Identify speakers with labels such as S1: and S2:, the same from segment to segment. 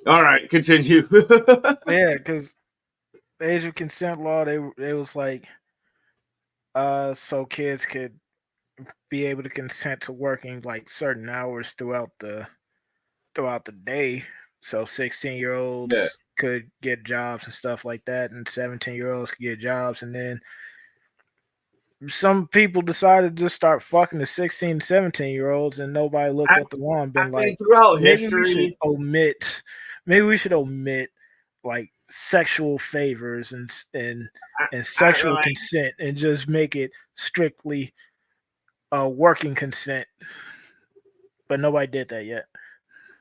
S1: All right, continue.
S2: Yeah, because the age of consent law, they was like, so kids could be able to consent to working like certain hours throughout the day. So 16-year
S1: Yeah.
S2: olds could get jobs and stuff like that, and 17-year olds could get jobs. And then some people decided to just start fucking the 16, 17-year olds, and nobody looked
S1: I,
S2: at the law and
S1: I
S2: been
S1: mean,
S2: like,
S1: throughout
S2: maybe we should
S1: history,
S2: omit, maybe we should omit like sexual favors and sexual
S1: like,
S2: consent and just make it strictly working consent. But nobody did that yet.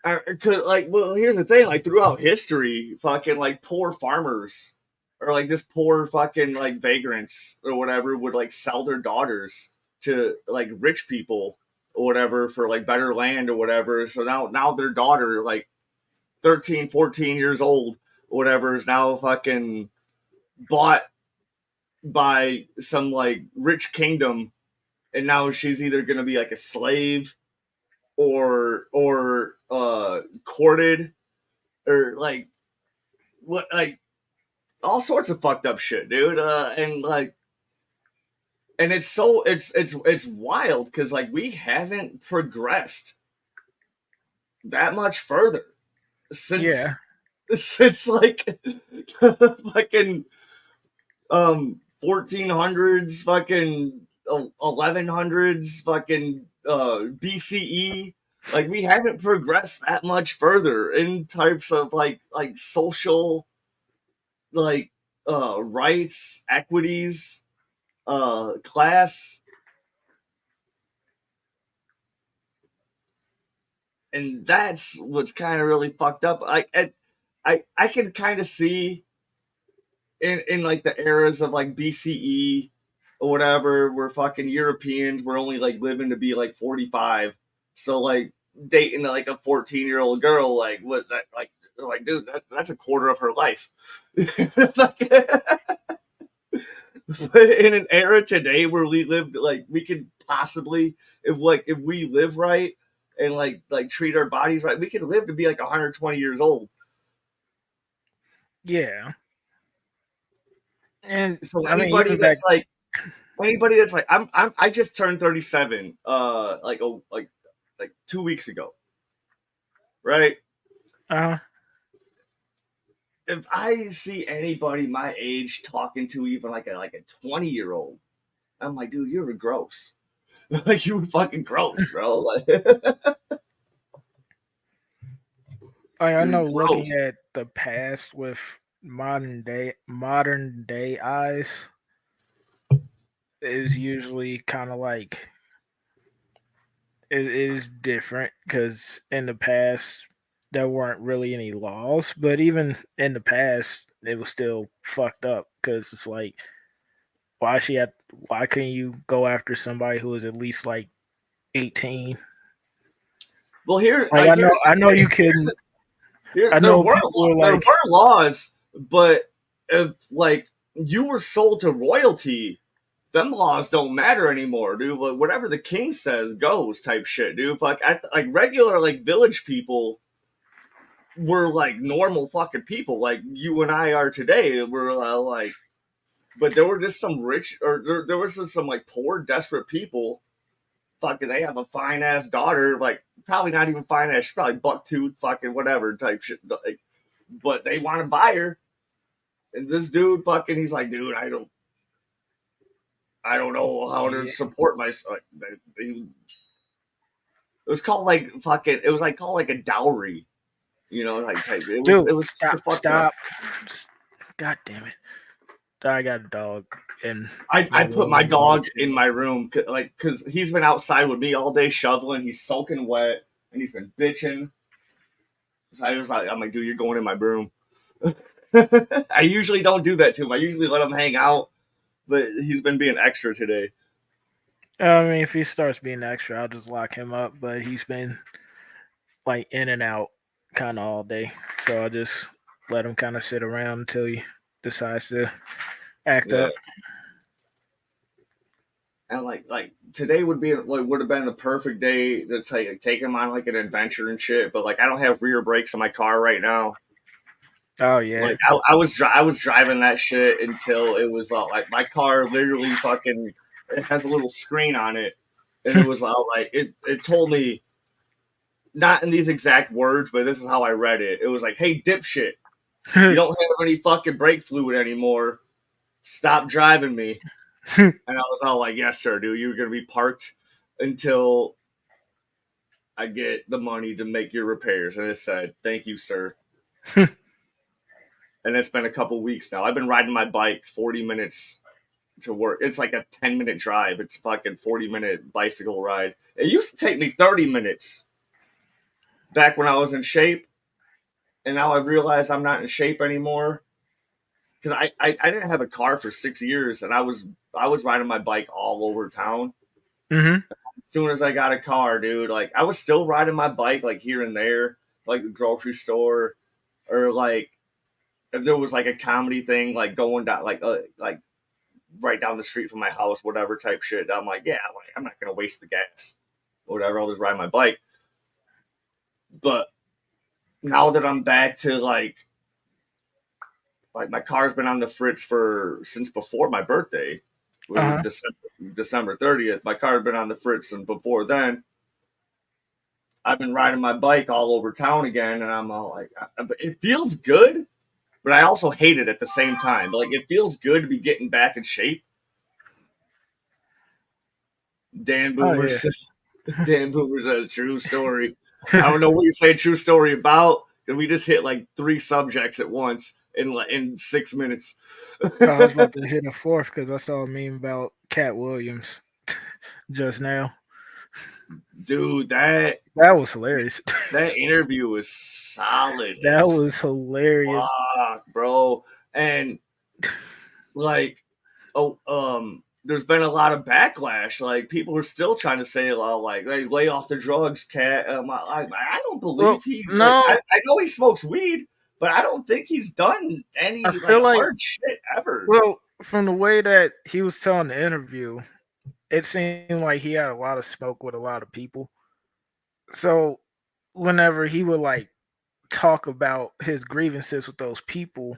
S1: I could like. Well, here's the thing. Like throughout history, fucking like poor farmers or like just poor fucking like vagrants or whatever would like sell their daughters to like rich people or whatever for like better land or whatever. So now their daughter like 13, 14 years old or whatever is now fucking bought by some like rich kingdom, and now she's either gonna be like a slave or courted or like what like all sorts of fucked up shit, dude. And like and it's so it's wild because like we haven't progressed that much further
S2: Yeah,
S1: since like fucking 1400s, fucking 1100s, fucking BCE. Like we haven't progressed that much further in types of like social like rights, equities, class, and that's what's kind of really fucked up. I can kind of see in like the eras of like BCE or whatever, where fucking Europeans were only like living to be like 45. So like dating like a 14-year-old girl, like what that like dude, that's a quarter of her life. Like, in an era today where we lived like we could possibly if we live right and like treat our bodies right, we could live to be like 120 years old.
S2: yeah. And
S1: So
S2: I mean, even back,
S1: anybody that's like I just turned 37 like 2 weeks ago, right?
S2: uh,
S1: If I see anybody my age talking to even like a 20-year-old, I'm like, dude, you're gross. Like you were fucking gross, bro. Like
S2: I
S1: you're
S2: know looking
S1: gross.
S2: at the past with modern day eyes is usually kind of like it is different because in the past there weren't really any laws, but even in the past it was still fucked up because it's like why she had why couldn't you go after somebody who was at least like 18?
S1: Well,
S2: Like
S1: here's
S2: I know
S1: the thing.
S2: you couldn't. I
S1: There
S2: know
S1: were
S2: people are
S1: there
S2: like,
S1: were laws, but if like you were sold to royalty, them laws don't matter anymore, dude. Like whatever the king says goes, type shit, dude. Like regular like village people were like normal fucking people, like you and I are today. We're like, but there were just some rich or there was just some like poor, desperate people. Fucking, they have a fine ass daughter, like probably not even fine ass, she's probably buck tooth, fucking whatever type shit. Like, but they want to buy her, and this dude fucking, he's like, dude, I don't know how to
S2: yeah,
S1: support myself. Like, it was called like fucking. It was like called like a dowry, like type.
S2: dude,
S1: It was super fucked up.
S2: stop. God damn it! I got a dog, and
S1: I
S2: my
S1: put
S2: little
S1: my
S2: one
S1: dog
S2: hates
S1: in
S2: it.
S1: my room, like because he's been outside with me all day shoveling. He's soaking wet, and he's been bitching. So I'm like, dude, you're going in my room. I usually don't do that to him. I usually let him hang out, but he's been being extra today.
S2: I mean, if he starts being extra, I'll just lock him up. But he's been like in and out kind of all day, so I just let him kind of sit around until he decides to act
S1: Yeah.
S2: up.
S1: And like today would have been the perfect day to take him on like an adventure and shit. But like I don't have rear brakes in my car right now.
S2: Oh yeah.
S1: Like I was driving that shit until it was like my car literally fucking it has a little screen on it, and it was all like it told me not in these exact words, but this is how I read it. It was like, "Hey dipshit, you don't have any fucking brake fluid anymore. Stop driving me." And I was all like, "Yes, sir, dude. You're gonna be parked until I get the money to make your repairs." And it said, "Thank you, sir." And it's been a couple weeks now. I've been riding my bike 40 minutes to work. It's like a 10-minute drive. It's fucking 40-minute bicycle ride. It used to take me 30 minutes back when I was in shape, and now I've realized I'm not in shape anymore because I didn't have a car for 6 years, and I was riding my bike all over town.
S2: Mm-hmm.
S1: As soon as I got a car, dude, like I was still riding my bike like here and there, like the grocery store, or like if there was like a comedy thing like going down like right down the street from my house, whatever type shit. I'm like, yeah, I'm not gonna waste the gas, whatever. I'll just ride my bike. But now that I'm back to like my car's been on the fritz for since before my birthday,
S2: Uh-huh.
S1: December 30th. My car's been on the fritz, and before then, I've been riding my bike all over town again, and I'm all like, it feels good, but I also hate it at the same time. Like it feels good to be getting back in shape. Dan
S2: Oh
S1: Boomer
S2: yeah.
S1: said, Dan Boomer said a true story. I don't know what you say true story about, and we just hit like three subjects at once in 6 minutes.
S2: I was about to hit a fourth because I saw a meme about Cat Williams just now.
S1: Dude,
S2: That was hilarious.
S1: that interview was solid
S2: That
S1: as
S2: was hilarious.
S1: fuck, bro. And like, oh, there's been a lot of backlash. Like people are still trying to say, oh, like, hey, lay off the drugs, cat. I don't
S2: Well,
S1: believe he like.
S2: no,
S1: I know he smokes weed, but I don't think he's done
S2: I
S1: any like
S2: feel like,
S1: hard shit ever.
S2: well, from the way that he was telling the interview, it seemed like he had a lot of smoke with a lot of people. So whenever he would like talk about his grievances with those people,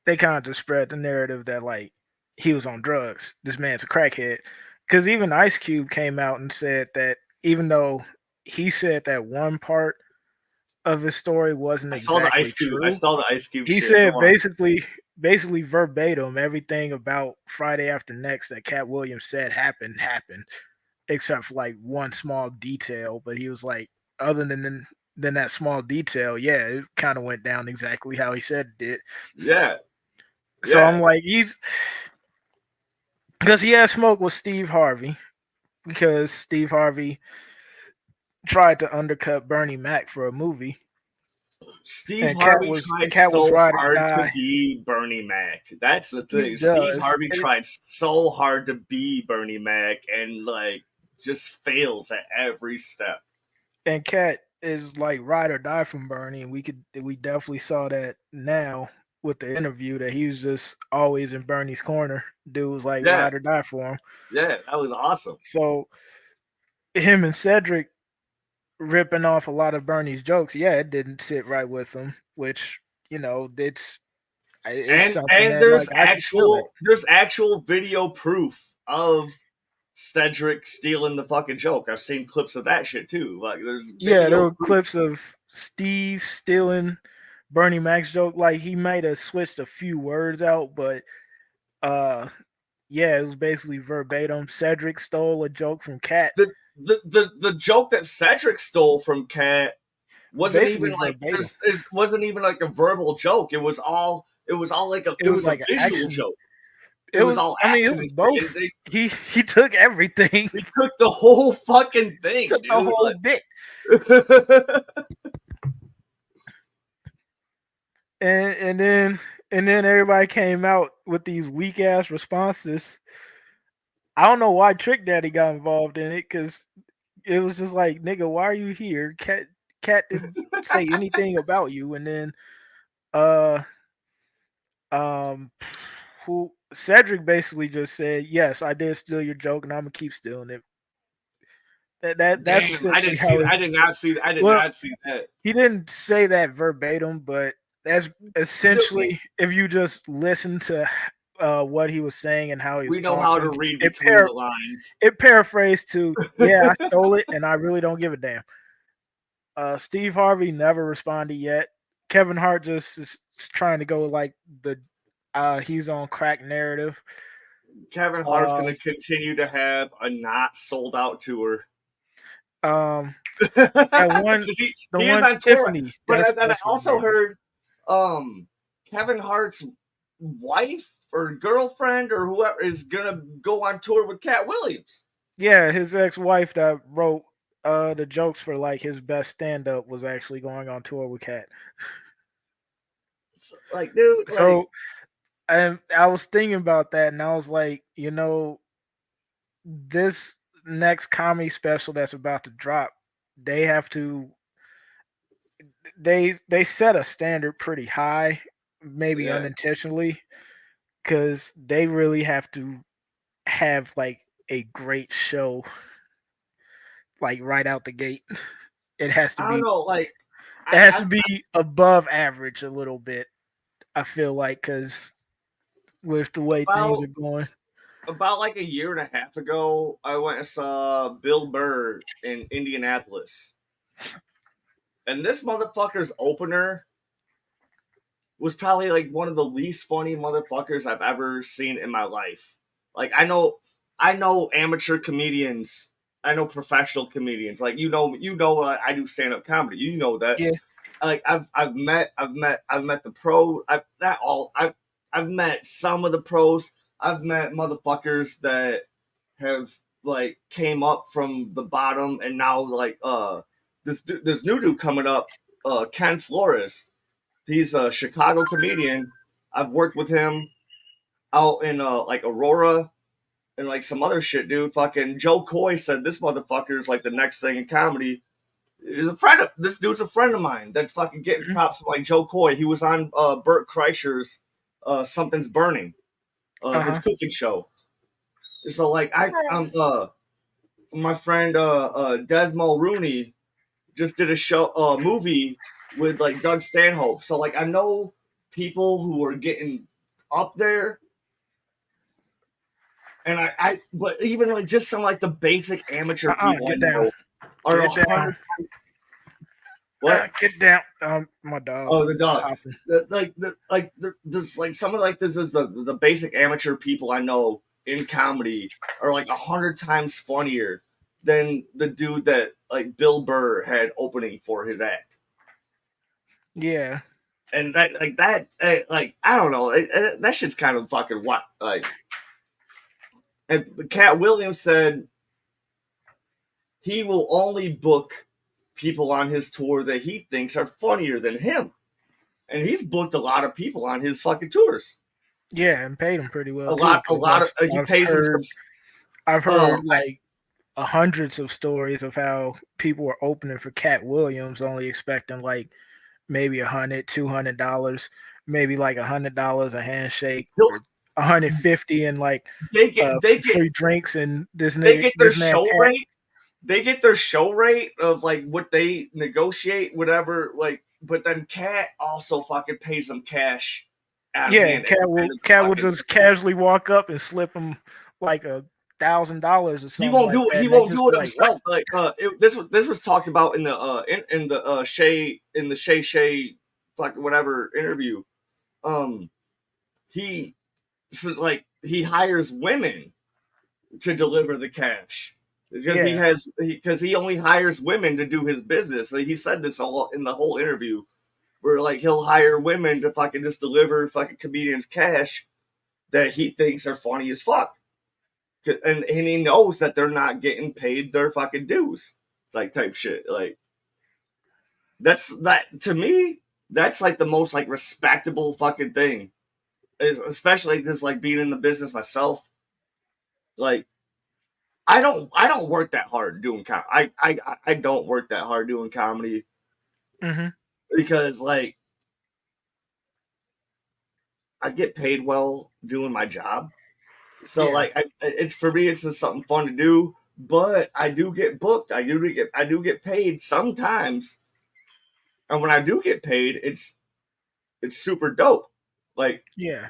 S2: they kind of just spread the narrative that like he was on drugs. This man's a crackhead. Because even Ice Cube came out and said that even though he said that one part of his story wasn't
S1: I saw the
S2: exactly
S1: Ice Cube. I
S2: true,
S1: saw the Ice Cube
S2: he
S1: shit. Go
S2: said
S1: on.
S2: basically verbatim everything about Friday After Next that Cat Williams said happened, except for like one small detail. But he was like, other than that small detail, yeah, it kind of went down exactly how he said it did.
S1: Yeah,
S2: So
S1: yeah.
S2: I'm like, he's because he had smoke with Steve Harvey because Steve Harvey tried to undercut Bernie Mac for a movie,
S1: Steve
S2: and
S1: Harvey tried
S2: Cat was
S1: so
S2: ride or
S1: hard to
S2: die.
S1: be Bernie Mac. That's the
S2: He
S1: thing. Steve
S2: does,
S1: Harvey tried so hard to be Bernie Mac and like just fails at every step.
S2: and Cat is like ride or die from Bernie, and we definitely saw that now with the interview that he was just always in Bernie's corner. Dude was like
S1: Yeah,
S2: ride or die for him.
S1: yeah, that was awesome.
S2: So him and Cedric ripping off a lot of Bernie's jokes, yeah, it didn't sit right with him, which it's something
S1: And
S2: that like I could feel that.
S1: there's actual video proof of Cedric stealing the fucking joke. I've seen clips of that shit too. Like there's
S2: Yeah, there
S1: video
S2: were
S1: proof.
S2: clips of Steve stealing Bernie Mac's joke. Like he might have switched a few words out, but uh yeah, it was basically verbatim. Cedric stole a joke from Cat,
S1: The joke that Cedric stole from Cat wasn't even
S2: basically
S1: like
S2: verbatim.
S1: it wasn't even like a verbal joke. It was all like
S2: It
S1: it
S2: was
S1: was a
S2: like an
S1: visual
S2: action.
S1: joke. It
S2: It
S1: was
S2: was
S1: all
S2: I mean, it
S1: action and
S2: was
S1: shit. And
S2: both. He took everything.
S1: they took the whole fucking
S2: He
S1: thing,
S2: took the
S1: dude.
S2: whole bit.
S1: Like
S2: And then everybody came out with these weak ass responses. I don't know why Trick Daddy got involved in it because it was just like, nigga, why are you here? Cat didn't say anything about you. And then uh um who Cedric basically just said, "Yes, I did steal your joke, and I'm gonna keep stealing it." That's
S1: Damn, I
S2: essentially
S1: didn't see.
S2: how it.
S1: I did not see. I did
S2: Well,
S1: not see that.
S2: he didn't say that verbatim, but that's
S1: No,
S2: essentially if you just listen to what he was saying and how he was
S1: we know how to
S2: talking,
S1: read
S2: it
S1: between the lines.
S2: it paraphrased to, "Yeah, I stole it, and I really don't give a damn." Steve Harvey never responded yet. Kevin Hart just is trying to go like the he's on crack narrative.
S1: Kevin Hart's going
S2: Um,
S1: to continue to have a not sold out tour.
S2: um, that one,
S1: 'Cause
S2: the
S1: he is
S2: one
S1: on tour,
S2: Tiffany.
S1: but then I
S2: That's what her
S1: also
S2: name is.
S1: heard Kevin Hart's wife or girlfriend or whoever is gonna go on tour with Cat Williams.
S2: Yeah, his ex-wife that wrote the jokes for like his best stand-up was actually going on tour with Cat.
S1: Like, dude, like,
S2: So, and I was thinking about that, and I was like, this next comedy special that's about to drop, they have to they set a standard pretty high, maybe
S1: yeah,
S2: unintentionally, because they really have to have like a great show, like right out the gate. It has to
S1: I don't
S2: be
S1: know, like,
S2: it has to
S1: I
S2: be above average a little bit. I feel like because with the way things
S1: about
S2: are going.
S1: like a year and a half ago, I went and saw Bill Burr in Indianapolis, and this motherfucker's opener was probably like one of the least funny motherfuckers I've ever seen in my life. Like I know amateur comedians, I know professional comedians. Like you know I do stand up comedy. You know that.
S2: Yeah,
S1: Like I've met the pro. I've not all. I've met some of the pros. I've met motherfuckers that have like came up from the bottom and now like this new dude coming up, Ken Flores. He's a Chicago comedian. I've worked with him out in like Aurora and like some other shit, dude. Fucking Joe Coy said this motherfucker is like the next thing in comedy. He's a friend of this dude's a friend of mine. That fucking getting
S2: mhm,
S1: props from like Joe Coy. He was on Burt Kreischer's Something's Burning, his
S2: uh-huh.
S1: cooking show. So like I'm my friend Des Mulrooney just did a show movie with like Doug Stanhope. So like I know people who are getting up there and I but even like just some like the basic amateur people I
S2: Get down.
S1: know are a
S2: Get down.
S1: hundred what?
S2: Get down. My dog
S1: Oh, the dog.
S2: hopping.
S1: There's like some of like this is the basic amateur people I know in comedy are like 100 times funnier than the dude that like Bill Burr had opening for his act.
S2: Yeah.
S1: And like I don't know, that shit's kind of fucking what like. And Cat Williams said he will only book people on his tour that he thinks are funnier than him, and he's booked a lot of people on his fucking tours.
S2: Yeah, and paid him pretty well too.
S1: A
S2: Because
S1: lot of he
S2: I've
S1: pays him some.
S2: heard I've
S1: Um,
S2: heard like hundreds of stories of how people were opening for Cat Williams, only expecting like maybe $100, $200, maybe like $100 a handshake or 150 and like
S1: they get
S2: some free drinks and
S1: they get their
S2: this man
S1: show
S2: Cat.
S1: rate. They get their show rate of like what they negotiate, whatever. Like, but then Cat also fucking pays them cash out of
S2: Yeah,
S1: hand at the end of the
S2: Cat will
S1: fucking.
S2: just casually walk up and slip him like $1,000 or something like that,
S1: He
S2: and they
S1: won't
S2: just
S1: do
S2: be
S1: it
S2: like, "What?"
S1: himself. Like this was talked about in the Shay fucking whatever interview. Um, he so like he hires women to deliver the cash because
S2: Yeah,
S1: he only hires women to do his business. Like, he said this all in the whole interview, where like he'll hire women to fucking just deliver fucking comedians cash that he thinks are funny as fuck, and he knows that they're not getting paid their fucking dues. It's like type shit. Like that's that to me. That's like the most like respectable fucking thing, especially just like being in the business myself. Like I don't work that hard doing I don't work that hard doing comedy
S2: hmm
S1: because like I get paid well doing my job. So
S2: Yeah.
S1: like it's for me it's just something fun to do, but I do get booked. I do get paid sometimes. And when I do get paid, it's super dope. Like
S2: Yeah.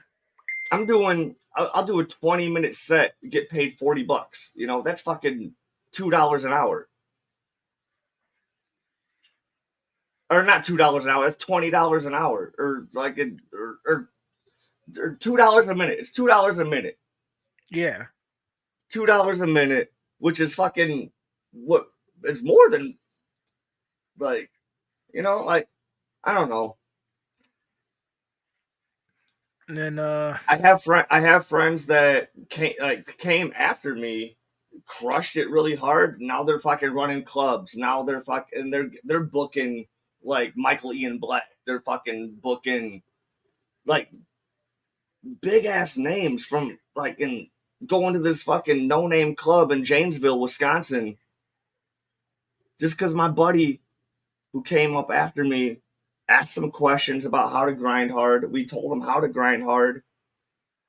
S1: I'll do a 20-minute set, get paid $40. You know, that's fucking $2 an hour. Or not $2 an hour, that's $20 an hour. Or like or $2 a minute. It's $2 a minute.
S2: Yeah.
S1: $2 a minute, which is fucking what it's more than like, like I don't know.
S2: And then
S1: I have friends that came after me, crushed it really hard. Now they're fucking running clubs. Now they're booking like Michael Ian Black. They're fucking booking like big ass names from like in going to this fucking no name club in Janesville, Wisconsin, just because my buddy who came up after me asked some questions about how to grind hard. We told him how to grind hard,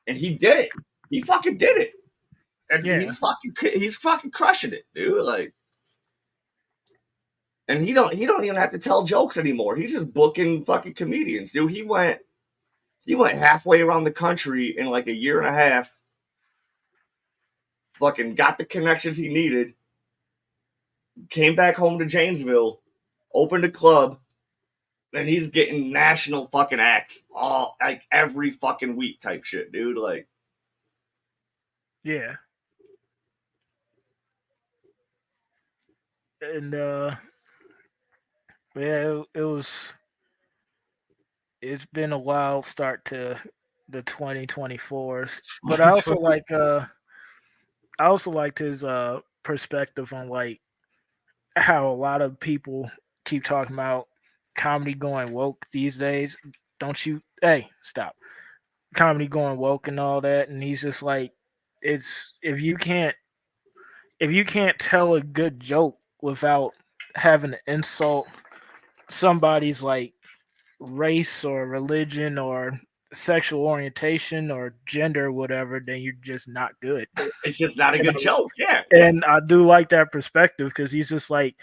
S1: and he did it. He fucking did it. And
S2: yeah.
S1: he's fucking crushing it, dude. Like, and he don't even have to tell jokes anymore. He's just booking fucking comedians, dude. He went halfway around the country in like a year and a half. Fucking got the connections he needed. Came back home to Janesville, opened a club, and he's getting national fucking acts all like every fucking week type shit, dude. Like,
S2: Yeah. And yeah, it was. It's been a wild start to the 2024s, but I also liked his perspective on like how a lot of people keep talking about comedy going woke these days. Don't you? Hey, stop. Comedy going woke and all that, and he's just like, it's if you can't tell a good joke without having to insult somebody's like race or religion or sexual orientation or gender or whatever, then you're just not good.
S1: it's just not a
S2: And
S1: good joke. Yeah, yeah.
S2: and I do like that perspective because he's just like,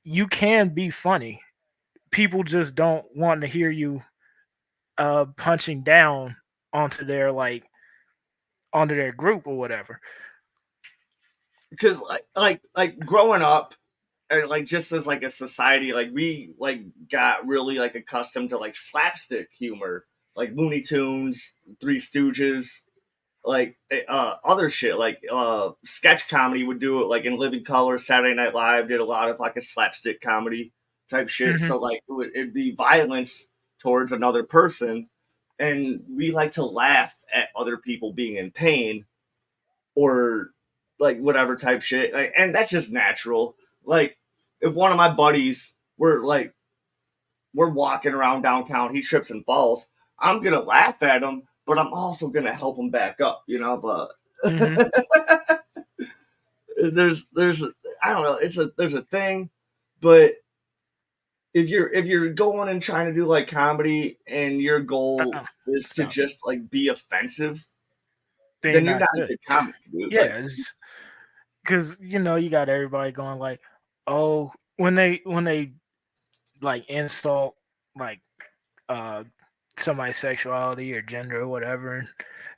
S2: you can be funny. People just don't want to hear you punching down onto their like onto their group or whatever.
S1: Because like growing up, and like just as like a society, like we like got really like accustomed to like slapstick humor, like Looney Tunes, Three Stooges, like other shit, like sketch comedy would do it, like in Living Color. Saturday Night Live did a lot of like a slapstick comedy type shit.
S2: Hmm.
S1: So like it'd be violence towards another person, and we like to laugh at other people being in pain or like whatever type shit. Like, and that's just natural. Like if one of my buddies we're walking around downtown, he trips and falls, I'm gonna laugh at him, but I'm also gonna help him back up, you know. But
S2: Hmm.
S1: there's I don't know, there's a thing, but if you're going and trying to do like comedy and your goal
S2: Uh-uh.
S1: is to
S2: Stop.
S1: just like be offensive,
S2: Then you're
S1: then you're
S2: not
S1: not a
S2: good.
S1: good comic, dude. Like
S2: Yeah, because you got everybody going like, oh, when they like insult like uh somebody's sexuality or gender or whatever,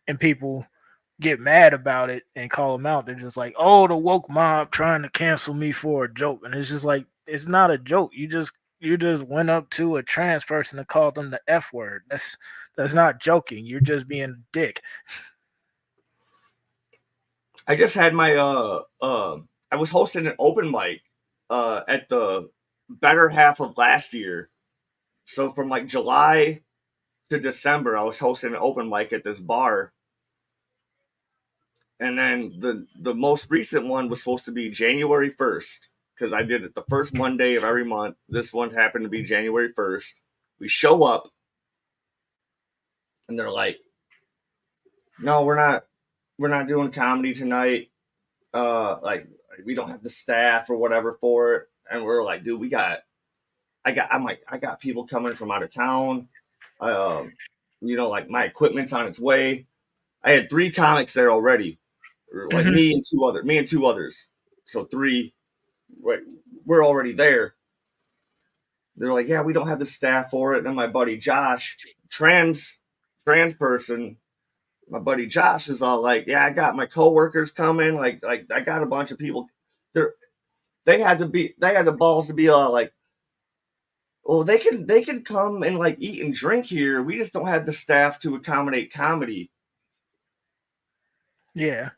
S2: and people get mad about it and call them out. They're just like, "Oh, the woke mob trying to cancel me for a joke," and it's just like it's not a joke. You just went up to a trans person and called them the F word. That's not joking. You're just being a dick.
S1: I just had my I was hosting an open mic at the better half of last year. So from like July to December, I was hosting an open mic at this bar, and then the most recent one was supposed to be January 1st because I did it the first Monday of every month. This one happened to be January 1st. We show up, and they're like, "No, we're not doing comedy tonight. Like we don't have the staff or whatever for it." And we're like, "Dude, I got people coming from out of town. like my equipment's on its way. I had 3 comics there already, or like
S2: Hmm.
S1: me and 2 others. So three, right, we're already there. They're like, yeah, we don't have the staff for it. And then my buddy Josh, trans trans person, my buddy Josh is all like, yeah, I got my coworkers coming. Like I got a bunch of people. They're, they had the balls to be all like, well, they can come and like eat and drink here. We just don't have the staff to accommodate comedy,
S2: Yeah.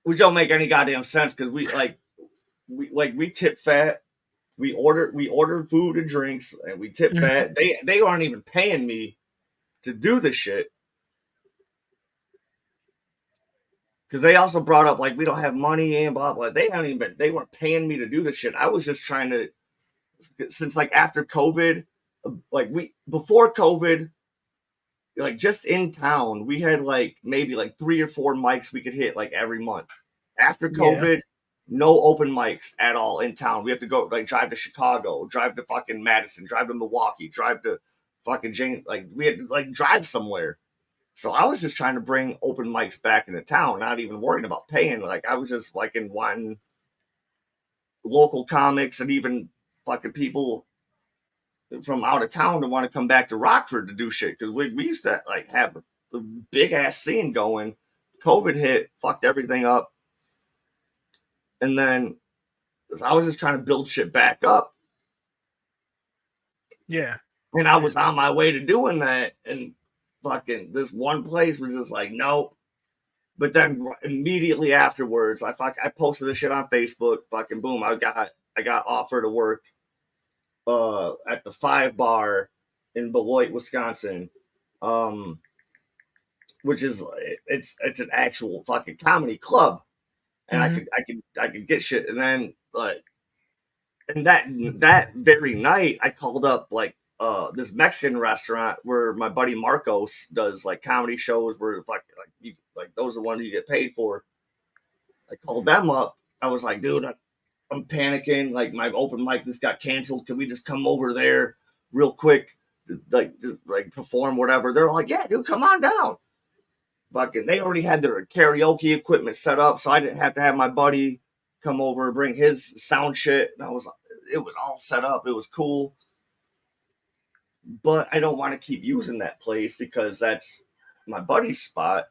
S1: which don't make any goddamn sense because we tip fat. We order food and drinks and we tip
S2: Hmm.
S1: fat. They aren't even paying me to do the shit because they also brought up like we don't have money and blah blah. They weren't paying me to do the shit. I was just trying to, since like after COVID, like we before COVID, like just in town, we had like maybe like 3 or 4 mics we could hit like every month. After
S2: Yeah.
S1: COVID, no open mics at all in town. We have to go like drive to Chicago, drive to fucking Madison, drive to Milwaukee, drive to fucking Jane. Like we had to like drive somewhere. So I was just trying to bring open mics back into town, not even worrying about paying. Like I was just like in wanting local comics and even fucking people from out of town to want to come back to Rockford to do shit because we used to like have a big ass scene going. COVID hit, fucked everything up, and then I was just trying to build shit back up,
S2: Yeah.
S1: and I was on my way to doing that, and fucking this one place was just like nope. But then immediately afterwards, I posted this shit on Facebook. Fucking boom! I got offered to work at the Five Bar in Beloit, Wisconsin. Um, which is it's an actual fucking comedy club, and
S2: Hmm.
S1: I could get shit, and then like and that very night I called up like this Mexican restaurant where my buddy Marcos does like comedy shows where like those are the ones you get paid for. I called them up. I was like, dude, I'm panicking. Like my open mic just got canceled. Can we just come over there real quick, like just like perform whatever? They're like, yeah, dude, come on down. Fucking they already had their karaoke equipment set up, so I didn't have to have my buddy come over and bring his sound shit. And it was all set up. It was cool, but I don't want to keep using that place because that's my buddy's spot.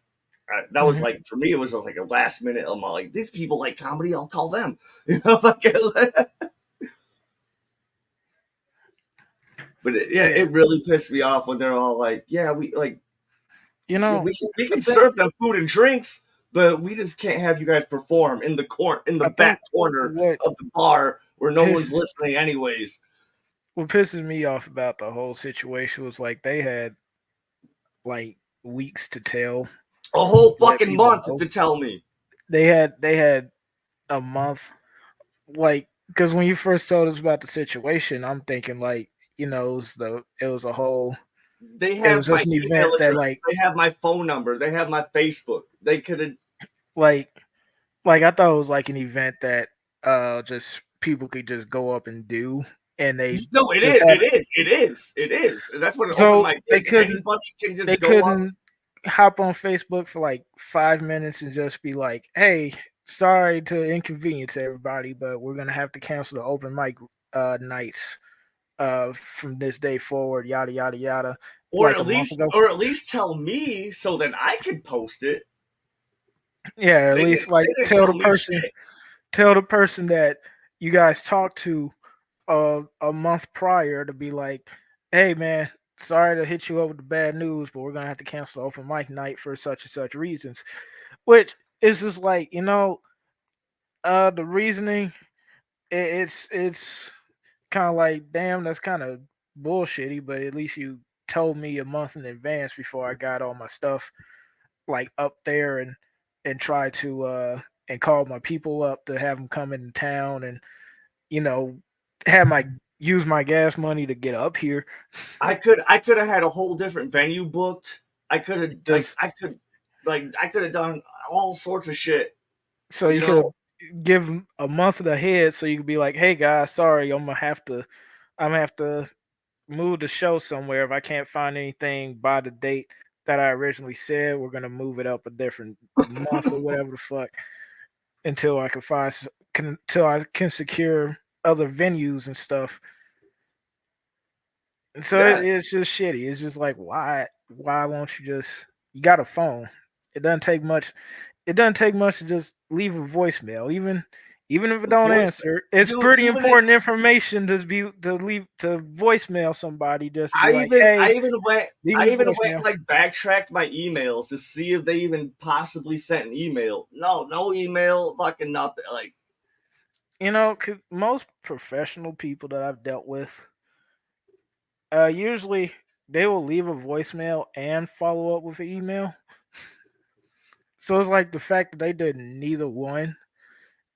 S1: That was
S2: Hmm.
S1: like for me, it was just like a last minute. I'm like, these people like comedy. I'll call them. Like, but yeah,
S2: Yeah.
S1: it really pissed me off when they're all like, yeah,
S2: You
S1: yeah,
S2: know,
S1: we
S2: I
S1: can
S2: think
S1: serve them food and drinks, but we just can't have you guys perform in the
S2: I think
S1: back corner
S2: what
S1: of the bar where no one's
S2: pisses
S1: listening anyways.
S2: what pisses me off about the whole situation was like they had like weeks to
S1: A whole
S2: let
S1: fucking
S2: people
S1: month
S2: know.
S1: to tell me.
S2: They had a month, like, because when you first told us about the situation, I'm thinking like, it was a whole,
S1: They
S2: it was
S1: have my
S2: just an
S1: email
S2: event that
S1: address. They have my phone number. They have my Facebook. They could have.
S2: like like I thought it was like an event that just people could just go up and do, and they
S1: No, it
S2: just
S1: is.
S2: had,
S1: It is. And that's what an open
S2: so
S1: mic
S2: they
S1: is.
S2: couldn't
S1: Anybody can
S2: they
S1: just go up.
S2: couldn't hop on Facebook for like 5 minutes and just be like, "Hey, sorry to inconvenience everybody, but we're gonna have to cancel the open mic nights from this day forward." Yada yada yada. Like a month ago.
S1: Or at least tell me so that I could post it.
S2: Yeah, at least like
S1: They didn't tell me shit.
S2: tell the person that you guys talked to a month prior to be like, "Hey man, sorry to hit you up with the bad news, but we're gonna have to cancel the open mic night for such and such reasons." Which is just like, the reasoning. It's kind of like, damn, that's kind of bullshitty. But at least you told me a month in advance before I got all my stuff like up there, and try to and call my people up to have them come into town, and you know have my use my gas money to get up here.
S1: I could have had a whole different venue booked.
S2: Just
S1: I could have done all sorts of shit.
S2: so
S1: You
S2: you could have
S1: know,
S2: give 'em a month ahead, so you could be like, "Hey guys, sorry, I'm gonna have to move the show somewhere, if I can't find anything by the date that I originally said, we're gonna move it up a different month or whatever the fuck until I can until I can secure other venues and stuff. And so
S1: Yeah,
S2: it's just shitty. It's just like why won't you just you got a phone? It doesn't take much. It doesn't take much to just leave a voicemail. Even if it don't
S1: voice,
S2: answer, it's
S1: dude.
S2: pretty important information to leave to voicemail somebody just to be
S1: I
S2: like,
S1: even
S2: hey,
S1: I even went
S2: leave
S1: I
S2: me
S1: even went
S2: voicemail.
S1: and like backtracked my emails to see if they even possibly sent an email. No email, fucking nothing. Like,
S2: 'Cause most professional people that I've dealt with, usually they will leave a voicemail and follow up with an email. So it's like the fact that they did neither one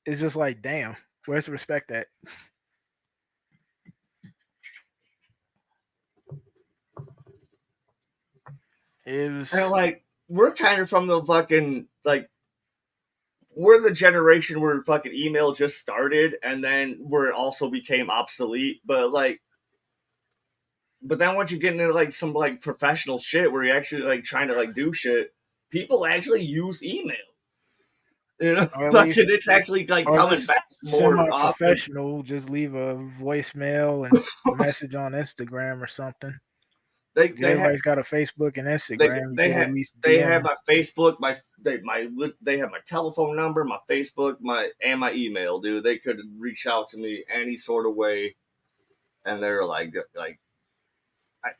S2: is just like, damn, where's the respect at? It
S1: and
S2: was
S1: like we're kind of from the fucking like we're the generation where fucking email just started and then where it also became obsolete. But then once you get into like some like professional shit where you're actually like trying to like do shit, people actually use email. You know,
S2: or at
S1: like
S2: least
S1: it's actually like
S2: or
S1: coming
S2: just
S1: back more often.
S2: semi-professional, just leave a voicemail and message on Instagram or something.
S1: they
S2: 'Cause
S1: they have
S2: everybody's got a Facebook and
S1: they
S2: Instagram. You
S1: they
S2: could at
S1: have
S2: least
S1: they
S2: DM
S1: have
S2: them.
S1: my Facebook, they have my telephone number, my Facebook, my email, dude. They could reach out to me any sort of way, and they're like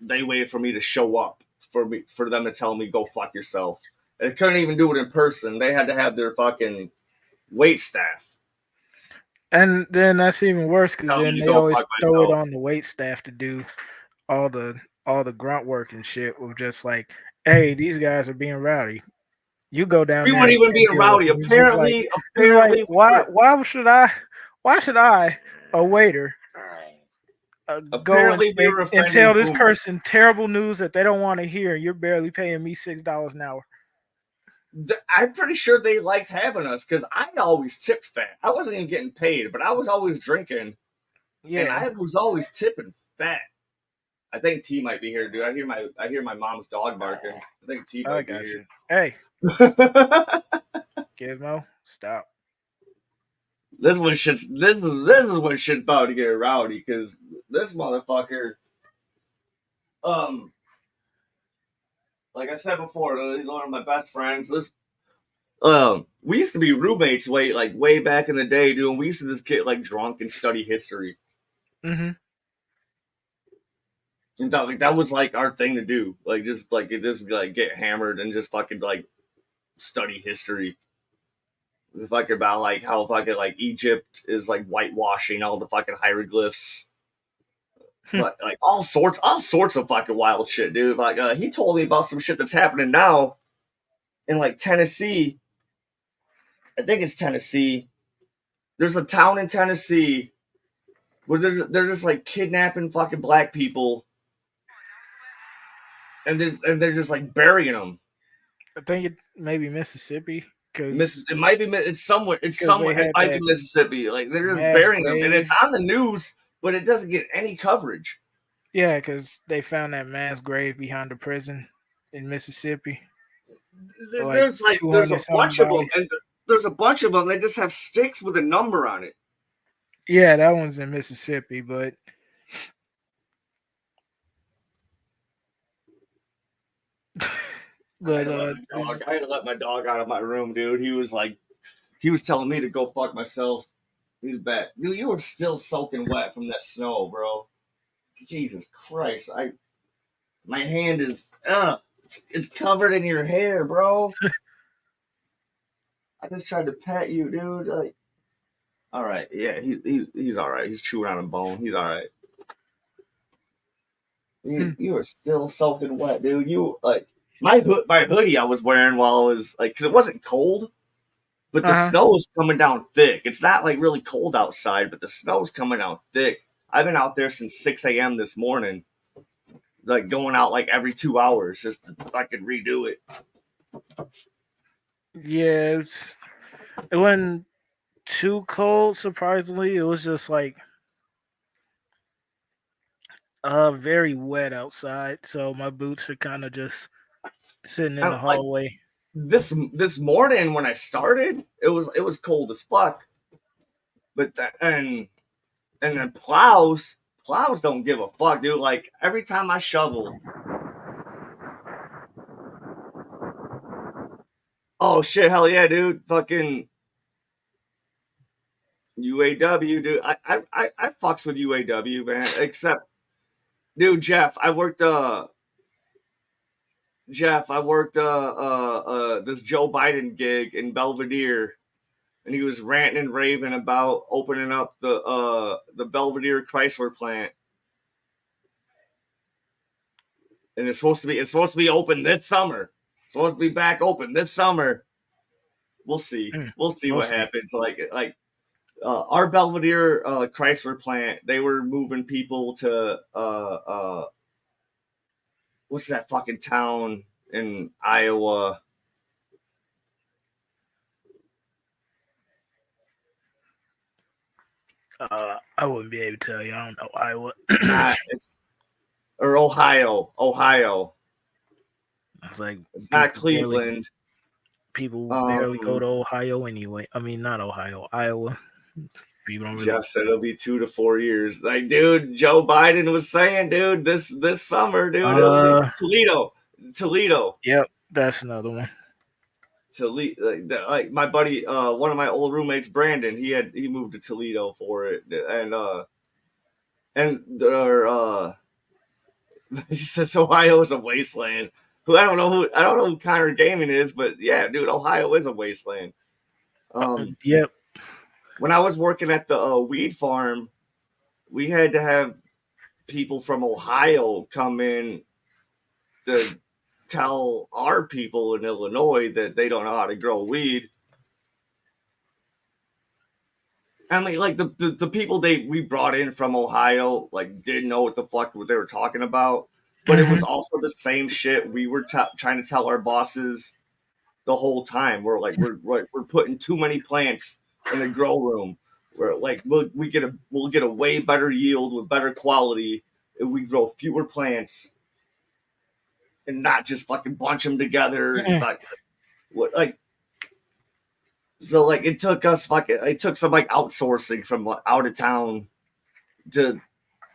S1: they waited for me to show up for them to tell me go fuck yourself. They couldn't even do it in person. They had to have their fucking wait staff
S2: And then that's even worse because
S1: tell me
S2: then
S1: to
S2: they
S1: go
S2: always
S1: fuck
S2: throw it
S1: myself.
S2: on the wait staff to do all the all the grunt work and shit. With just like, hey, these guys are being rowdy. You go down
S1: We
S2: there
S1: weren't
S2: and,
S1: even
S2: and
S1: being
S2: deal with
S1: rowdy.
S2: them. It's like
S1: Apparently, we were.
S2: why should I, a waiter, go
S1: Apparently, we were
S2: and
S1: offending
S2: tell this
S1: boomers.
S2: person terrible news that they don't want to hear? You're barely paying me $6 an hour.
S1: I'm pretty sure they liked having us because I always tipped fat. I wasn't even getting paid, but I was always drinking, and
S2: Yeah,
S1: I was always tipping fat. I think T might be here, dude. I hear my mom's dog barking. I think T
S2: I
S1: might be
S2: got
S1: here.
S2: you. Hey, Gizmo, stop.
S1: this is when shit's about to get rowdy because this motherfucker, um, like I said before, he's one of my best friends. We used to be roommates way back in the day, dude. And we used to just get like drunk and study history,
S2: Mm-hmm.
S1: and that was like our thing to do. Like just like get hammered and just fucking like study history. Fucking about like how fucking like Egypt is like whitewashing all the fucking hieroglyphs, like all sorts of fucking wild shit, dude. Like he told me about some shit that's happening now in like Tennessee. I think it's Tennessee. There's a town in Tennessee where they're just like kidnapping fucking black people and they're just like burying them.
S2: I think it may be Mississippi because
S1: It might be
S2: they
S1: it
S2: had
S1: might be
S2: that
S1: Mississippi. Like they're just
S2: mass
S1: burying them, and it's
S2: grave.
S1: on the news, but it doesn't get any coverage.
S2: Yeah, because they found that mass grave behind the prison in Mississippi. Like
S1: There's a
S2: 200 something
S1: bunch of them,
S2: bodies.
S1: and there's a bunch of them. They just have sticks with a number on it.
S2: Yeah, that one's in Mississippi, but but
S1: I had to let my dog out of my room, dude. He was telling me to go fuck myself. He's bad, dude. You were still soaking wet from that snow, bro. Jesus Christ! My hand is it's covered in your hair, bro. I just tried to pet you, dude. Like, all right, yeah, he's all right. He's chewing on a bone. He's all right. You are still soaking wet, dude. You like my hoodie I was wearing while I was like because it wasn't cold, but the
S2: uh-huh.
S1: snow is coming down thick. It's not like really cold outside, but the snow's coming down thick. I've been out there since 6 a.m. this morning, like going out like every 2 hours just to fucking redo it.
S2: Yeah, it wasn't too cold. Surprisingly, it was just like Very wet outside, so my boots are kind of just sitting in the
S1: Like
S2: hallway.
S1: this morning when I started, it was cold as fuck. But and then plows don't give a fuck, dude. Like every time I shovel, oh shit, hell yeah, dude, fucking UAW, dude. I fucks with UAW, man. Except, dude, Jeff, I worked this Joe Biden gig in Belvedere, and he was ranting and raving about opening up the Belvedere Chrysler plant, and it's supposed to be open this summer. It's supposed to be back open this summer. We'll see.
S2: Mm,
S1: We'll see
S2: we'll
S1: what
S2: see.
S1: happens. Our Belvedere Chrysler plant, they were moving people to what's that fucking town in Iowa?
S2: I wouldn't be able to tell you. I don't know Iowa.
S1: It's or Ohio. Ohio.
S2: It's like
S1: It's not
S2: people barely
S1: Cleveland.
S2: people barely go
S1: Um,
S2: to Ohio anyway. I mean, not Ohio, Iowa. People don't really.
S1: Jeff said it'll be 2 to 4 years. Like, dude, Joe Biden was saying, dude, this summer, dude, it'll be
S2: Uh,
S1: Toledo,
S2: yep, that's another one.
S1: Toledo. Like my buddy, one of my old roommates, Brandon, he moved to Toledo for it, and there, he says Ohio is a wasteland. Who Connor Gaming is, but yeah, dude, Ohio is a wasteland. Um,
S2: Yep.
S1: when I was working at the weed farm, we had to have people from Ohio come in to tell our people in Illinois that they don't know how to grow weed. I mean, like the people we brought in from Ohio like didn't know what the fuck what they were talking about, but it was
S2: Hmm.
S1: also the same shit we were trying to tell our bosses the whole time. We're like we're putting too many plants in a grow room. We're like we'll get a way better yield with better quality if we grow fewer plants and not just fucking bunch them together and like so like it took some like outsourcing from out of town to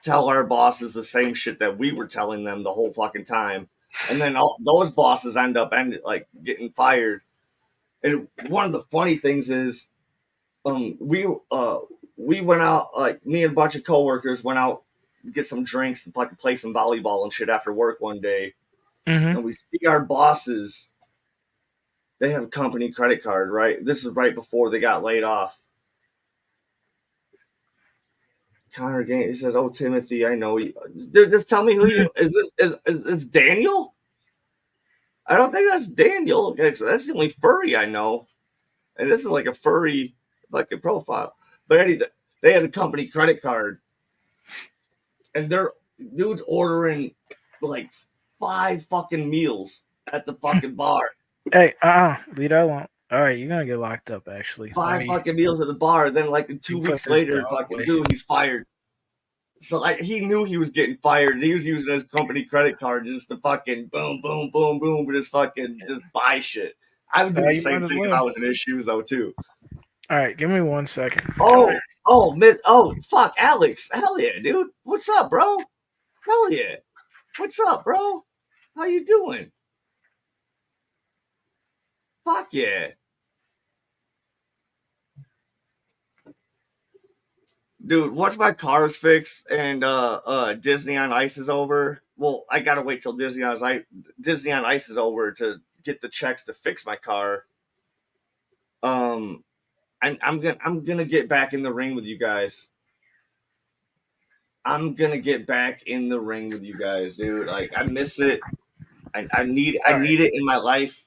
S1: tell our bosses the same shit that we were telling them the whole fucking time, and then those bosses end like getting fired. And one of the funny things is, we went out, like me and a bunch of coworkers went out to get some drinks and fucking play some volleyball and shit after work one day,
S2: Hmm.
S1: and we see our bosses. They have a company credit card, right? This is right before they got laid off. Connor Gaines, he says, "Oh, Timothy, I know you. Dude, just tell me who you is. Is Daniel? I don't think that's Daniel. That's the only furry I know, and this is like a furry fucking profile. But anyway, they had a company credit card, and they're dudes ordering like 5 fucking meals at the fucking bar.
S2: Hey, leave that alone. All right, you're gonna get locked up. Actually, let
S1: Five
S2: me
S1: fucking meals at the bar. Then like two
S2: put
S1: weeks
S2: this
S1: later,
S2: dog
S1: fucking
S2: away.
S1: dude, he's fired. So like he knew he was getting fired, and he was using his company credit card just to fucking boom, boom, boom, boom, just fucking just buy shit. I would do the
S2: You
S1: same
S2: might as
S1: thing if
S2: well.
S1: I was in his shoes though too.
S2: All right, give me 1 second. Come here.
S1: Oh, fuck, Alex, hell yeah, dude, what's up, bro? Hell yeah, what's up, bro? How you doing? Fuck yeah, dude. Once my car's fixed and Disney on Ice is over, well, I gotta wait till Disney on Ice is over to get the checks to fix my car. Um, I'm gonna get back in the ring with you guys. I'm gonna get back in the ring with you guys, dude. Like I miss it. I
S2: All right.
S1: need it in my life.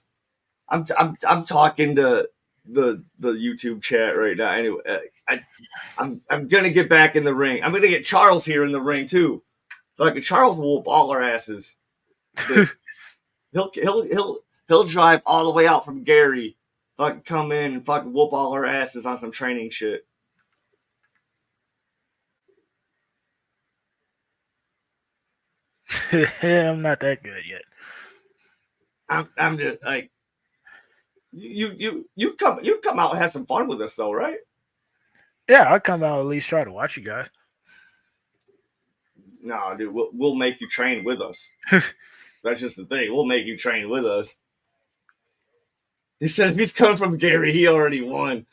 S1: I'm talking to the YouTube chat right now. Anyway, I'm gonna get back in the ring. I'm gonna get Charles here in the ring too. Like Charles will whoop all our asses, but he'll drive all the way out from Gary. Fucking come in and fucking whoop all our asses on some training shit.
S2: I'm not that good yet.
S1: I'm just like you come out and have some fun with us though, right?
S2: Yeah, I'll come out at least try to watch you guys.
S1: No, dude, we'll make you train with us. That's just the thing. We'll make you train with us. He said if he's coming from Gary, he already won.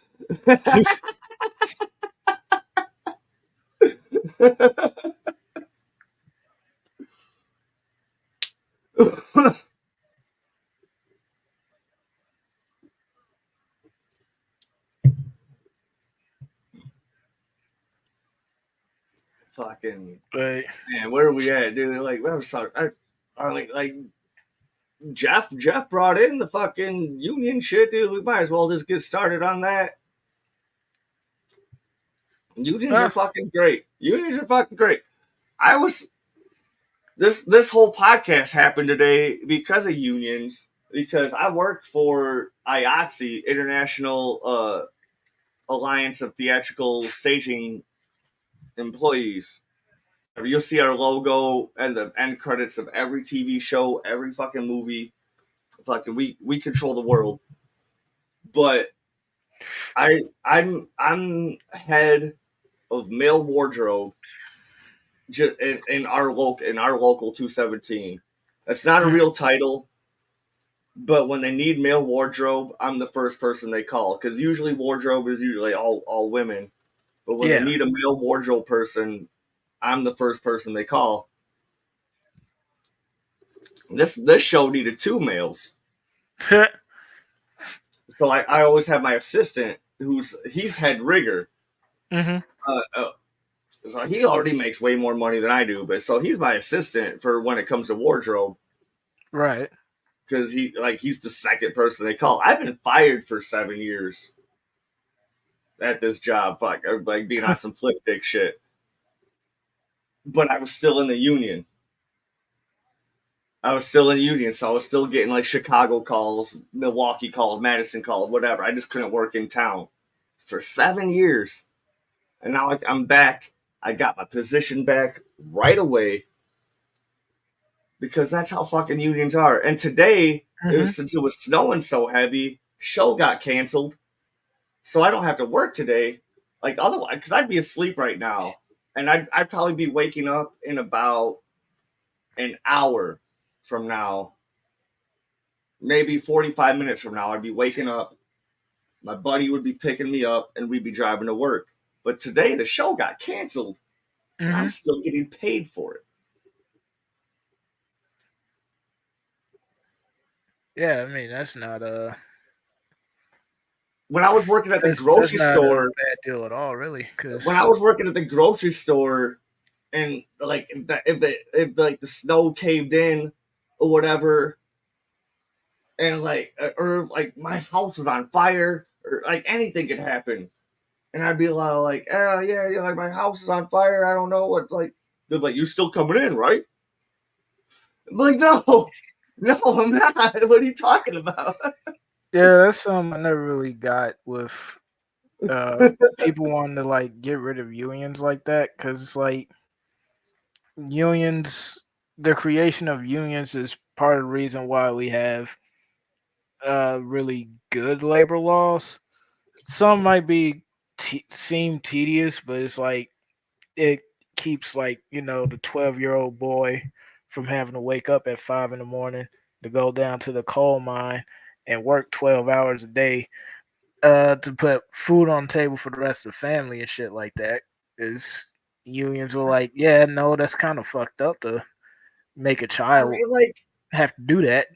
S1: Fucking
S2: But
S1: man, where are we at, dude? Like, I was talking, like Jeff brought in the fucking union shit, dude. We might as well just get started on that. Unions are
S2: uh,
S1: fucking great. Unions are fucking great. I was this whole podcast happened today because of unions. Because I worked for IATSE, International Alliance of Theatrical Staging Employees. You'll see our logo and the end credits of every TV show, every fucking movie. Fucking we control the world. But I'm head of male wardrobe in our local 217. That's not a real title, but when they need male wardrobe, I'm the first person they call because usually wardrobe is usually all women. But when they
S2: yeah.
S1: need a male wardrobe person, I'm the first person they call. This show needed two males, so I always have my assistant he's head rigger.
S2: hmm
S1: Uh, uh, so he already makes way more money than I do, but so he's my assistant for when it comes to wardrobe
S2: Right.
S1: because he's the second person they call. I've been fired for 7 years at this job, fuck, like being on some flip dick shit. But I was still in the union. I was still in the union, so I was still getting like Chicago calls, Milwaukee calls, Madison calls, whatever. I just couldn't work in town for 7 years, and now I'm back. I got my position back right away because that's how fucking unions are. And today,
S2: hmm
S1: since it was snowing so heavy, show got canceled, so I don't have to work today. Like otherwise, because I'd be asleep right now, and I'd probably be waking up in about an hour from now, maybe 45 minutes from now. I'd be waking up. My buddy would be picking me up, and we'd be driving to work. But today, the show got canceled, and I'm
S2: hmm
S1: still getting paid for it.
S2: Yeah, I mean that's not
S1: When I was working at the
S2: that's
S1: grocery
S2: not a
S1: store,
S2: bad deal at all, really.
S1: when
S2: Because
S1: I was working at the grocery store, and like if like the snow caved in or whatever, and like or like my house was on fire or like anything could happen, and I'd be like, oh yeah, like my house is on fire. I don't know what like. They're like, you still coming in, right? I'm like, no, no, I'm not. What are you talking about?
S2: yeah, that's something I never really got with people wanting to like get rid of unions like that because it's like unions, the creation of unions is part of the reason why we have really good labor laws. Some might be seem tedious, but it's like it keeps like the 12-year-old boy from having to wake up at 5 in the morning to go down to the coal mine and work 12 hours a day to put food on the table for the rest of the family and shit like that. Is unions were like, yeah, no, that's kind of fucked up to make a
S1: I
S2: child
S1: mean, like
S2: have to do that.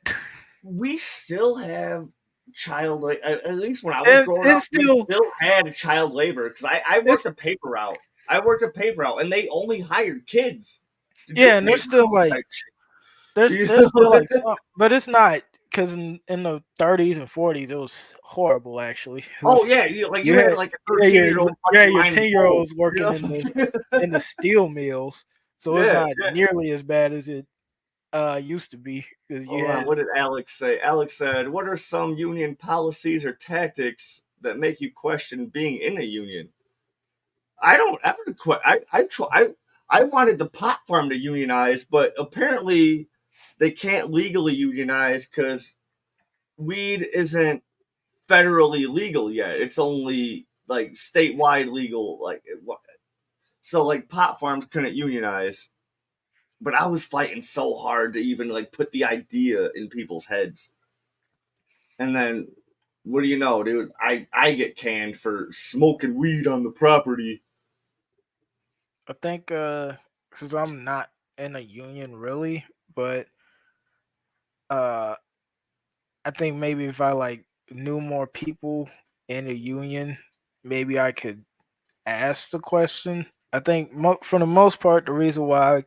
S1: we still have child like at least when I was
S2: It,
S1: growing up,
S2: it's
S1: we
S2: still
S1: still had child labor because I worked
S2: it's
S1: a paper route. I worked a paper route, and they only hired kids to do
S2: yeah, and there's
S1: paper
S2: still
S1: route
S2: like
S1: type shit.
S2: there's
S1: You
S2: still
S1: know?
S2: like some, but it's not because in the 30s and 40s it was horrible. Actually, it
S1: Oh
S2: was
S1: yeah, you had like a
S2: you
S1: 13-year-old
S2: had
S1: fucking
S2: your
S1: minding
S2: 10-year-olds
S1: you
S2: working
S1: know?
S2: in the steel mills, so it's
S1: Yeah,
S2: not
S1: yeah.
S2: nearly as bad as it used to be because you
S1: Hold on,
S2: had
S1: what did Alex say? Alex said, "What are some union policies or tactics that make you question being in a union?" I don't ever quit. I try. I wanted the pot farm to unionize, but apparently they can't legally unionize because weed isn't federally legal yet. It's only like statewide legal. So like pot farms couldn't unionize, but I was fighting so hard to even like put the idea in people's heads. And then what do you know, dude? I get canned for smoking weed on the property.
S2: I think since I'm not in a union really, but uh I think maybe if I like knew more people in a union, maybe I could ask the question. I think for the most part, the reason why I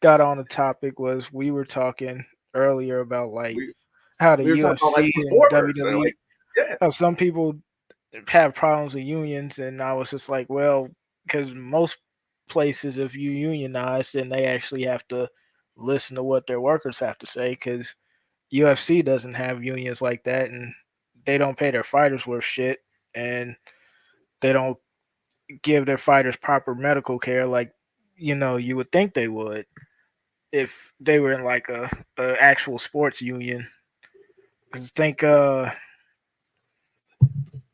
S2: got on the topic was we were talking earlier about like
S1: We
S2: how the
S1: we were talking about like
S2: UFC and
S1: performers and
S2: WWE,
S1: like yeah,
S2: how some people have problems with unions, and I was just like, well, because most places, if you unionize, then they actually have to listen to what their workers have to say, because UFC doesn't have unions like that, and they don't pay their fighters worth shit, and they don't give their fighters proper medical care like you would think they would if they were in like a actual sports union. Because think I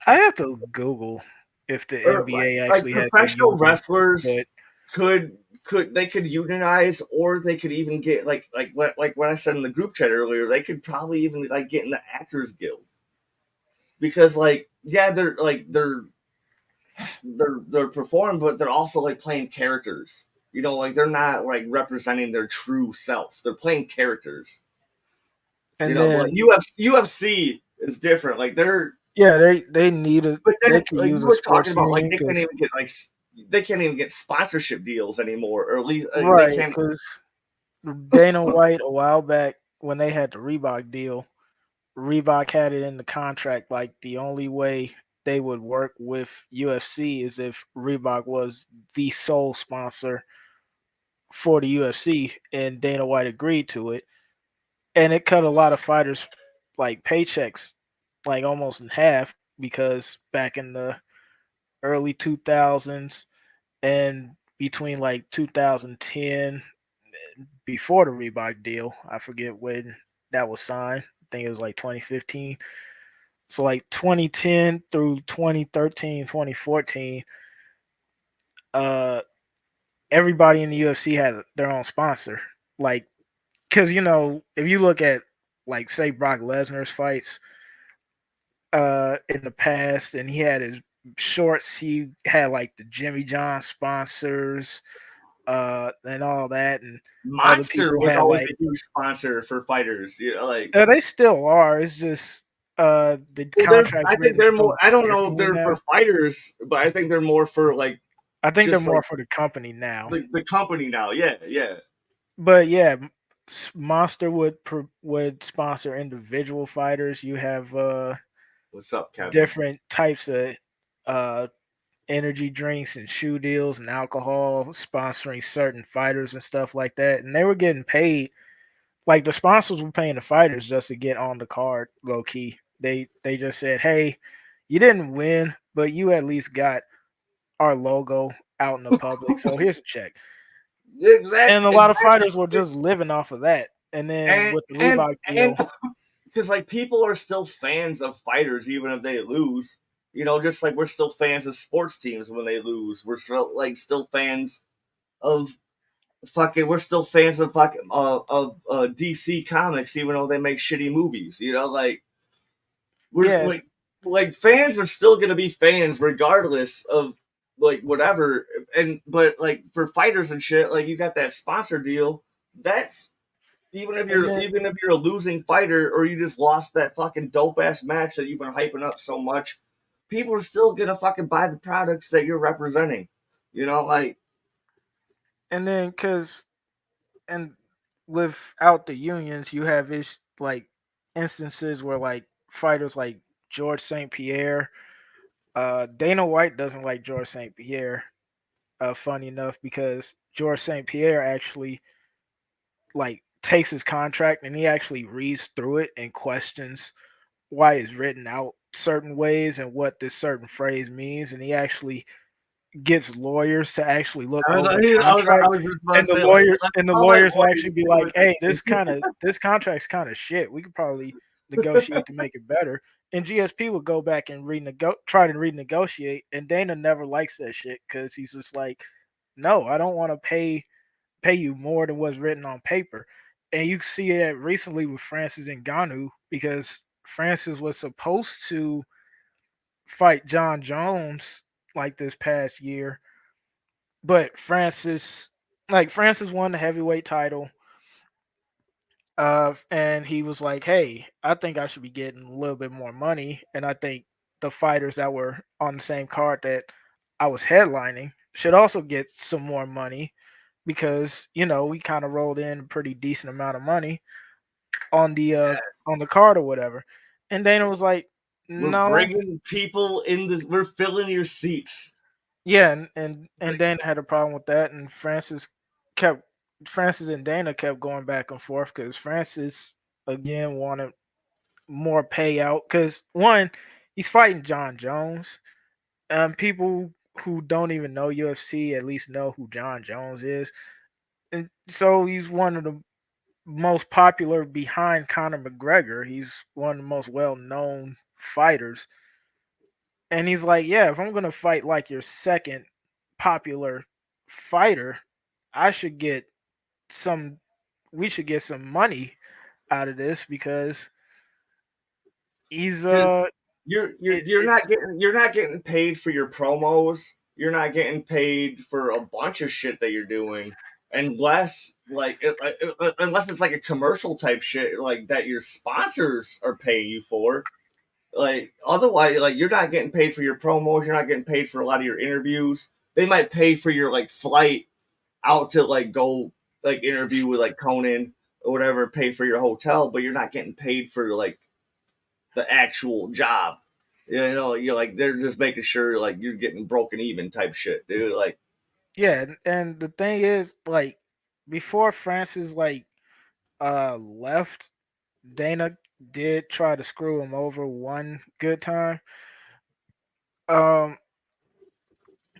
S2: have to Google if the
S1: or
S2: NBA
S1: like
S2: actually has a
S1: professional
S2: union,
S1: wrestlers
S2: but
S1: could they could unionize, or they could even get like what I said in the group chat earlier, they could probably even like get in the actors guild, because like yeah, they're performing, but they're also like playing characters. You know, like they're not like representing their true self. They're playing characters. You
S2: and
S1: know, but
S2: then
S1: UFC is different. Like they're
S2: yeah, they
S1: but then
S2: could
S1: like
S2: use
S1: you
S2: a
S1: were talking
S2: sports
S1: about, like
S2: union
S1: they can't
S2: because
S1: even get like they can't even get sponsorship deals anymore, or at least they
S2: right
S1: can't.
S2: because Dana White a while back when they had the Reebok deal, Reebok had it in the contract like the only way they would work with UFC is if Reebok was the sole sponsor for the UFC, and Dana White agreed to it, and it cut a lot of fighters like paychecks like almost in half because back in the early 2000s and between like 2010 before the Reebok deal, I forget when that was signed. I think it was like 2015. So like 2010 through 2013, 2014, uh everybody in the UFC had their own sponsor. Like cuz if you look at like say Brock Lesnar's fights in the past and he had his shorts, he had like the Jimmy John sponsors and all that, and other
S1: Monster
S2: people
S1: was
S2: had
S1: always
S2: like
S1: a huge sponsor for fighters. You know, like
S2: they still are. It's just the
S1: well,
S2: contract's
S1: I think
S2: written
S1: they're
S2: so
S1: more. I don't know if
S2: differently
S1: they're for
S2: now.
S1: fighters, but I think they're more for like
S2: I think they're
S1: just like
S2: more for the company now.
S1: the company now. Yeah, yeah.
S2: But yeah, Monster would sponsor individual fighters. You have
S1: What's up, Kevin?
S2: different types of uh energy drinks and shoe deals and alcohol sponsoring certain fighters and stuff like that. And they were getting paid. Like the sponsors were paying the fighters just to get on the card low key. They just said, "Hey, you didn't win, but you at least got our logo out in the public. So here's a check." And a lot of
S1: Exactly.
S2: fighters were just living off of that. And then
S1: And
S2: with the
S1: and
S2: Reebok
S1: and
S2: deal,
S1: because like people are still fans of fighters even if they lose. You know, just like we're still fans of sports teams when they lose. We're still fans of fucking. We're still fans of fucking DC Comics even though they make shitty movies. You know, like we're
S2: yeah,
S1: like fans are still gonna be fans regardless of like whatever. And but like for fighters and shit, like you got that sponsor deal. That's
S2: and then
S1: even if you're a losing fighter, or you just lost that fucking dope ass match that you've been hyping up so much, people are still gonna fucking buy the products that you're representing. You know, like
S2: because and without the unions, you have like instances where like fighters like George St. Pierre, Dana White doesn't like George St. Pierre. Funny enough, because George St. Pierre actually like takes his contract and he actually reads through it and questions why it's written out certain ways and what this certain phrase means, and he actually gets lawyers to actually look
S1: I was,
S2: over the
S1: I
S2: contract,
S1: was just about to
S2: and the
S1: say,
S2: lawyer
S1: let's
S2: and the
S1: call that
S2: lawyers will
S1: lawyer
S2: actually
S1: and
S2: be
S1: see
S2: like,
S1: what they
S2: "Hey,
S1: think.
S2: this contract's kind of shit. We could probably negotiate to make it better." And GSP would go back and try to renegotiate, and Dana never likes that shit because he's just like, "No, I don't want to pay you more than what's written on paper." And you see it recently with Francis Ngannou because Francis was supposed to fight John Jones like this past year, but Francis won the heavyweight title, and he was like, "Hey, I think I should be getting a little bit more money, and I think the fighters that were on the same card that I was headlining should also get some more money because we kind of rolled in a pretty decent amount of money on the uh
S1: Yes.
S2: on the card or whatever." And Dana was like,
S1: We're
S2: "No."
S1: bringing people in this. We're filling your seats.
S2: Yeah, and
S1: Like,
S2: Dana had a problem with that, and kept Francis and Dana kept going back and forth because Francis again wanted more payout because one, he's fighting John Jones. People who don't even know UFC at least know who John Jones is, and so he's one of the most popular behind Conor McGregor. He's one of the most well known fighters. And he's like, "Yeah, if I'm gonna fight like your second popular fighter, I should get some. We should get some money out of this because he's
S1: dude, you're not
S2: it's
S1: getting paid for your promos. You're not getting paid for a bunch of shit that you're doing, unless unless it's like a commercial type shit like that your sponsors are paying you for. Like otherwise, like you're not getting paid for your promos. You're not getting paid for a lot of your interviews. They might pay for your like flight out to like go like interview with like Conan or whatever, pay for your hotel, but you're not getting paid for like the actual job. You know, you're like they're just making sure like you're getting broken even type shit, dude. Like
S2: yeah. And the thing is, like, before Francis left, Dana did try to screw him over one good time. Um,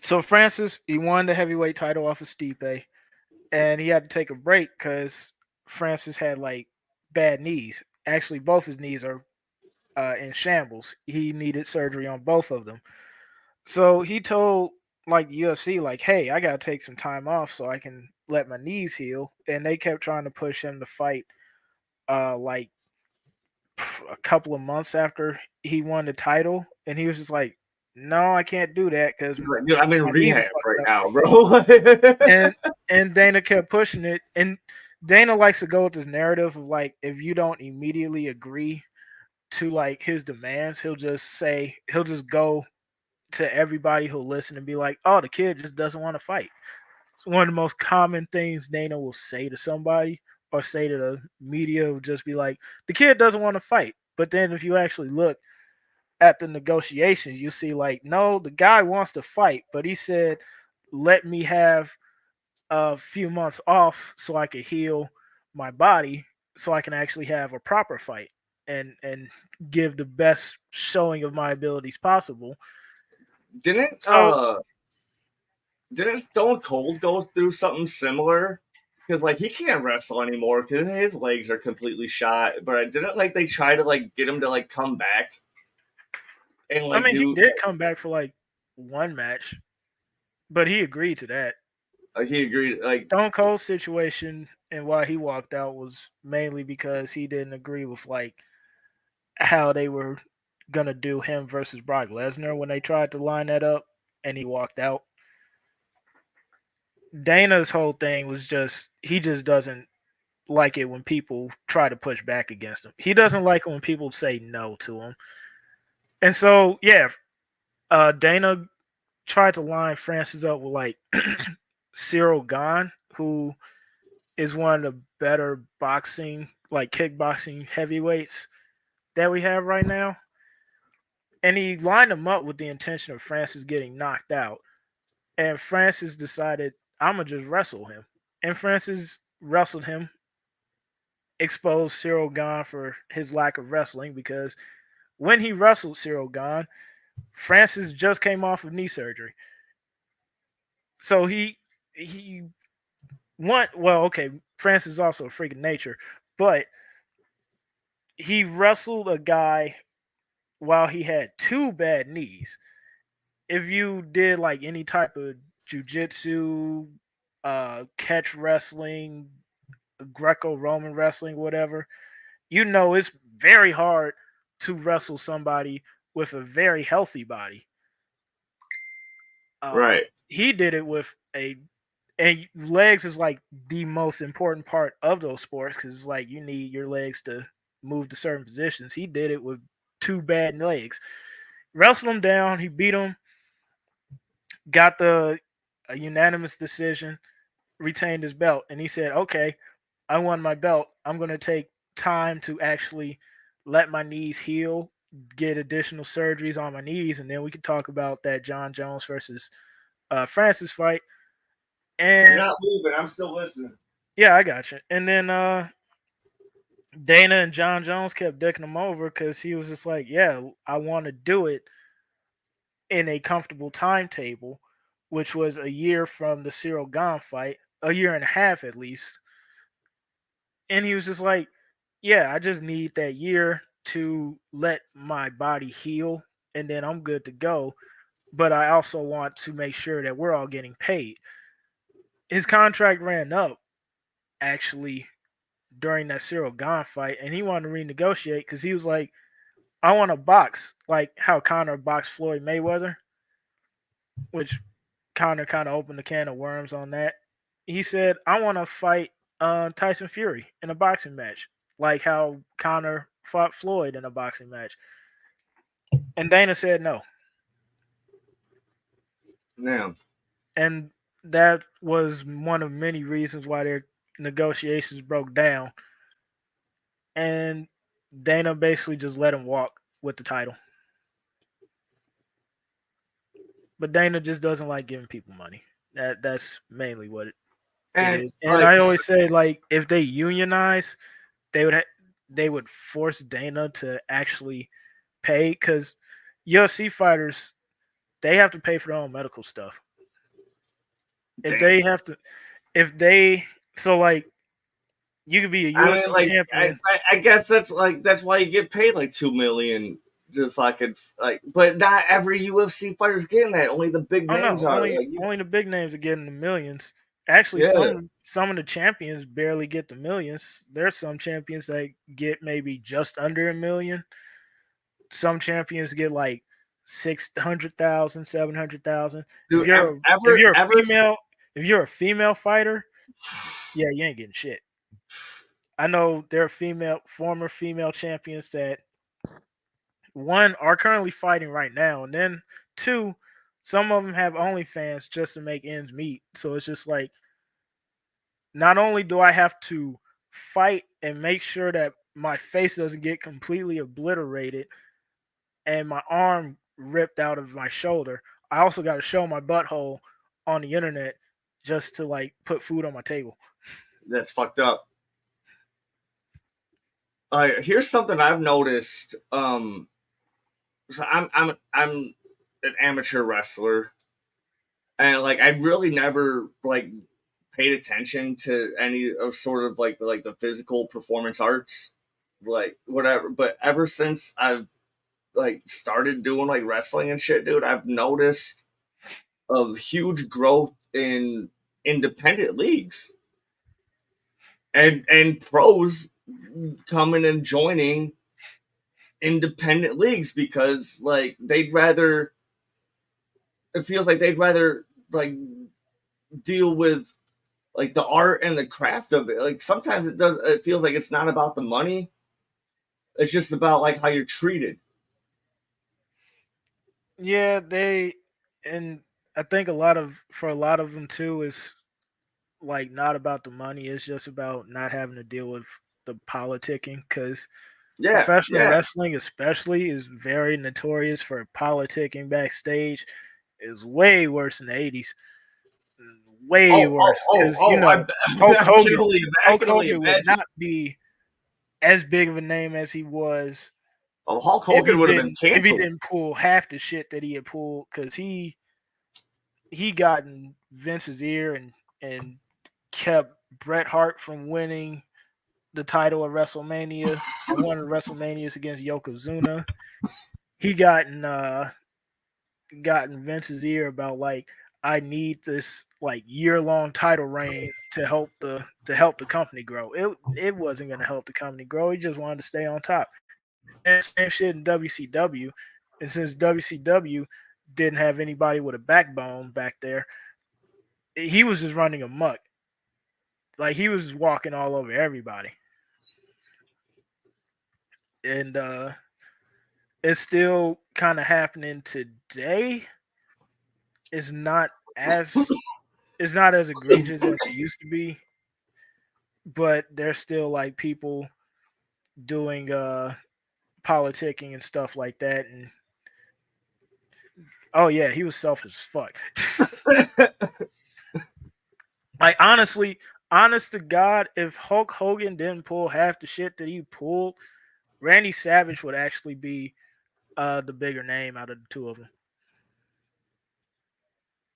S2: so Francis he won the heavyweight title off of Stipe, and he had to take a break because Francis had like bad knees. Actually, both his knees are in shambles. He needed surgery on both of them. So he told like the UFC, like, "Hey, I gotta take some time off so I can let my knees heal." And they kept trying to push him to fight like a couple of months after he won the title, and he was just like, "No, I can't do that because
S1: you're like, dude, I'm in
S2: my knees are
S1: rehab right
S2: fucked up."
S1: now, bro.
S2: And Dana kept pushing it, and Dana likes to go with this narrative of like, if you don't immediately agree to like his demands, he'll just go to everybody who'll listen and be like, "Oh, the kid just doesn't want to fight." It's one of the most common things Dana will say to somebody or say to the media will just be like, "The kid doesn't want to fight." But then if you actually look at the negotiations, you see like, no, the guy wants to fight, but he said, "Let me have a few months off so I could heal my body so I can actually have a proper fight and give the best showing of my abilities possible."
S1: didn't
S2: So
S1: didn't Stone Cold go through something similar? Because like he can't wrestle anymore because his legs are completely shot. But I didn't like they try to like get him to like come back and
S2: I
S1: like
S2: mean, he
S1: do
S2: did come back for like one match, but he agreed to that.
S1: he agreed like
S2: Stone Cold's situation and why he walked out was mainly because he didn't agree with like how they were gonna do him versus Brock Lesnar when they tried to line that up, and he walked out. Dana's whole thing was just he just doesn't like it when people try to push back against him. He doesn't like it when people say no to him. And so yeah, Dana tried to line Francis up with like Cyril Gahn, who is one of the better boxing, like kickboxing heavyweights that we have right now. And he lined him up with the intention of Francis getting knocked out. And Francis decided, I'm going to just wrestle him. And Francis wrestled him, exposed Cyril Gahn for his lack of wrestling because when he wrestled Cyril Gahn, Francis just came off of knee surgery. So he want well, okay, Francis is also a freak of nature, but he wrestled a guy while he had two bad knees. If you did like any type of jujitsu, catch wrestling, Greco-Roman wrestling, whatever, you know it's very hard to wrestle somebody with a very healthy body.
S1: Right.
S2: He did it with a and legs is like the most important part of those sports because it's like you need your legs to move to certain positions. He did it with two bad legs. Wrestled him down. He beat him. Got the a unanimous decision. Retained his belt, and he said, "Okay, I won my belt. I'm going to take time to actually let my knees heal, get additional surgeries on my knees, and then we can talk about that John Jones versus Francis fight."
S1: You're
S2: And
S1: not leaving. I'm still listening.
S2: yeah, I got you. And then Dana and John Jones kept dicking him over because he was just like, "Yeah, I want to do it in a comfortable timetable," which was a year from the Cyril Gahn fight, a year and a half at least. And he was just like, "Yeah, I just need that year to let my body heal, and then I'm good to go. But I also want to make sure that we're all getting paid." His contract ran up actually during that Cyril Gahn fight, and he wanted to renegotiate because he was like, "I want to box like how Conor boxed Floyd Mayweather," which Conor kind of opened the can of worms on that. He said, "I want to fight Tyson Fury in a boxing match, like how Conor fought Floyd in a boxing match." And Dana said no.
S1: Now,
S2: And that was one of many reasons why their negotiations broke down. And Dana basically just let him walk with the title. But Dana just doesn't like giving people money. That's mainly what it
S1: and
S2: is. And
S1: like,
S2: I always say, like, if they unionize, they would they would force Dana to actually pay because UFC fighters they have to pay for their own medical stuff. If
S1: damn.
S2: they have to, if they so like you could be a
S1: I mean,
S2: UFC
S1: like,
S2: champion.
S1: I guess that's why you get paid like 2 million to fucking like, but not every UFC fighter's getting that. Only the big
S2: Oh
S1: names
S2: no,
S1: are.
S2: only
S1: Like, you,
S2: only the big names are getting the millions. Actually,
S1: yeah,
S2: some of the champions barely get the millions. There's some champions that get maybe just under a million. Some champions get like 600,000, 700,000. If
S1: dude,
S2: you're if
S1: ever,
S2: you're a
S1: ever,
S2: female if you're a female fighter, yeah, you ain't getting shit. I know there are former female champions that one are currently fighting right now, and then two, some of them have OnlyFans just to make ends meet. So it's just like not only do I have to fight and make sure that my face doesn't get completely obliterated and my arm ripped out of my shoulder, I also got to show my butthole on the internet just to like put food on my table.
S1: that's fucked up. Here's something I've noticed. So I'm an amateur wrestler, and like I really never like paid attention to any of sort of like the physical performance arts, like whatever. But ever since I've like started doing like wrestling and shit, dude, I've noticed of huge growth in independent leagues and pros coming and joining independent leagues because like they'd rather it feels like they'd rather like deal with like the art and the craft of it. Like sometimes it feels like it's not about the money. It's just about like how you're treated.
S2: Yeah, and I think a lot of them too is like not about the money. It's just about not having to deal with the politicking because
S1: Yeah,
S2: professional
S1: yeah.
S2: wrestling, especially, is very notorious for politicking backstage. Is way worse in the '80s. Way worse because you know Hulk Hogan.
S1: I
S2: Hulk
S1: can only
S2: Hogan would
S1: imagine.
S2: not be as big of a name as he was
S1: Oh, Hulk Hogan would have been
S2: if he
S1: canceled.
S2: didn't pull half the shit that he had pulled because he got in Vince's ear and kept Bret Hart from winning the title at WrestleMania and one of the WrestleManias against Yokozuna. He gotten Vince's ear about like I need this like year long title reign to help the company grow. It wasn't gonna help the company grow. He just wanted to stay on top. And same shit in WCW. And since WCW didn't have anybody with a backbone back there, he was just running amok. Like he was walking all over everybody. And it's still kind of happening today. It's not as it's not as egregious as it used to be, but there's still like people doing politicking and stuff like that. And oh yeah, he was selfish as fuck. Like honestly, honest to God, if Hulk Hogan didn't pull half the shit that he pulled, Randy Savage would actually be the bigger name out of the two of them.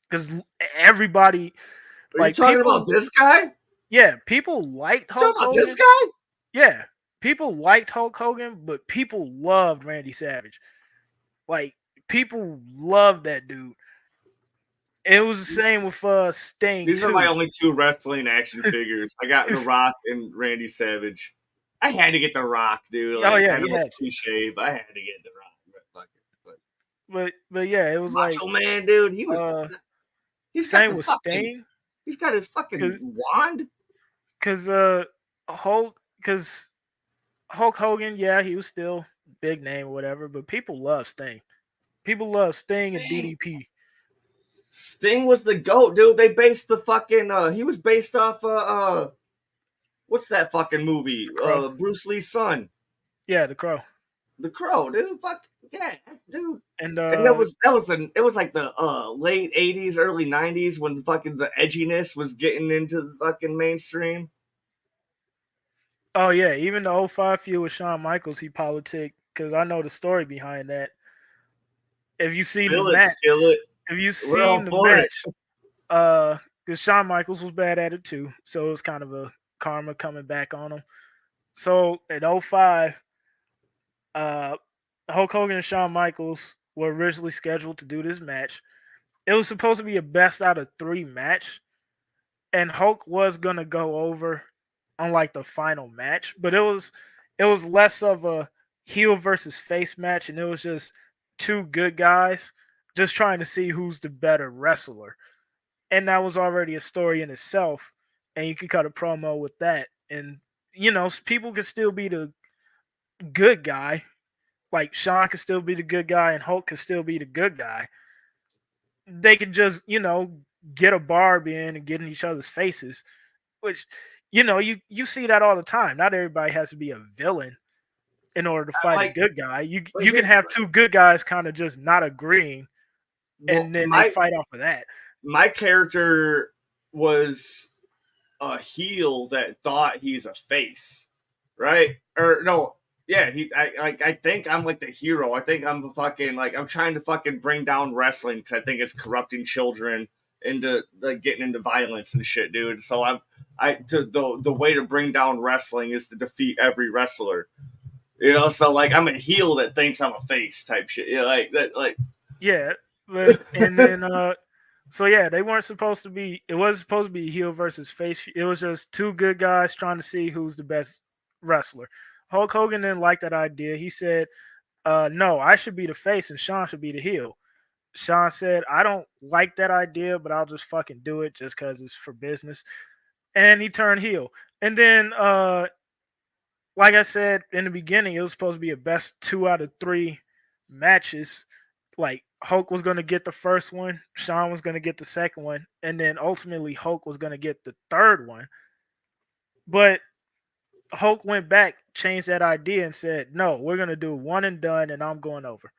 S2: Because everybody,
S1: Are you
S2: like
S1: talking about
S2: people,
S1: this guy?
S2: yeah, people liked
S1: You talking
S2: Hulk
S1: about this
S2: Hogan.
S1: guy?
S2: Yeah, people liked Hulk Hogan, but people loved Randy Savage. Like people loved that dude. It was the same with Sting
S1: These are my
S2: too.
S1: only two wrestling action figures. I got The Rock and Randy Savage. I had to get The Rock, dude.
S2: Oh
S1: Like
S2: yeah,
S1: I know
S2: you
S1: it's
S2: had to.
S1: cliche, but I had to get The Rock. But fuck it. But
S2: But yeah, it was like
S1: Macho Man, dude,
S2: uh
S1: he's got
S2: same
S1: the
S2: with
S1: fucking
S2: Sting
S1: he's got his fucking
S2: because
S1: wand.
S2: because Hulk Hogan, yeah, he was still big name or whatever, but people love Sting. People love Sting and
S1: Sting,
S2: DDP.
S1: Sting was the goat, dude. They based the fucking he was based off what's that fucking movie?
S2: The Crow.
S1: Bruce Lee's son.
S2: Yeah, the Crow.
S1: The Crow, dude. Fuck yeah, dude.
S2: And
S1: And it was like the late '80s, early '90s when fucking the edginess was getting into the fucking mainstream.
S2: oh yeah, even the '05 feud with Shawn Michaels, he politic because I know the story behind that. If you seen the
S1: Spill it,
S2: match,
S1: skillet.
S2: if you
S1: We're all
S2: seen the
S1: for it.
S2: match, because Shawn Michaels was bad at it too, so it was kind of a karma coming back on him. So in '05, uh, Hulk Hogan and Shawn Michaels were originally scheduled to do this match. It was supposed to be a best out of three match, and Hulk was gonna go over on like the final match, but it was less of a heel versus face match, and it was just two good guys just trying to see who's the better wrestler. And that was already a story in itself. And you could cut a promo with that. And people could still be the good guy. Like Sean could still be the good guy and Hulk could still be the good guy. They could just, get a barb in and get in each other's faces, which you see that all the time. Not everybody has to be a villain in order to fight a
S1: Like,
S2: good guy. You
S1: but
S2: you can
S1: here,
S2: have two good guys kind of just not agreeing
S1: well,
S2: and then they
S1: my
S2: fight off of that.
S1: my character was a heel that thought he's a face, right? Or no, yeah, I think I'm like the hero. I think I'm the fucking like I'm trying to fucking bring down wrestling because I think it's corrupting children into like getting into violence and shit, dude. So the way to bring down wrestling is to defeat every wrestler. So like I'm a heel that thinks I'm a face type shit. Like that, like
S2: Yeah, but and then so yeah, they weren't supposed to be. It was supposed to be heel versus face. It was just two good guys trying to see who's the best wrestler. Hulk Hogan didn't like that idea. He said, "No, I should be the face and Sean should be the heel." Sean said, "I don't like that idea, but I'll just fucking do it just because it's for business." And he turned heel. And then, like I said in the beginning, it was supposed to be a best 2 out of 3 matches. Like Hulk was going to get the first one, Sean was going to get the second one, and then ultimately Hulk was going to get the third one. But Hulk went back, changed that idea, and said, "No, we're going to do one and done, and I'm going over."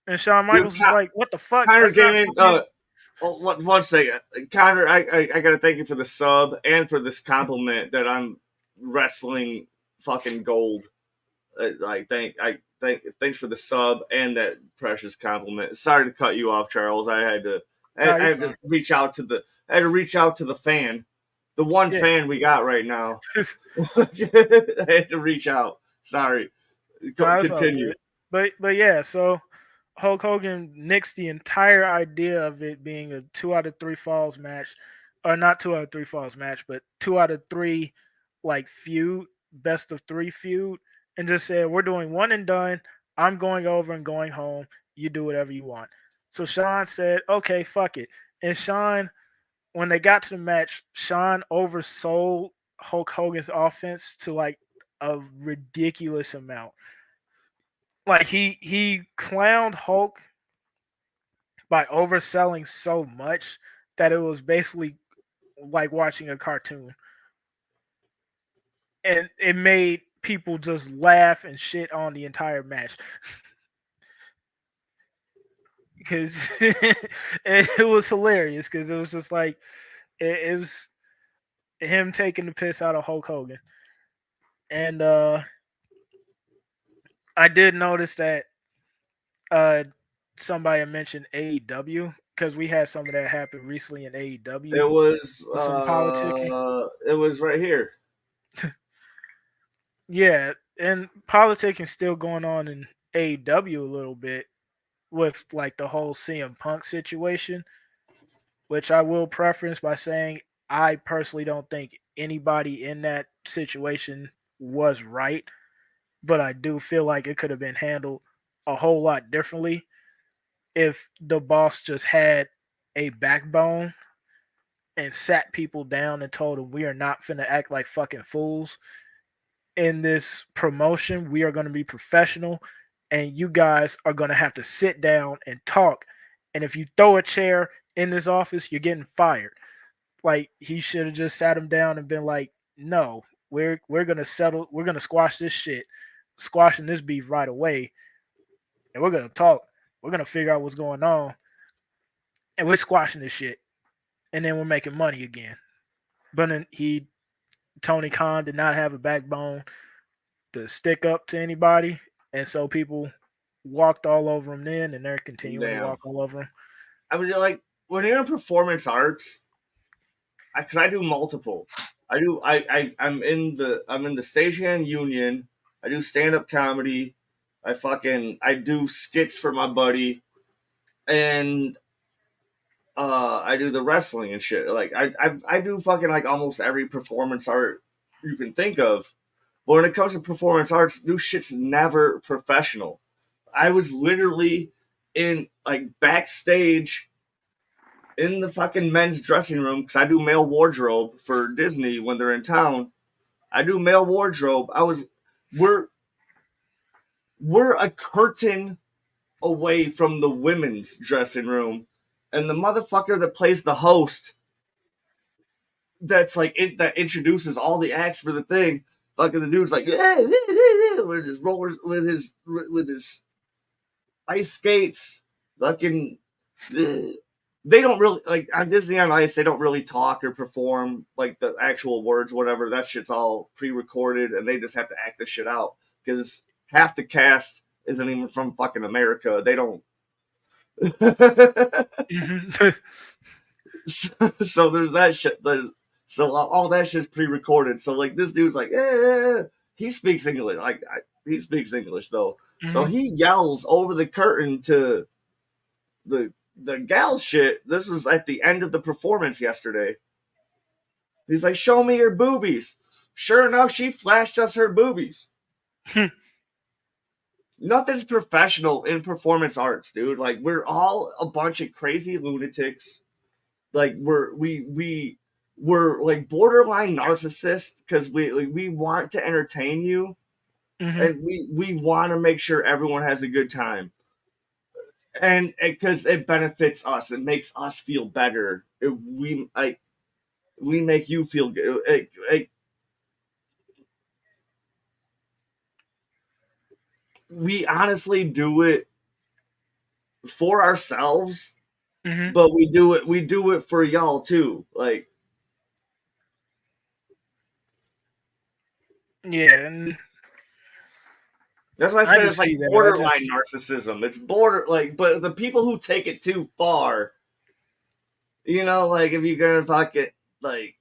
S2: And Shawn
S1: dude,
S2: Michaels was like, "What the fuck?
S1: Connor
S2: That's not
S1: Gaming.
S2: fucking."
S1: One second, Connor. I gotta thank you for the sub and for this compliment that I'm wrestling fucking gold. Thanks for the sub and that precious compliment. Sorry to cut you off, Charles.
S2: No,
S1: I
S2: you're
S1: had to
S2: fine.
S1: reach out to the I had to reach out to the fan, the one
S2: Yeah.
S1: fan we got right now. I had to reach out. Sorry.
S2: No, it's all
S1: Continue.
S2: good. But yeah, so Hulk Hogan nixed the entire idea of it being a 2 out of 3 falls match, or not 2 out of 3 falls match, but 2 out of 3 like feud, best of 3 feud, and just said we're doing one and done. I'm going over and going home. You do whatever you want. So Sean said, okay, fuck it. And Sean, when they got to the match, Sean oversold Hulk Hogan's offense to like a ridiculous amount. Like he clowned Hulk by overselling so much that it was basically like watching a cartoon. And it made people just laugh and shit on the entire match. Because it was hilarious because it was just like it was him taking the piss out of Hulk Hogan. And I did notice that uh somebody mentioned AEW because we had some of that happen recently in AEW with some politicking.
S1: It was right here.
S2: Yeah, and politicking still going on in AEW a little bit with like the whole CM Punk situation, which I will preference by saying I personally don't think anybody in that situation was right, but I do feel like it could have been handled a whole lot differently if the boss just had a backbone and sat people down and told them we are not finna act like fucking fools in this promotion. We are going to be professional, and you guys are going to have to sit down and talk. And if you throw a chair in this office, you're getting fired. Like he should have just sat him down and been like, "No, we're gonna settle. We're gonna squash this shit, squashing this beef right away, and we're gonna talk. We're gonna figure out what's going on, and we're squashing this shit, and then we're making money again." But then Tony Khan did not have a backbone to stick up to anybody, and so people walked all over him then, and they're continuing to
S1: Damn.
S2: walk all over him.
S1: I mean, like when you're in performance arts, because I do multiple. I'm in the stagehand union. I do stand up comedy. I do skits for my buddy, and I do the wrestling and shit. Like I do fucking like almost every performance art you can think of. But when it comes to performance arts, this shit's never professional. I was literally in like backstage in the fucking men's dressing room because I do male wardrobe for Disney when they're in town. I do male wardrobe. We're we're a curtain away from the women's dressing room, and the motherfucker that plays the host, that introduces all the acts for the thing. Fucking the dude's like, yeah, with his rollers, with his ice skates, fucking. They don't really like on Disney on Ice. They don't really talk or perform like the actual words, whatever. That shit's all pre-recorded, and they just have to act this shit out because half the cast isn't even from fucking America. They don't.
S2: Mhm.
S1: So there's that shit. So all that shit's pre-recorded. So like this dude's like, he speaks English. He speaks English though. So
S2: Mhm.
S1: he yells over the curtain to the gal shit. This was at the end of the performance yesterday. He's like, "Show me your boobies." Sure enough, she flashed us her boobies. Nothing's professional in performance arts, dude. Like we're all a bunch of crazy lunatics. Like we're like borderline narcissists because we want to entertain you,
S2: Mhm.
S1: and we want to make sure everyone has a good time, and because it benefits us, it makes us feel better. If we make you feel good. We honestly do it for ourselves,
S2: Mhm.
S1: but we do it for y'all too. Like
S2: Yeah, and
S1: that's why I
S2: I
S1: said
S2: can
S1: it's like
S2: see that. I
S1: borderline
S2: just
S1: narcissism. It's border like, but the people who take it too far, You know, like if you're gonna fucking like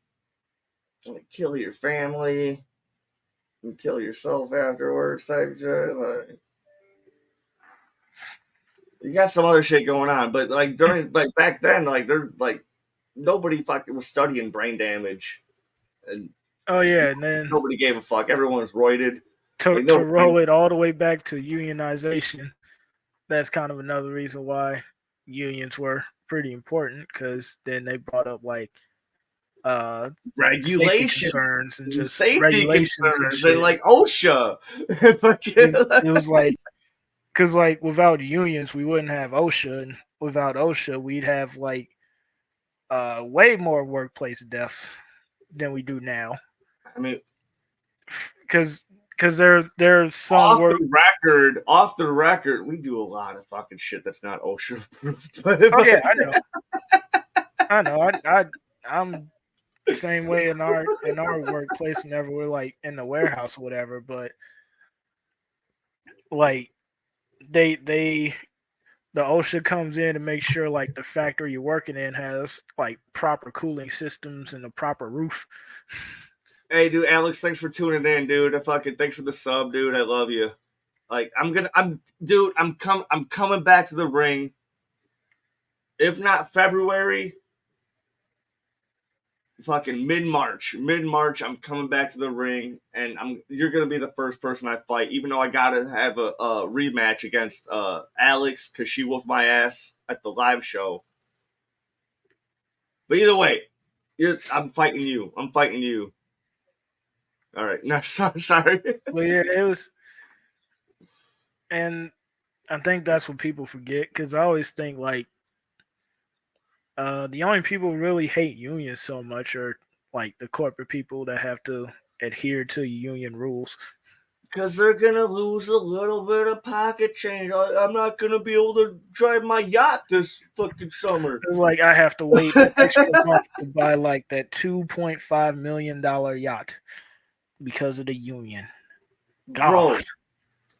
S1: kill your family and kill yourself afterwards type shit. Like, you got some other shit going on, but like during like back then, like they're like nobody fucking was studying brain damage, and
S2: Oh yeah, and then
S1: nobody gave a fuck. Everyone was roided.
S2: to
S1: Like
S2: to
S1: nobody.
S2: roll it all the way back to unionization, that's kind of another reason why unions were pretty important because then they brought up like safety
S1: Regulation,
S2: concerns and just
S1: safety
S2: regulations and
S1: concerns, and
S2: shit.
S1: like OSHA.
S2: It was like because like without unions we wouldn't have OSHA, and without OSHA we'd have like way more workplace deaths than we do now.
S1: I mean,
S2: Because there's some work.
S1: off the record, we do a lot of fucking shit that's not OSHA approved.
S2: Oh yeah,
S1: But
S2: I know, I know. I'm same way in our workplace. Whenever we're like in the warehouse or whatever, but like they the OSHA comes in to make sure like the factory you're working in has like proper cooling systems and a proper roof.
S1: hey, dude, Alex, thanks for tuning in, dude. Fucking thanks for the sub, dude. I love you. Like, dude, I'm coming back to the ring. If not February, fucking mid March, I'm coming back to the ring, and you're gonna be the first person I fight, even though I gotta have a rematch against Alex because she whooped my ass at the live show. But either way, I'm fighting you. I'm fighting you. All right, no, sorry.
S2: But yeah, it was, and I think that's what people forget because I always think like the only people who really hate unions so much are like the corporate people that have to adhere to union rules.
S1: Because they're gonna lose a little bit of pocket change. I'm not gonna be able to drive my yacht this fucking summer.
S2: It's like I have to wait an extra month to buy like that $2.5 million yacht because of the union. God.
S1: bro,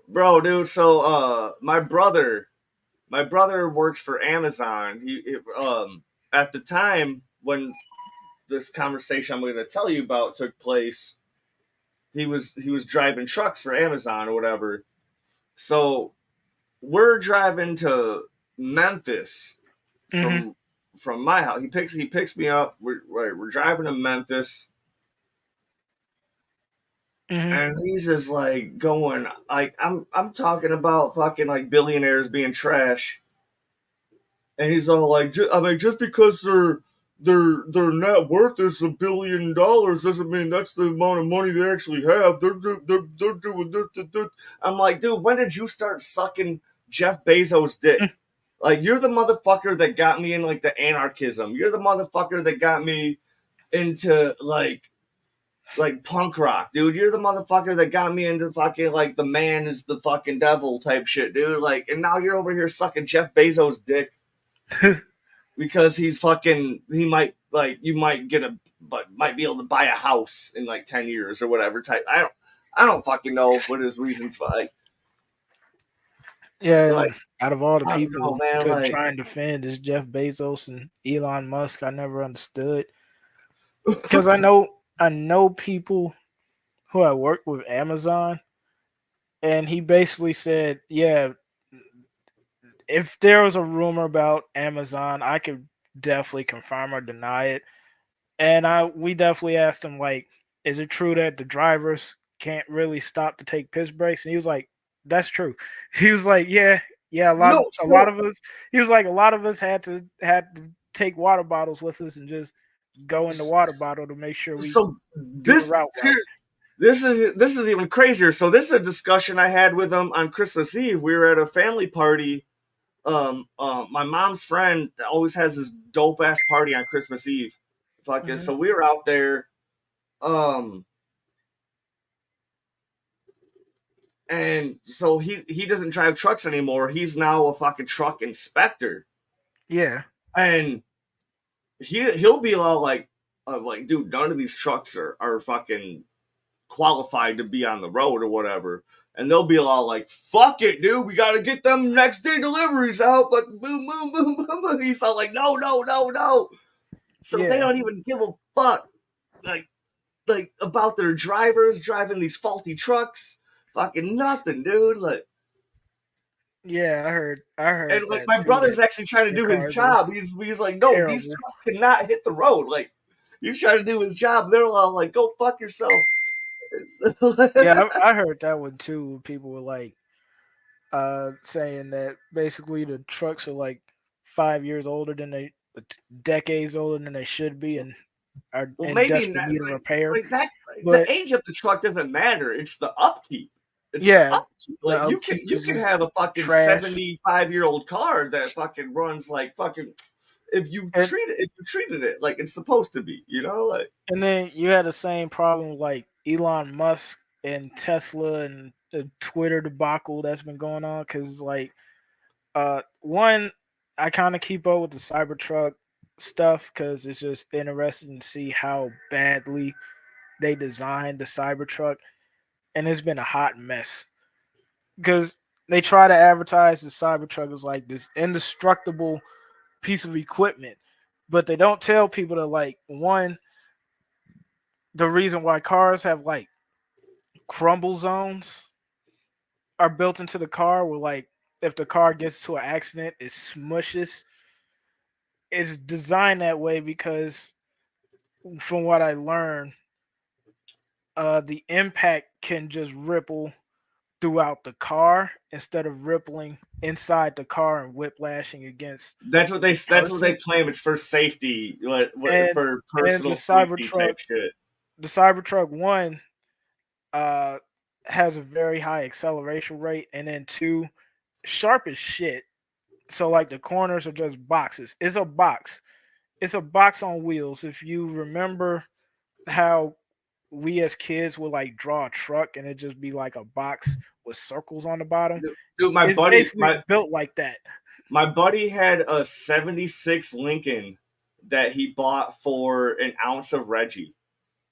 S1: bro, dude. So, my brother works for Amazon. At the time when this conversation I'm going to tell you about took place, he was driving trucks for Amazon or whatever. So we're driving to Memphis
S2: Mm-hmm.
S1: from my house. He picks me up. We're driving to Memphis,
S2: Mm-hmm.
S1: and he's just like going like I'm talking about fucking like billionaires being trash, and he's all like, I mean, just because their net worth is $1 billion doesn't mean that's the amount of money they actually have. They're doing this. I'm like, dude, when did you start sucking Jeff Bezos' dick? Like, you're the motherfucker that got me in like the anarchism. You're the motherfucker that got me into like punk rock, dude. You're the motherfucker that got me into fucking like the man is the fucking devil type shit, dude. Like, and now you're over here sucking Jeff Bezos' dick because he might like you might get a but might be able to buy a house in like 10 years or whatever type. I don't fucking know what his reasons for
S2: Yeah,
S1: like
S2: and out of all the
S1: I don't
S2: people
S1: know, man.
S2: to
S1: Like,
S2: try and defend is Jeff Bezos and Elon Musk. I never understood because I know people who I worked with Amazon, and he basically said, yeah, if there was a rumor about Amazon, I could definitely confirm or deny it. And we definitely asked him like, is it true that the drivers can't really stop to take piss breaks? And he was like, that's true. He was like, yeah, yeah,
S1: no,
S2: a lot
S1: so
S2: of us. He was like, a lot of us had to take water bottles with us and just go in the water bottle to make sure we
S1: so
S2: do the route right.
S1: this is even crazier. So this is a discussion I had with him on Christmas Eve. We were at a family party. My mom's friend always has this dope ass party on Christmas Eve. Fucking,
S2: Mm-hmm.
S1: so we were out there. Um, and so he doesn't drive trucks anymore. He's now a fucking truck inspector,
S2: Yeah.
S1: and he'll be all like, dude, none of these trucks are fucking qualified to be on the road or whatever. And they'll be all like, fuck it, dude, we gotta get them next day deliveries out. Like, boom, boom, boom, boom, boom. He's all like, no, no, no, no. So they
S2: Yeah.
S1: don't even give a fuck, like about their drivers driving these faulty trucks. Fucking nothing, dude. Like,
S2: Yeah, I
S1: and
S2: heard
S1: like
S2: that
S1: my
S2: too. That
S1: brother's actually trying to
S2: the
S1: do his
S2: cars are
S1: job. He's like, no, these
S2: terrible.
S1: trucks cannot hit the road. Like, he's trying to do his job. They're all like, go fuck yourself.
S2: Yeah, I heard that one too. People were like saying that basically the trucks are like 5 years older than decades older than they should be, and are
S1: Well,
S2: in
S1: maybe
S2: desperate
S1: not,
S2: need of repair.
S1: that.
S2: But
S1: The age of the truck doesn't matter. It's the upkeep. It's the
S2: yeah,
S1: upkeep.
S2: the
S1: Like
S2: upkeep
S1: you
S2: is
S1: can
S2: just
S1: have a fucking
S2: trash.
S1: 75-year-old car that fucking runs like fucking
S2: And
S1: if you treated it like it's supposed to be, like
S2: and then you had the same problem with, like, Elon Musk and Tesla and the Twitter debacle that's been going on. Because like one, I kind of keep up with the Cybertruck stuff because it's just interesting to see how badly they designed the Cybertruck, and it's been a hot mess because they try to advertise the Cybertruck as like this indestructible piece of equipment, but they don't tell people to, like, one, the reason why cars have like crumble zones are built into the car, where like if the car gets to an accident it smushes. It's designed that way because, from what I learned, the impact can just ripple throughout the car instead of rippling inside the car and whiplashing against the
S1: that's what
S2: person.
S1: they claim. It's for safety,
S2: And
S1: for
S2: and
S1: personal safety type shit.
S2: The Cybertruck one uh has a very high acceleration rate, and then two, sharp as shit. So like the corners are just boxes. It's a box. It's a box on wheels. If you remember how we as kids would like draw a truck and it just be like a box with circles on the bottom,
S1: Dude,
S2: it's basically built like that.
S1: my buddy had a '76 Lincoln that he bought for an ounce of Reggie.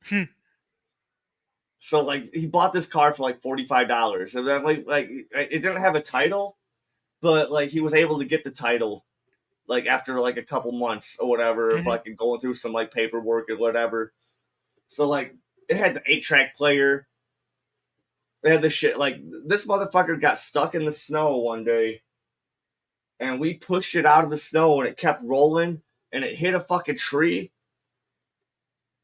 S2: Hmm.
S1: So like he bought this car for like $45, and then like it didn't have a title, but like he was able to get the title like after like a couple months or whatever of
S2: Mhm.
S1: like going through some like paperwork and whatever. So like it had the 8-track player. It had the shit like this motherfucker got stuck in the snow one day, and we pushed it out of the snow and it kept rolling and it hit a fucking tree.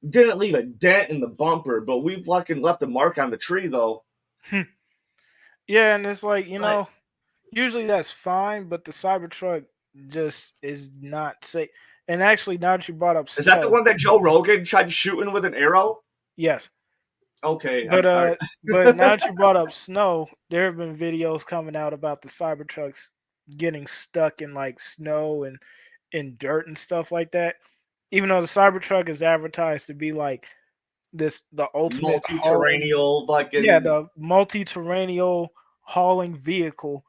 S1: Didn't leave a dent in the bumper, but we fucking left a mark on the tree though.
S2: Hmm. Yeah, and it's like,
S1: Like,
S2: usually that's fine, but the Cybertruck just is not safe. And actually, now that you brought up
S1: is that the
S2: snow,
S1: one that Joe Rogan tried shooting with an arrow?
S2: yes,
S1: Okay,
S2: but
S1: all right.
S2: now that you brought up snow, there have been videos coming out about the Cybertrucks getting stuck in like snow and in dirt and stuff like that. Even though the Cybertruck is advertised to be like the ultimate hauling,
S1: Multi-terrestrial
S2: yeah,
S1: fucking
S2: the multi-terranean hauling vehicle,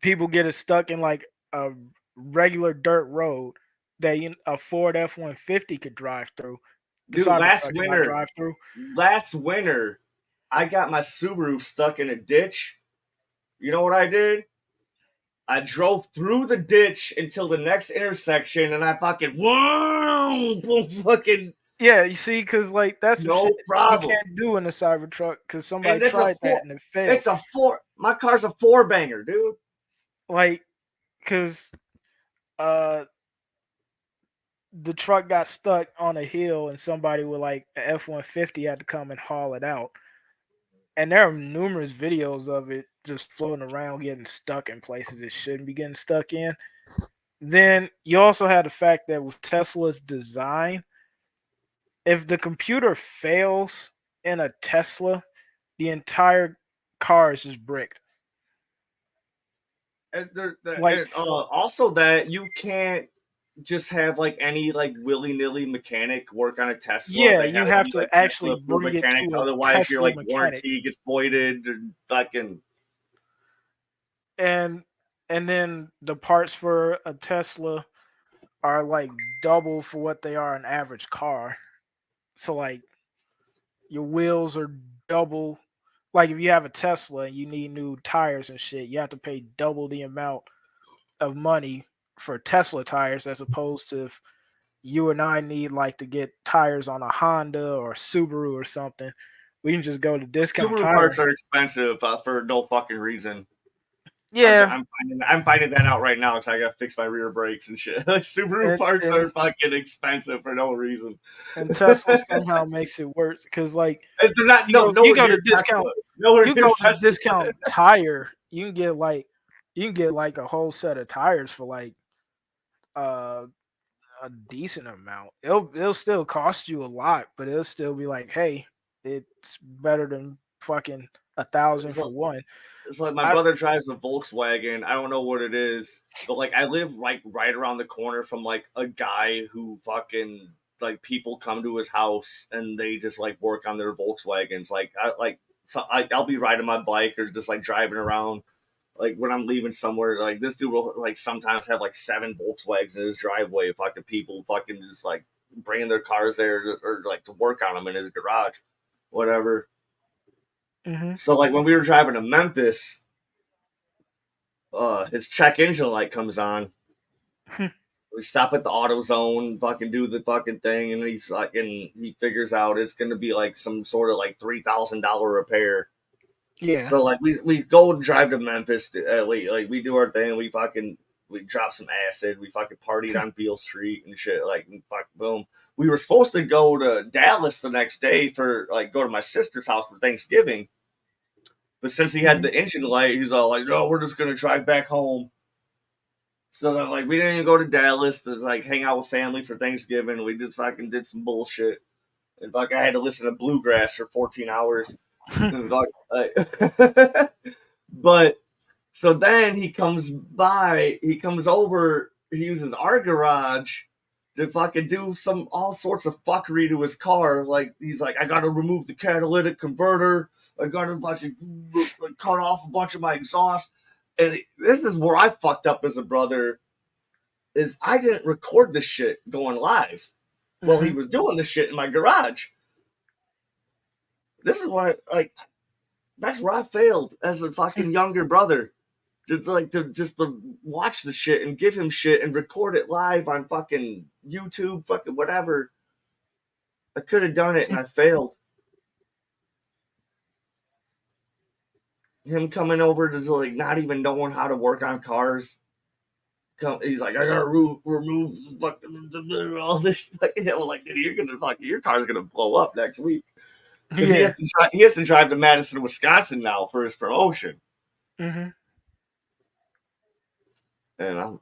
S2: people get it stuck in like a regular dirt road that a Ford F-150 could drive through. The
S1: dude.
S2: Cybertruck cannot drive through.
S1: Last winter, I got my Subaru stuck in a ditch. You know what I did? I drove through the ditch until the next intersection, and I fucking whoa, boom, fucking
S2: Yeah, you see, because like that's some shit
S1: no
S2: you
S1: problem.
S2: can't do in a Cybertruck because somebody
S1: And it's a
S2: tried that
S1: four.
S2: and it failed.
S1: It's a four. My car's a four banger, dude.
S2: Like, because uh, the truck got stuck on a hill and somebody with like an F-150 had to come and haul it out. And there are numerous videos of it just floating around getting stuck in places it shouldn't be getting stuck in. Then you also had the fact that with Tesla's design, if the computer fails in a Tesla, the entire car is just bricked. Like,
S1: And also that you can't just have like any like willy nilly mechanic work on a Tesla.
S2: yeah,
S1: They
S2: you
S1: have to
S2: have
S1: be
S2: to
S1: like
S2: actually
S1: Tesla approved
S2: bring it
S1: mechanics,
S2: to a
S1: otherwise your
S2: Tesla
S1: like
S2: mechanic.
S1: warranty gets voided and fucking.
S2: And then the parts for a Tesla are like double for what they are an average car. So like your wheels are double. Like if you have a Tesla and you need new tires and shit, you have to pay double the amount of money for Tesla tires as opposed to you and I need like to get tires on a Honda or Subaru or something, we can just go to Discount
S1: Subaru
S2: Tire.
S1: parts are expensive for no fucking reason.
S2: Yeah,
S1: I'm finding that out right now because I got to fix my rear brakes and shit. Like, Subaru
S2: and
S1: parts
S2: and
S1: are fucking expensive for no reason.
S2: and Tesla somehow makes it worse because like
S1: And they're not
S2: you
S1: nowhere
S2: go to
S1: near
S2: discount
S1: Tesla. Nowhere
S2: you
S1: near
S2: go to
S1: Tesla.
S2: Discount Tire, you can get like a whole set of tires for like uh a decent amount. It'll still cost you a lot, but it'll still be like, hey, it's better than fucking 1,000
S1: It's
S2: for
S1: like,
S2: one.
S1: it's like my
S2: I
S1: brother drives a Volkswagen. I don't know what it is, but like I live like right around the corner from like a guy who fucking like people come to his house and they just like work on their Volkswagens. I'll be riding my bike or just like driving around. Like when I'm leaving somewhere, like this dude will like sometimes have like 7 Volkswagens in his driveway. Fucking people fucking just like bringing their cars there or like to work on them in his garage, whatever.
S2: Mhm.
S1: So like when we were driving to Memphis, his check engine light comes on. We stop at the auto zone, fucking do the fucking thing, and he figures out it's gonna be like some sort of like $3,000 repair.
S2: Yeah.
S1: So like we go and drive to Memphis. We do our thing. We drop some acid. We fucking partied on Beale Street and shit. Like and fuck boom. We were supposed to go to Dallas the next day for like go to my sister's house for Thanksgiving. But since he had
S2: Mhm.
S1: the engine light, he's all like, "No, we're just gonna drive back home." So then, like, we didn't even go to Dallas to like hang out with family for Thanksgiving. We just fucking did some bullshit. And fuck, I had to listen to bluegrass for 14 hours. And fuck, but so then he comes by, he comes over, he uses our garage to fucking do some all sorts of fuckery to his car. Like he's like, I gotta remove the catalytic converter. I gotta fucking cut off a bunch of my exhaust. And this is where I fucked up as a brother. Is I didn't record this shit going live while he
S2: Mhm.
S1: was doing this shit in my garage. This is why, like, that's where I failed as a fucking younger brother. Just to watch the shit and give him shit and record it live on fucking YouTube, fucking whatever. I could have done it and I failed. Him coming over to like not even knowing how to work on cars. He's like, I gotta remove fucking all this. Fucking, I'm like, dude, you're gonna fucking your car's gonna blow up next week because
S2: Yeah.
S1: he has to drive to Madison, Wisconsin now for his promotion,
S2: Mhm.
S1: and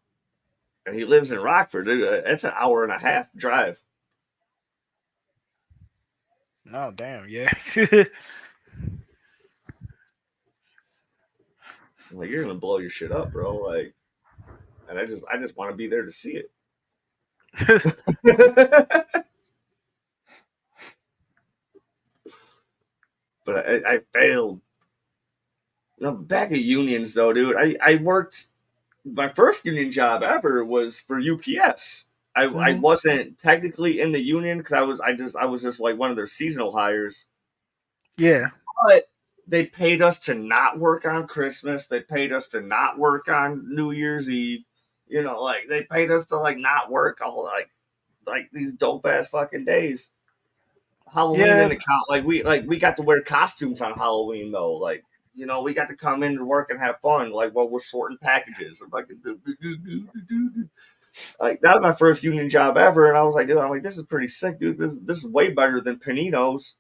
S1: he lives in Rockford. Dude, it's an hour and a half drive.
S2: Oh damn. Yeah.
S1: I'm like, you're gonna blow your shit up, bro. Like, and I just want to be there to see it. But I failed. No, back at unions though, dude. I worked my first union job ever was for UPS. I
S2: Mhm.
S1: wasn't technically in the union because I was just like one of their seasonal hires.
S2: Yeah.
S1: But they paid us to not work on Christmas. They paid us to not work on New Year's Eve. You know, like they paid us to like not work all like these dope ass fucking days. Halloween
S2: Yeah.
S1: didn't count. We got to wear costumes on Halloween though. Like you know, we got to come in to work and have fun. Like while we're sorting packages. Like that was my first union job ever, and I was like, dude, I'm like, this is pretty sick, dude. This is way better than Panino's.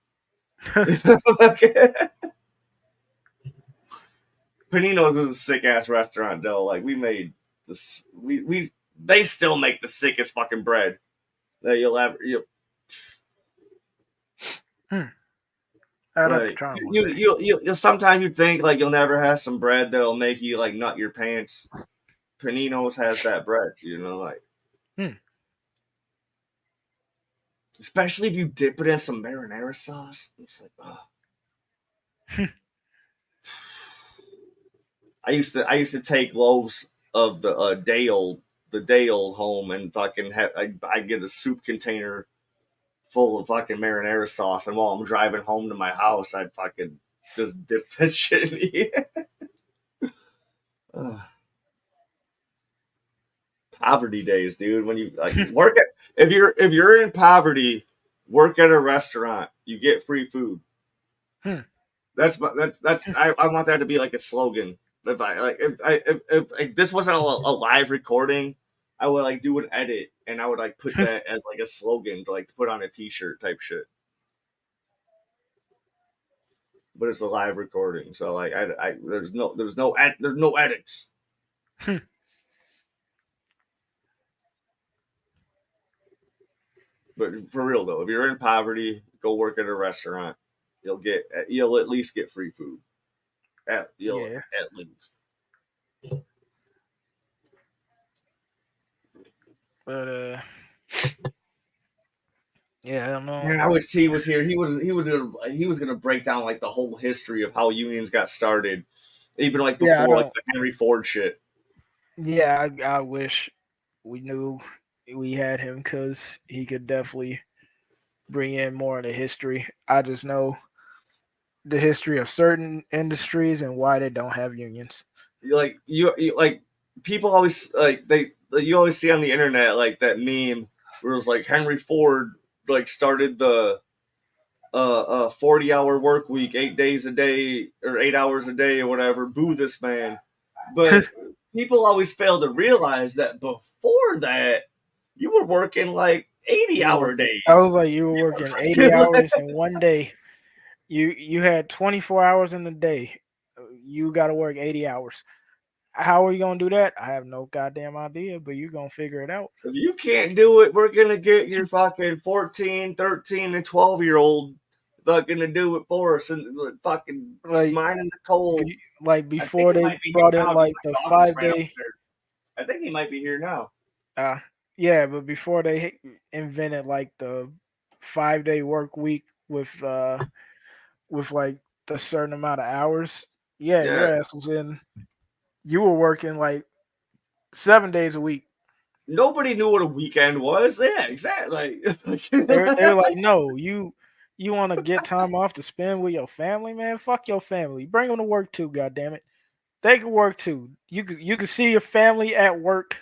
S1: Panino's was a sick ass restaurant though. Like we made this, we they still make the sickest fucking bread that you'll ever you
S2: Hmm. I'd have to
S1: like.
S2: try it one day.
S1: You sometimes you think like you'll never have some bread that'll make you like nut your pants. Panino's has that bread, you know, like
S2: Hmm.
S1: especially if you dip it in some marinara sauce. It's like, oh. I used to take loaves of the day old home and fucking I get a soup container full of fucking marinara sauce, and while I'm driving home to my house, I'd fucking just dip that shit in. poverty days, dude. When you like work at if you're in poverty, work at a restaurant, you get free food.
S2: Hmm.
S1: That's I want that to be like a slogan. If I like if this wasn't a live recording, I would like do an edit and I would like put that as like a slogan to like to put on a T-shirt type shit. But it's a live recording, so like there's no edits. But for real though, if you're in poverty, go work at a restaurant. You'll at least get free food. You'll
S2: Yeah,
S1: at least.
S2: but yeah, I don't know.
S1: Man, I wish he was here. He was gonna break down like the whole history of how unions got started, even like
S2: Yeah, I
S1: before like
S2: don't.
S1: the Henry Ford shit.
S2: Yeah, I wish we knew we had him because he could definitely bring in more of the history. I just know the history of certain industries and why they don't have unions.
S1: You like people always like they you always see on the internet like that meme where it was like Henry Ford like started the 40-hour work week, 8 days a day or 8 hours a day or whatever. Boo this man. But people always fail to realize that before that, you were working like 80
S2: You
S1: hour
S2: working? I was
S1: days.
S2: like, you were
S1: You
S2: working
S1: were
S2: 80 hours in one day. You had 24 hours in a day. You got to work 80 hours. How are you gonna do that? I have no goddamn idea, but you're gonna figure it out.
S1: if you can't do it, we're going to get your fucking 14, 13, and 12-year-old fucking to do it for us and fucking
S2: Like,
S1: mining the coal.
S2: like
S1: I think
S2: before
S1: he
S2: they
S1: might be here
S2: brought in
S1: now because
S2: like the
S1: my dog just
S2: five
S1: ran
S2: day.
S1: upstairs. I think he might be here now.
S2: Uh, yeah, but before they invented like the 5 day work week with like a certain amount of hours, yeah, your
S1: Yeah.
S2: ass was in. You were working like 7 days a week.
S1: Nobody knew what a weekend was. Yeah, exactly.
S2: They're like, no, you want to get time off to spend with your family, man? Fuck your family. Bring them to work too. God damn it, they can work too. You can see your family at work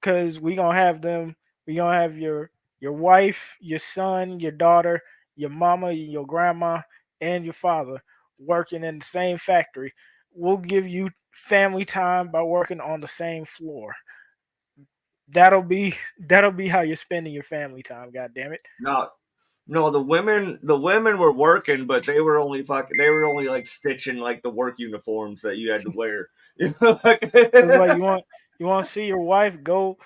S2: because we gonna have them. We gonna have your wife, your son, your daughter, your mama, your grandma, and your father working in the same factory. We'll give you family time by working on the same floor. That'll be how you're spending your family time. God damn it!
S1: No, no, the women were working, but they were only like stitching like the work uniforms that you had to wear. You know, like,
S2: It's like you want to see your wife go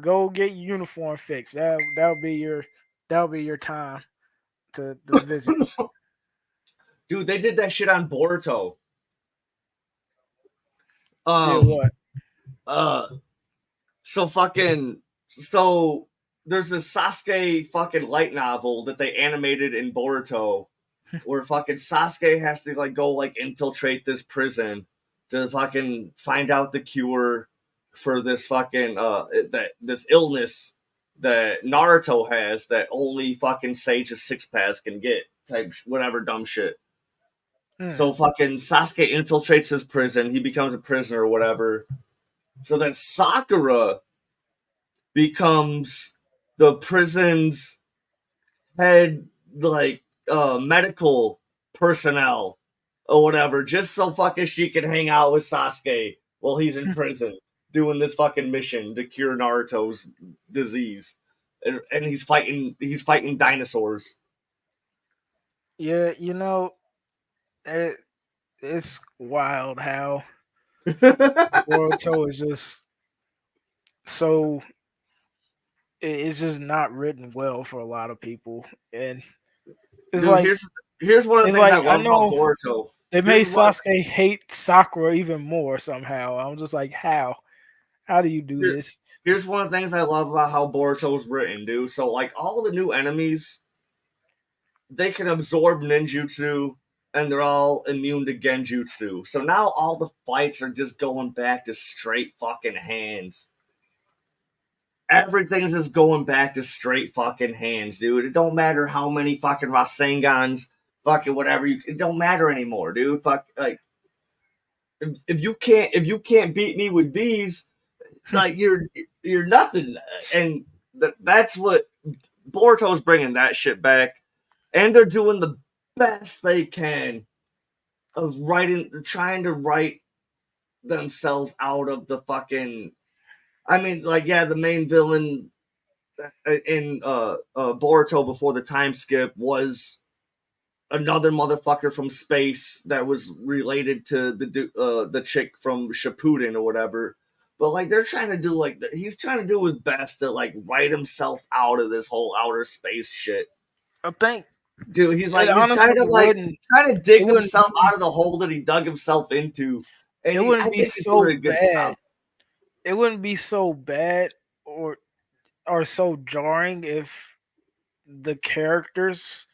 S2: get your uniform fixed. That'll be your time to visit.
S1: dude, they did that shit on Boruto.
S2: Did
S1: Um,
S2: what?
S1: uh, so fucking so there's this Sasuke fucking light novel that they animated in Boruto where fucking Sasuke has to like go like infiltrate this prison to fucking find out the cure for this fucking that this illness that Naruto has that only fucking Sage's six paths can get type whatever dumb shit.
S2: Hmm.
S1: So fucking Sasuke infiltrates his prison, he becomes a prisoner or whatever. So then Sakura becomes the prison's head like medical personnel or whatever, just so fucking she can hang out with Sasuke while he's in prison doing this fucking mission to cure Naruto's disease. And he's fighting dinosaurs.
S2: Yeah, it's wild how Boruto is just so it's just not written well for a lot of people, and it's
S1: Dude,
S2: like
S1: here's one of the
S2: it's
S1: things I
S2: like I
S1: love about
S2: know
S1: Boruto.
S2: they made
S1: Here's what
S2: Sasuke hate Sakura even more somehow. I'm just like, how? How do you do
S1: here,
S2: this?
S1: here's one of the things I love about how Boruto's written, dude. So like all the new enemies, they can absorb ninjutsu and they're all immune to genjutsu. So now all the fights are just going back to straight fucking hands. Everything's just going back to straight fucking hands, dude. It don't matter how many fucking Rasengans, fucking whatever. It don't matter anymore, dude. Fuck, like if you can't beat me with these, like you're nothing, and that's what Boruto's bringing that shit back, and they're doing the best they can of trying to write themselves out of the fucking. I mean, like, yeah, the main villain in Boruto before the time skip was another motherfucker from space that was related to the chick from Shippuden or whatever. But like they're trying to do like he's trying to do his best to like write himself out of this whole outer space shit.
S2: I think
S1: Dude, he's
S2: it
S1: like he's
S2: honestly wouldn't.
S1: trying to
S2: It
S1: dig
S2: wouldn't
S1: himself
S2: be.
S1: out of the hole that he dug himself into, and
S2: It wouldn't
S1: I
S2: be
S1: think he's
S2: so
S1: doing a good job.
S2: bad. It wouldn't be so bad or so jarring if the characters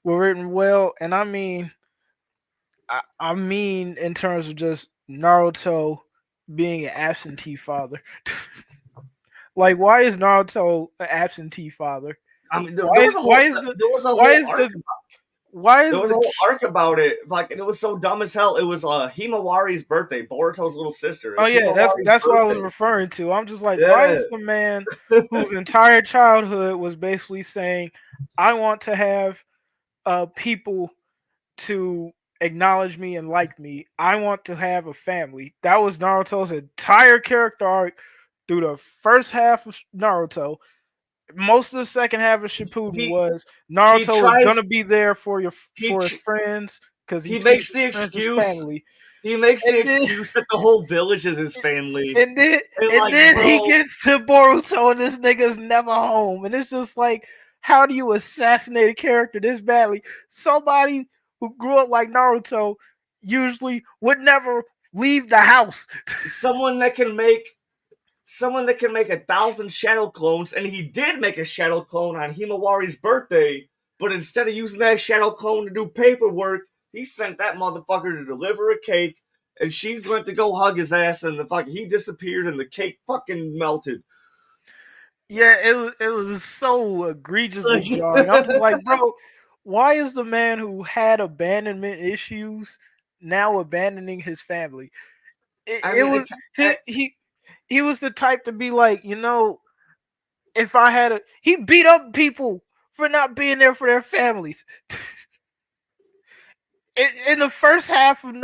S2: were written well. And I mean in terms of just Naruto being an absentee father. Like, why is Naruto an absentee father?
S1: I mean,
S2: Why is why is the
S1: there was a
S2: why
S1: whole
S2: is
S1: arc.
S2: the why
S1: There
S2: is
S1: was a
S2: the
S1: whole arc about it. Like it was so dumb as hell. It was Himawari's birthday, Boruto's little sister.
S2: Oh
S1: It's
S2: yeah,
S1: Himawari's
S2: that's what I was
S1: birthday.
S2: referring to. I'm just like, why
S1: Yeah.
S2: is the man whose entire childhood was basically saying, I want to have people to acknowledge me and like me. I want to have a family. That was Naruto's entire character arc through the first half of Naruto. Most of the second half of Shippuden
S1: he
S2: was
S1: he
S2: Naruto is
S1: tries
S2: gonna be there for
S1: he
S2: his friends because he
S1: he
S2: sees
S1: makes
S2: his
S1: the
S2: friends as
S1: excuse
S2: family, and then
S1: that the whole village is his family.
S2: and then
S1: And
S2: and
S1: like,
S2: then he
S1: bro,
S2: gets to Boruto and this nigga's never home, and it's just like, how do you assassinate a character this badly? Somebody who grew up like Naruto usually would never leave the house.
S1: someone that can make someone that can make 1,000 shadow clones, and he did make a shadow clone on Himawari's birthday, but instead of using that shadow clone to do paperwork, he sent that motherfucker to deliver a cake, and she went to go hug his ass, and he disappeared, and the cake fucking melted.
S2: Yeah, it was so egregiously
S1: Like,
S2: jarring. I'm just like, bro, why is the man who had abandonment issues now abandoning his family?
S1: I
S2: It
S1: mean,
S2: was he was the type to be like, if I had he beat up people for not being there for their families. In the first half of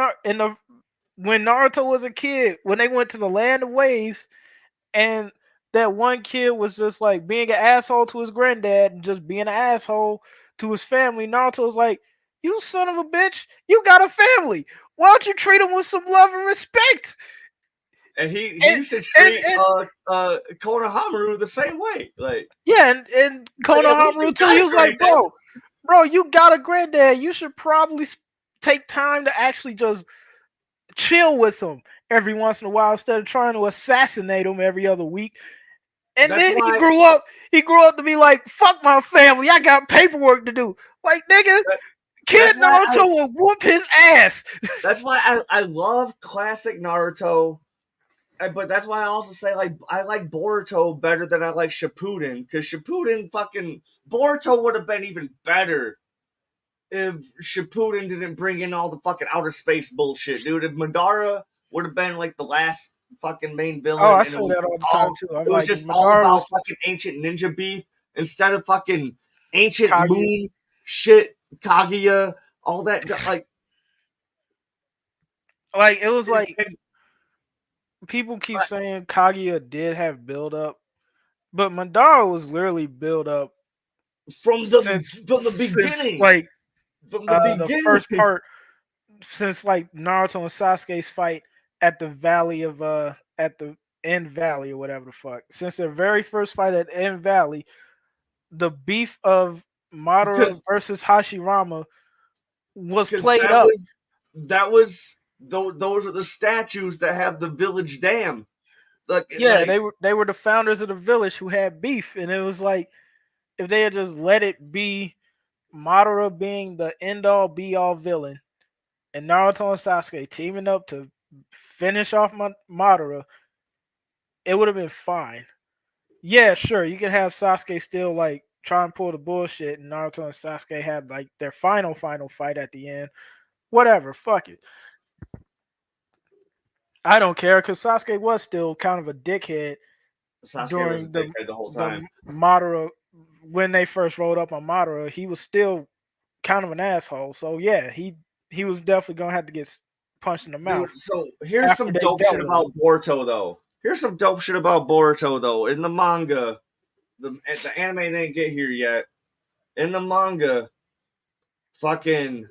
S2: when Naruto was a kid, when they went to the land of waves, and that one kid was just like being an asshole to his granddad and just being an asshole to his family. Naruto was like, "You son of a bitch, you got a family. Why don't you treat him with some love and respect?"
S1: and he
S2: And
S1: used to
S2: and,
S1: treat
S2: and
S1: Konohamaru the same way. Like,
S2: yeah, and
S1: like, at least
S2: Konohamaru
S1: you
S2: too.
S1: got
S2: He
S1: a
S2: was like,
S1: granddad.
S2: bro, you got a granddad. You should probably take time to actually just chill with him every once in a while instead of trying to assassinate him every other week. And
S1: That's
S2: then he
S1: why.
S2: grew up. He grew up to be like, "Fuck my family. I got paperwork to do." Like, nigga,
S1: That,
S2: Kid
S1: that's why I.
S2: Naruto will whoop his ass.
S1: That's why I love classic Naruto. But that's why I also say like I like Boruto better than I like Shippuden, because Shippuden fucking Boruto would have been even better if Shippuden didn't bring in all the fucking outer space bullshit, dude. If Madara would have been like the last fucking main
S2: Oh,
S1: villain,
S2: I
S1: and
S2: say that all the time too. I'm
S1: it was
S2: like,
S1: just all
S2: Madara
S1: about
S2: was just
S1: fucking ancient ninja beef instead of fucking ancient
S2: Kaguya.
S1: moon shit, Kaguya, all that like.
S2: Like, it was
S1: And,
S2: like
S1: and
S2: people keep saying Kaguya did have build up, but Madara was literally build up
S1: from the
S2: since
S1: beginning,
S2: like
S1: from the
S2: the
S1: beginning.
S2: first part, since like Naruto and Sasuke's fight at the valley of at the End Valley or whatever the fuck. Since their very first fight at End Valley, the beef of Madara
S1: because
S2: versus Hashirama was
S1: because
S2: played up.
S1: those are the statues that have the village dam.
S2: Yeah,
S1: Like
S2: they were the founders of the village who had beef, and it was like, if they had just let it be Madara being the end all be all villain, and Naruto and Sasuke teaming up to finish off Madara, it would have been fine. Yeah, sure, you could have Sasuke still like try and pull the bullshit, and Naruto and Sasuke had like their final fight at the end. Whatever, fuck it. I don't care because Sasuke was still kind of a dickhead
S1: Sasuke was a
S2: during
S1: dickhead the whole
S2: the
S1: time.
S2: Madara when they first rolled up on Madara, he was still kind of an asshole. So yeah, he was definitely gonna have to get punched in the
S1: Dude,
S2: mouth
S1: so here's
S2: after
S1: some
S2: they
S1: dope
S2: dealt
S1: shit
S2: with him.
S1: about Boruto though. Here's some dope shit about Boruto though. In the manga, the anime didn't get here yet. In the manga, fucking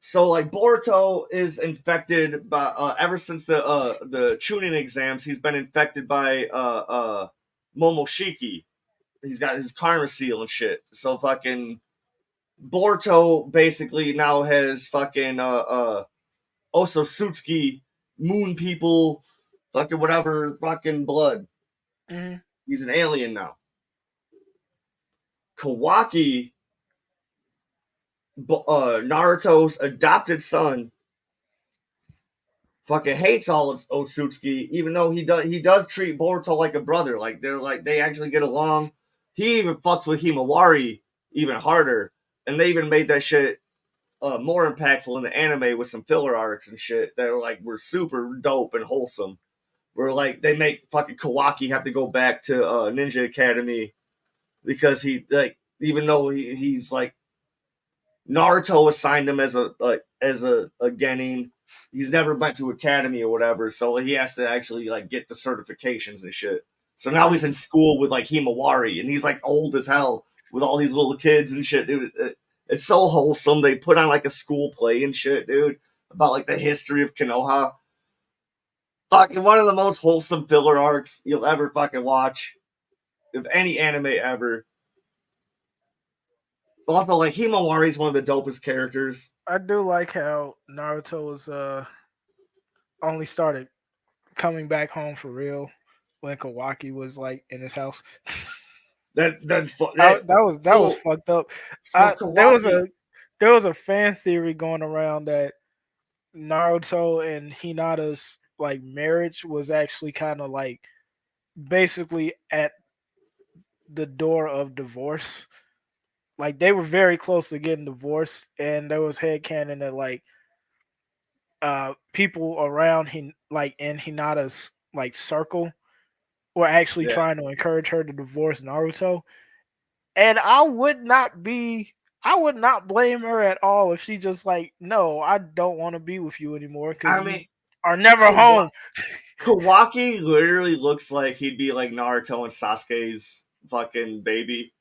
S1: so like Boruto is infected by ever since the Chunin exams, he's been infected by Momoshiki. He's got his karma seal and shit. So fucking Boruto basically now has fucking Ososutsuki moon people fucking whatever fucking blood.
S2: Hmm.
S1: He's an alien now. Kawaki, Naruto's adopted son, fucking hates all of Otsutsuki, even though he does treat Boruto like a brother. Like they actually get along. He even fucks with Himawari even harder, and they even made that shit more impactful in the anime with some filler arcs and shit that were super dope and wholesome. Where like they make fucking Kawaki have to go back to Ninja Academy because he like even though he's like Naruto assigned him as a genin. He's never went to academy or whatever, so he has to actually like get the certifications and shit. So now he's in school with like Himawari, and he's like old as hell with all these little kids and shit, dude. It's so wholesome. They put on like a school play and shit, dude, about like the history of Konoha. Fucking one of the most wholesome filler arcs you'll ever fucking watch of any anime ever. Also, like Himawari is one of the dopest characters.
S2: I do like how Naruto was only started coming back home for real when Kawaki was like in his house. That was
S1: So
S2: fucked up.
S1: so
S2: There was
S1: Kawaki.
S2: a fan theory going around that Naruto and Hinata's like marriage was actually kind of like basically at the door of divorce. Like they were very close to getting divorced, and there was headcanon that like people around him like in Hinata's like circle were actually
S1: Yeah,
S2: trying to encourage her to divorce Naruto. And I would not blame her at all if she just like, no, I don't want to be with you anymore because
S1: I mean
S2: you are never home.
S1: Kawaki literally looks like he'd be like Naruto and Sasuke's fucking baby.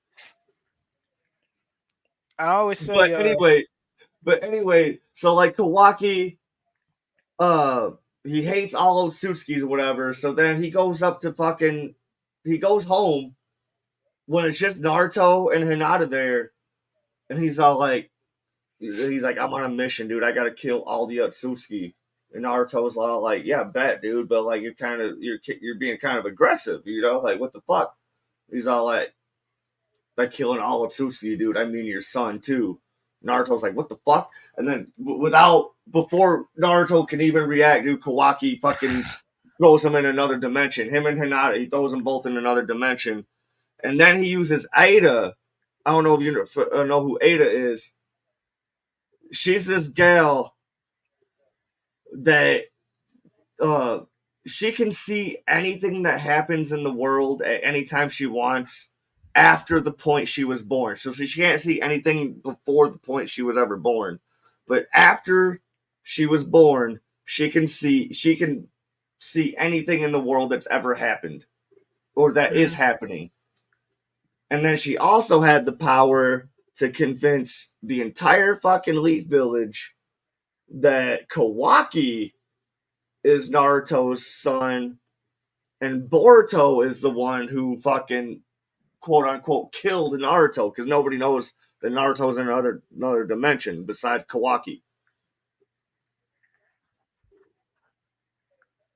S2: I always
S1: But
S2: say,
S1: anyway, so like Kawaki, uh, he hates all Otsutskis or whatever. So then he goes up to fucking, he goes home when it's just Naruto and Hinata there, and he's like, I'm on a mission, dude. I gotta kill all the Otsutsuki. And Naruto's all like, yeah, bet, dude, but like you're being kind of aggressive, like what the fuck? He's all like, by killing all Otsutsuki, dude, I mean your son too. Naruto's like, what the fuck? And then before Naruto can even react, dude, Kawaki fucking throws him in another dimension. Him and Hinata, he throws them both in another dimension. And then he uses Ada. I don't know if you know who Ada is. She's this gal that uh she can see anything that happens in the world at any time she wants after the point she was born. So she can't see anything before the point she was ever born. But after she was born, she can see anything in the world that's ever happened or that is
S2: mhm,
S1: happening. And then she also had the power to convince the entire fucking Leaf Village that Kawaki is Naruto's son, and Boruto is the one who fucking quote unquote killed Naruto because nobody knows that Naruto's in another dimension besides Kawaki.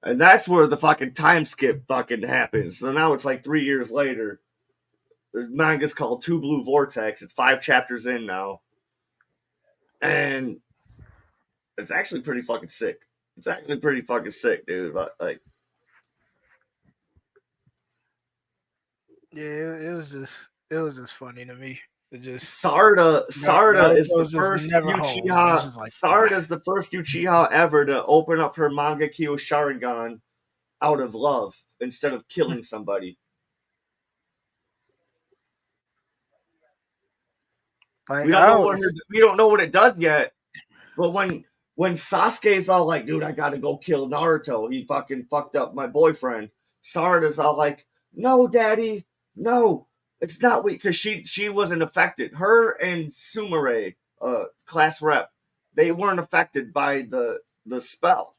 S1: And that's where the fucking time skip fucking happens. So now it's like 3 years later. The manga's called Two Blue Vortex. It's 5 chapters in now. And it's actually pretty fucking sick. It's actually pretty fucking sick, dude. But like
S2: yeah, it was just funny to me. It just
S1: Sarda is
S2: Naruto
S1: the
S2: was just
S1: first
S2: never home. I was
S1: Uchiha.
S2: just like,
S1: Sarda is the first Uchiha ever to open up her Mangekyo Sharingan out of love. instead of killing somebody.
S2: Like
S1: We
S2: I
S1: don't know what
S2: always,
S1: we don't know what it does yet. But when Sasuke's all like, dude, I gotta go kill Naruto. He fucking fucked up my boyfriend. Sarada's all like, no, daddy, no, it's not we, because she wasn't affected. Her and Sumire, class rep, they weren't affected by the spell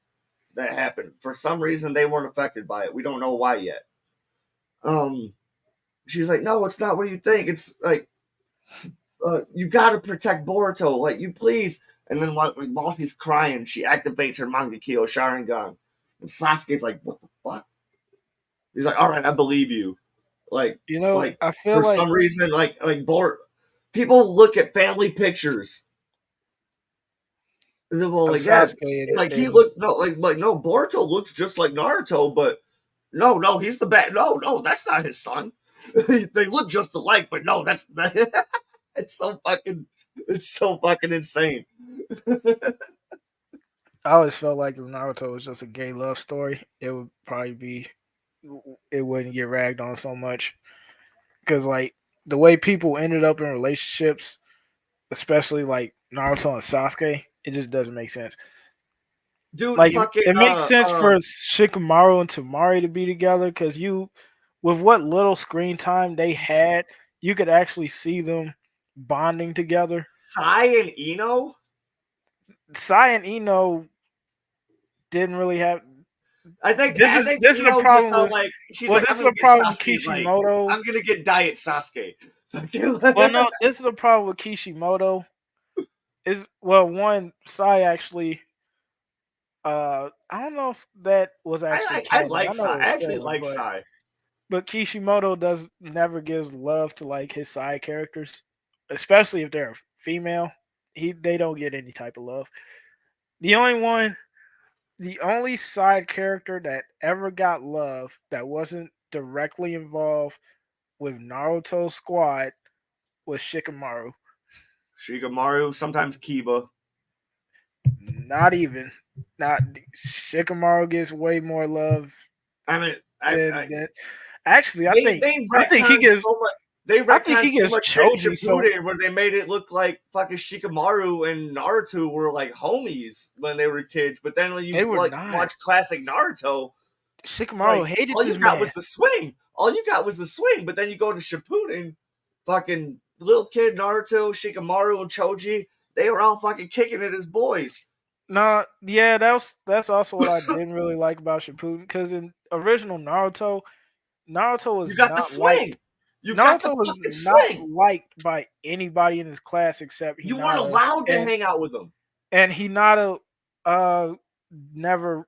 S1: that happened. For some reason, they weren't affected by it. We don't know why yet. Um, she's like, no, it's not what you think. It's like, you gotta protect Boruto, like you please. And then while she's crying, she activates her Mangekyo Sharingan. And Sasuke's like, what the fuck? He's like, all right, I believe you. Like, like
S2: I feel
S1: for
S2: like
S1: some reason, people look at family pictures. And they're
S2: of
S1: like, yeah,
S2: Sasuke
S1: like he
S2: and
S1: looked no, like no, Boruto looks just like Naruto, but no, he's the bad. No, that's not his son. They look just alike, but no, that's it's so fucking it's so fucking insane.
S2: I always felt like if Naruto was just a gay love story, it would probably be it wouldn't get ragged on so much because like the way people ended up in relationships, especially like Naruto and Sasuke, it just doesn't make sense.
S1: Dude,
S2: Like
S1: fucking
S2: it makes sense for Shikamaru and Tamari to be together because you, with what little screen time they had, you could actually see them bonding together.
S1: Sai and Ino.
S2: Sai and Ino didn't really have.
S1: I think
S2: This is a
S1: Ino just
S2: problem
S1: how
S2: with.
S1: like she's
S2: Well,
S1: like,
S2: this
S1: I'm
S2: is
S1: gonna
S2: a
S1: get
S2: problem with
S1: Sasuke, like
S2: Kishimoto.
S1: I'm gonna get Diet Sasuke.
S2: Well, no, this is a problem with Kishimoto. Is well, one Sai actually. I don't know if that was actually
S1: I
S2: canon.
S1: like
S2: I know
S1: Sai.
S2: it
S1: I
S2: was
S1: actually
S2: filler,
S1: like Sai.
S2: but Kishimoto does never gives love to like his side characters, especially if they're female. They don't get any type of love. The only one, the only side character that ever got love that wasn't directly involved with Naruto's squad was Shikamaru.
S1: Shikamaru, sometimes Kiba.
S2: Not even. Not Shikamaru gets way more love
S1: I mean,
S2: than actually
S1: they
S2: I think he
S1: retconned
S2: gets
S1: so much. They
S2: I think
S1: retconned
S2: he
S1: so
S2: gets
S1: much shit in
S2: Choji. So
S1: Shippuden where they made it look like fucking Shikamaru and Naruto were like homies when they were kids. But then when
S2: they
S1: you
S2: were
S1: like
S2: not.
S1: watch classic Naruto,
S2: Shikamaru
S1: like
S2: hated
S1: all you
S2: this
S1: got
S2: man.
S1: was the swing. All you got was the swing. But then you go to Shippuden, fucking little kid Naruto, Shikamaru, and Choji, they were all fucking kicking it as boys.
S2: Nah, yeah, that's also what I didn't really like about Shippuden because in original Naruto, Naruto
S1: You
S2: was
S1: got the
S2: not liked.
S1: swing. You got the
S2: Naruto was
S1: fucking
S2: not
S1: swing.
S2: liked by anybody in his class except
S1: You weren't
S2: Hinata,
S1: allowed to hang out with them.
S2: and Hinata uh never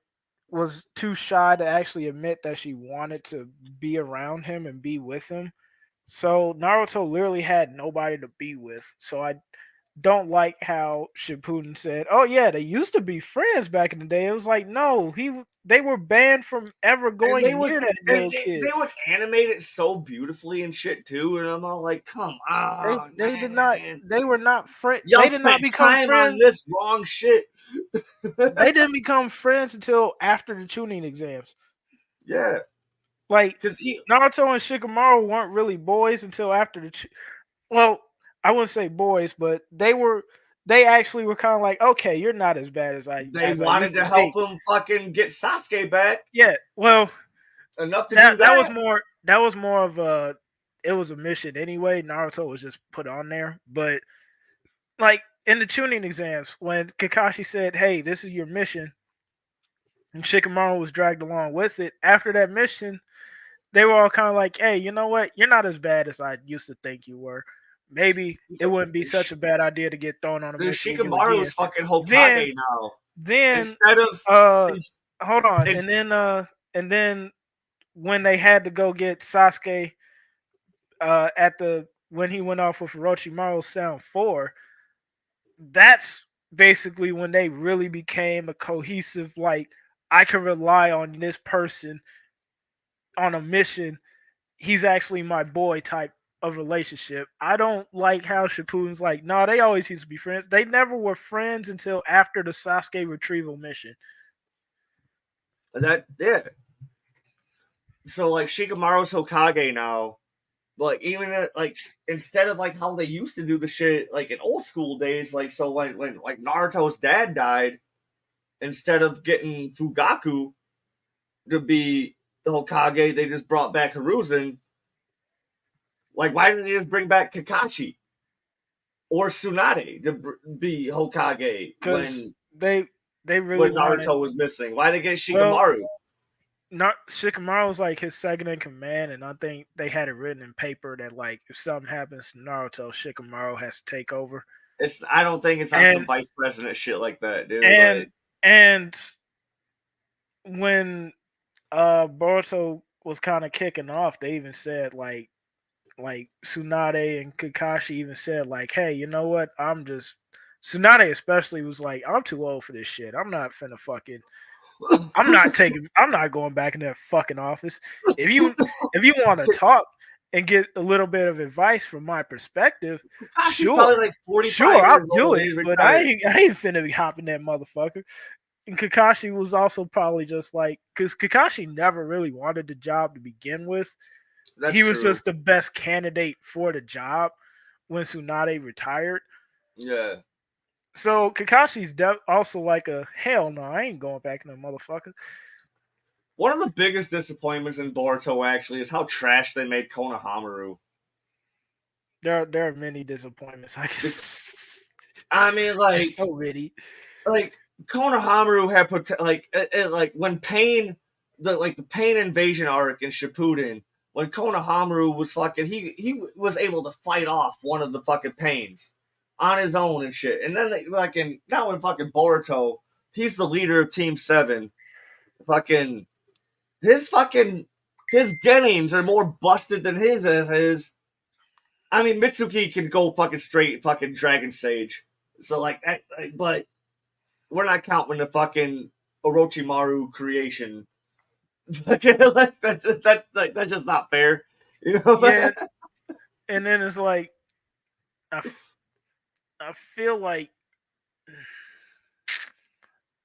S2: was too shy to actually admit that she wanted to be around him and be with him. So Naruto literally had nobody to be with. So I don't like how Shippuden said, "Oh yeah, they used to be friends back in the day." It was like, no, they were banned from ever
S1: And they
S2: going
S1: would
S2: near that
S1: and
S2: little kid.
S1: they would animate it so beautifully and shit too. And I'm all like, come on,
S2: They did not.
S1: man.
S2: They were not friends.
S1: Y'all
S2: They did not
S1: spent
S2: become
S1: time on
S2: friends.
S1: this wrong shit.
S2: They didn't become friends until after the tuning exams.
S1: Yeah.
S2: Like
S1: Because he
S2: Naruto and Shikamaru weren't really boys until after well, I wouldn't say boys, but they were. They actually were kind of like, okay, you're not as bad
S1: they
S2: as I used
S1: wanted
S2: to
S1: to help
S2: think.
S1: him fucking get Sasuke back.
S2: Yeah, well,
S1: Enough to do
S2: that was
S1: that.
S2: more of a it was a mission anyway. Naruto was just put on there, but like in the tuning exams when Kakashi said, "Hey, this is your mission," and Shikamaru was dragged along with it. After that mission, they were all kind of like, "Hey, you know what? You're not as bad as I used to think you were. Maybe it wouldn't be such a bad idea to get thrown on a
S1: Dude,
S2: mission with you
S1: Shikamaru
S2: again."
S1: is fucking
S2: Then,
S1: Hokage now.
S2: then,
S1: Instead of
S2: uh,
S1: it's,
S2: hold on,
S1: it's
S2: and then when they had to go get Sasuke at the when he went off with Orochimaru Sound 4, that's basically when they really became a cohesive, like, I can rely on this person on a mission. He's actually my boy type of relationship. I don't like how Shippuden's like, no, they always used to be friends. They never were friends until after the Sasuke retrieval mission.
S1: that yeah. So like Shikamaru's Hokage now, like even like instead of like how they used to do the shit like in old school days, like so like when like Naruto's dad died, instead of getting Fugaku to be the Hokage, they just brought back Hiruzen. Like why didn't they just bring back Kakashi or Tsunade to be Hokage
S2: because they really
S1: when
S2: wanted.
S1: Naruto was missing? Why they get
S2: Well,
S1: Shikamaru?
S2: not Shikamaru was like his second in command, and I think they had it written in paper that like if something happens to Naruto, Shikamaru has to take over.
S1: It's I don't think it's on some
S2: And
S1: vice president shit like that, dude.
S2: and
S1: Like
S2: and when Boruto was kind of kicking off, they even said like Tsunade and Kakashi even said like, hey, you know what? Tsunade especially was like, I'm too old for this shit. I'm not going back in that fucking office. If you want to talk and get a little bit of advice from my perspective,
S1: Kakashi's
S2: sure.
S1: probably like
S2: Sure,
S1: 45
S2: I'll
S1: years
S2: do
S1: old.
S2: it,
S1: He's
S2: but
S1: retired.
S2: I ain't finna be hopping that motherfucker. And Kakashi was also probably just like, because Kakashi never really wanted the job to begin with.
S1: That's
S2: He was
S1: true.
S2: just the best candidate for the job when Tsunade retired.
S1: Yeah.
S2: So Kakashi's also like a hell no, I ain't going back in the motherfucker.
S1: One of the biggest disappointments in Boruto actually is how trash they made Konohamaru.
S2: There are many disappointments. I guess
S1: I mean,
S2: it's so many.
S1: like Konohamaru had like when Pain, the Pain invasion arc in Shippuden, when Konohamaru was fucking he was able to fight off one of the fucking Pains on his own and shit, and then they fucking now in fucking Boruto, he's the leader of Team Seven. Fucking his fucking his Genins are more busted than his as his. I mean, Mitsuki can go fucking straight fucking Dragon Sage. So but we're not counting the fucking Orochimaru creation. Like, that's just not fair. You know?
S2: Yeah, and then it's like I, f- I feel like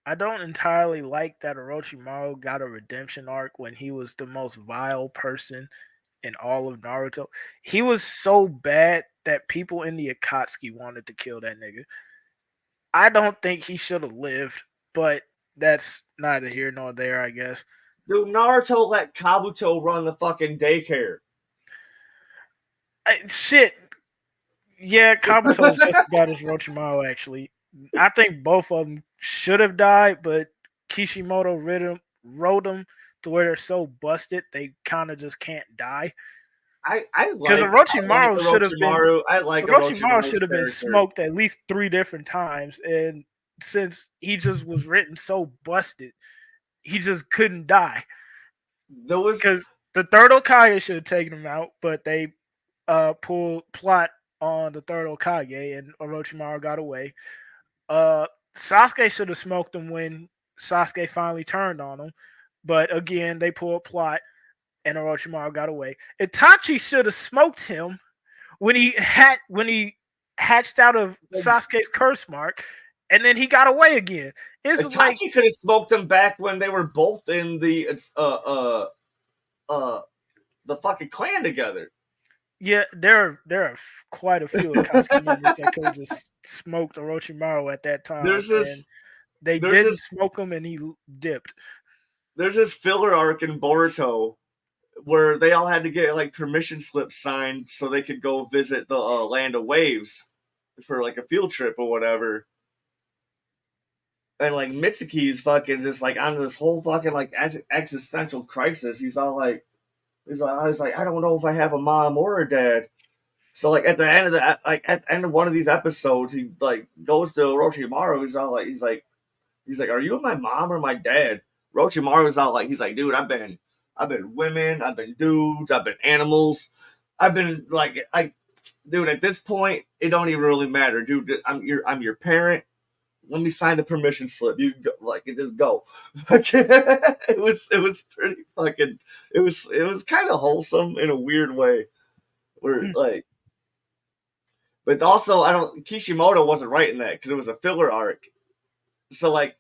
S2: I don't entirely like that Orochimaru got a redemption arc when he was the most vile person in all of Naruto. He was so bad that people in the Akatsuki wanted to kill that nigga. I don't think he should have lived, but that's neither here nor there, I guess.
S1: Dude, Naruto let Kabuto run the fucking daycare.
S2: Shit, yeah, Kabuto is just about as Orochimaru, actually. I think both of them should have died, but Kishimoto wrote them to where they're so busted they kind of just can't die. Because
S1: Orochimaru. I like
S2: Orochimaru
S1: Orochimaru's
S2: should have been
S1: character.
S2: smoked at least 3 different times, and since he just was written so busted, he just couldn't die.
S1: There was
S2: Because the third Okage should have taken him out, but they pulled plot on the third Okage, and Orochimaru got away. Uh, Sasuke should have smoked him when Sasuke finally turned on him, but again they pulled plot, and Orochimaru got away. Itachi should have smoked him when he hatched out of Sasuke's curse mark, and then he got away again. It's like,
S1: Itachi could have smoked him back when they were both in uh the fucking clan together.
S2: yeah, there are quite a few Akatsuki members that could have just smoked Orochimaru at that time,
S1: There's
S2: and
S1: this
S2: they
S1: there's
S2: didn't
S1: this
S2: smoke him, and he dipped.
S1: there's this filler arc in Boruto where they all had to get like permission slips signed so they could go visit the land of waves for like a field trip or whatever. And like Mitsuki's fucking just like on this whole fucking like existential crisis. I was like, I don't know if I have a mom or a dad. So like at the end of at the end of one of these episodes, he like goes to Orochimaru. He's like, are you my mom or my dad? Orochimaru's all like, he's like, dude, I've been women, I've been dudes, I've been animals, I've been like, dude, at this point, it don't even really matter, dude. I'm your parent. Let me sign the permission slip. You can go, like, it just go. It was pretty fucking. It was kind of wholesome in a weird way. Where like, but also I don't. Kishimoto wasn't writing that because it was a filler arc. So like,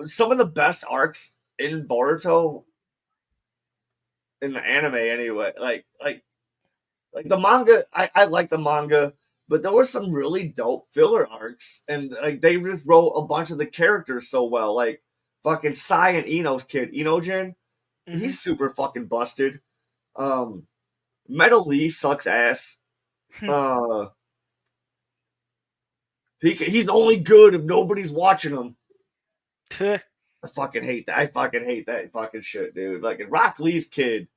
S1: some of the best arcs in Boruto in the anime anyway. Like the manga, I like the manga, but there were some really dope filler arcs, and like they just wrote a bunch of the characters so well. Like fucking Sai and Ino's kid, Inojin,
S2: Mm-hmm.
S1: he's super fucking busted. Um, Metal Lee sucks ass. Uh, he's only good if nobody's watching him. I fucking hate that. I fucking hate that fucking shit, dude. Like Rock Lee's kid,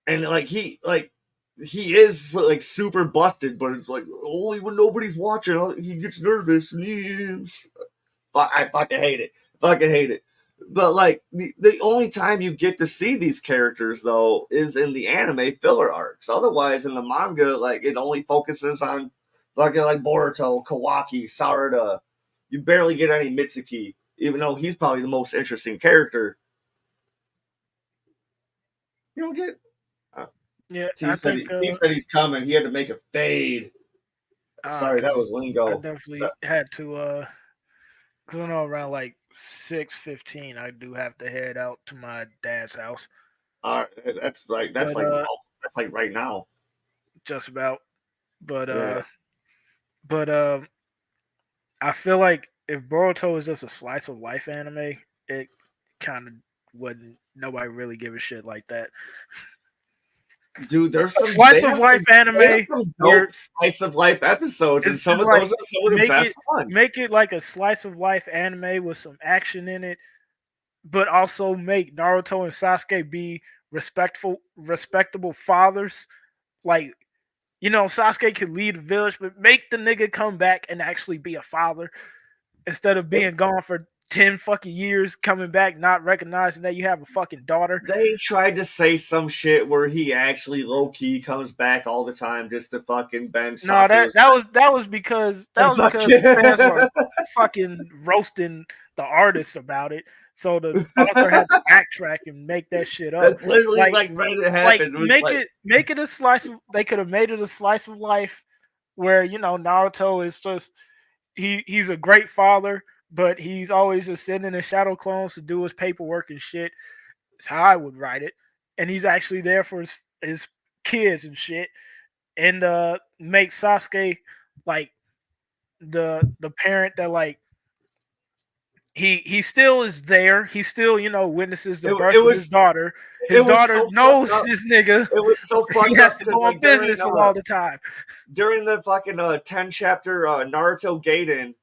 S1: and he is like super busted, but it's like only when nobody's watching he gets nervous. I fucking hate it. Fucking hate it. But like the only time you get to see these characters though is in the anime filler arcs. Otherwise, in the manga, like it only focuses on fucking like Boruto, Kawaki, Sarada. You barely get any Mitsuki, even though he's probably the most interesting character. You don't get. Uh,
S2: Yeah,
S1: T said T said he's coming. He had to make a fade. Sorry, that was
S2: because I
S1: lingo.
S2: definitely had to because I know around like 6:15 I do have to head out to my dad's house.
S1: Uh, that's like that's
S2: But
S1: like now. That's like right now.
S2: just about. But
S1: Yeah.
S2: but I feel like if Boruto is just a slice of life anime, it kind of wouldn't nobody really give a shit like that.
S1: Dude, there's
S2: A
S1: some
S2: slice of life
S1: they have
S2: anime
S1: some
S2: where
S1: dope slice of life episodes, and some
S2: it's
S1: of
S2: like
S1: those are some of the
S2: make
S1: best
S2: it
S1: ones.
S2: make it like a slice of life anime with some action in it, but also make Naruto and Sasuke be respectable fathers. Like, Sasuke could lead a village, but make the nigga come back and actually be a father instead of
S1: They,
S2: being gone for 10 fucking years, coming back, not recognizing that you have a fucking daughter.
S1: they tried to say some shit where he actually low key comes back all the time just to fucking bend
S2: No,
S1: Sakura's
S2: that was because the fans were
S1: fucking.
S2: fucking roasting the artist about it. So the author had to backtrack and make that shit up.
S1: That's literally
S2: Like
S1: like ready to happen. It was
S2: make it a slice of they could have made it a slice of life where, Naruto is just he's a great father, but he's always just sending in shadow clones to do his paperwork and shit. It's how I would write it. And he's actually there for his kids and shit. And make Sasuke like the parent that like he still is there. He still, witnesses the
S1: it
S2: birth of his
S1: was
S2: daughter.
S1: it
S2: His
S1: was
S2: daughter
S1: so fucked
S2: knows
S1: up.
S2: this nigga.
S1: It was so
S2: He
S1: fucked
S2: has
S1: up
S2: to
S1: because
S2: go on
S1: like
S2: business with all the time.
S1: during the fucking 10 chapter Naruto Gaiden,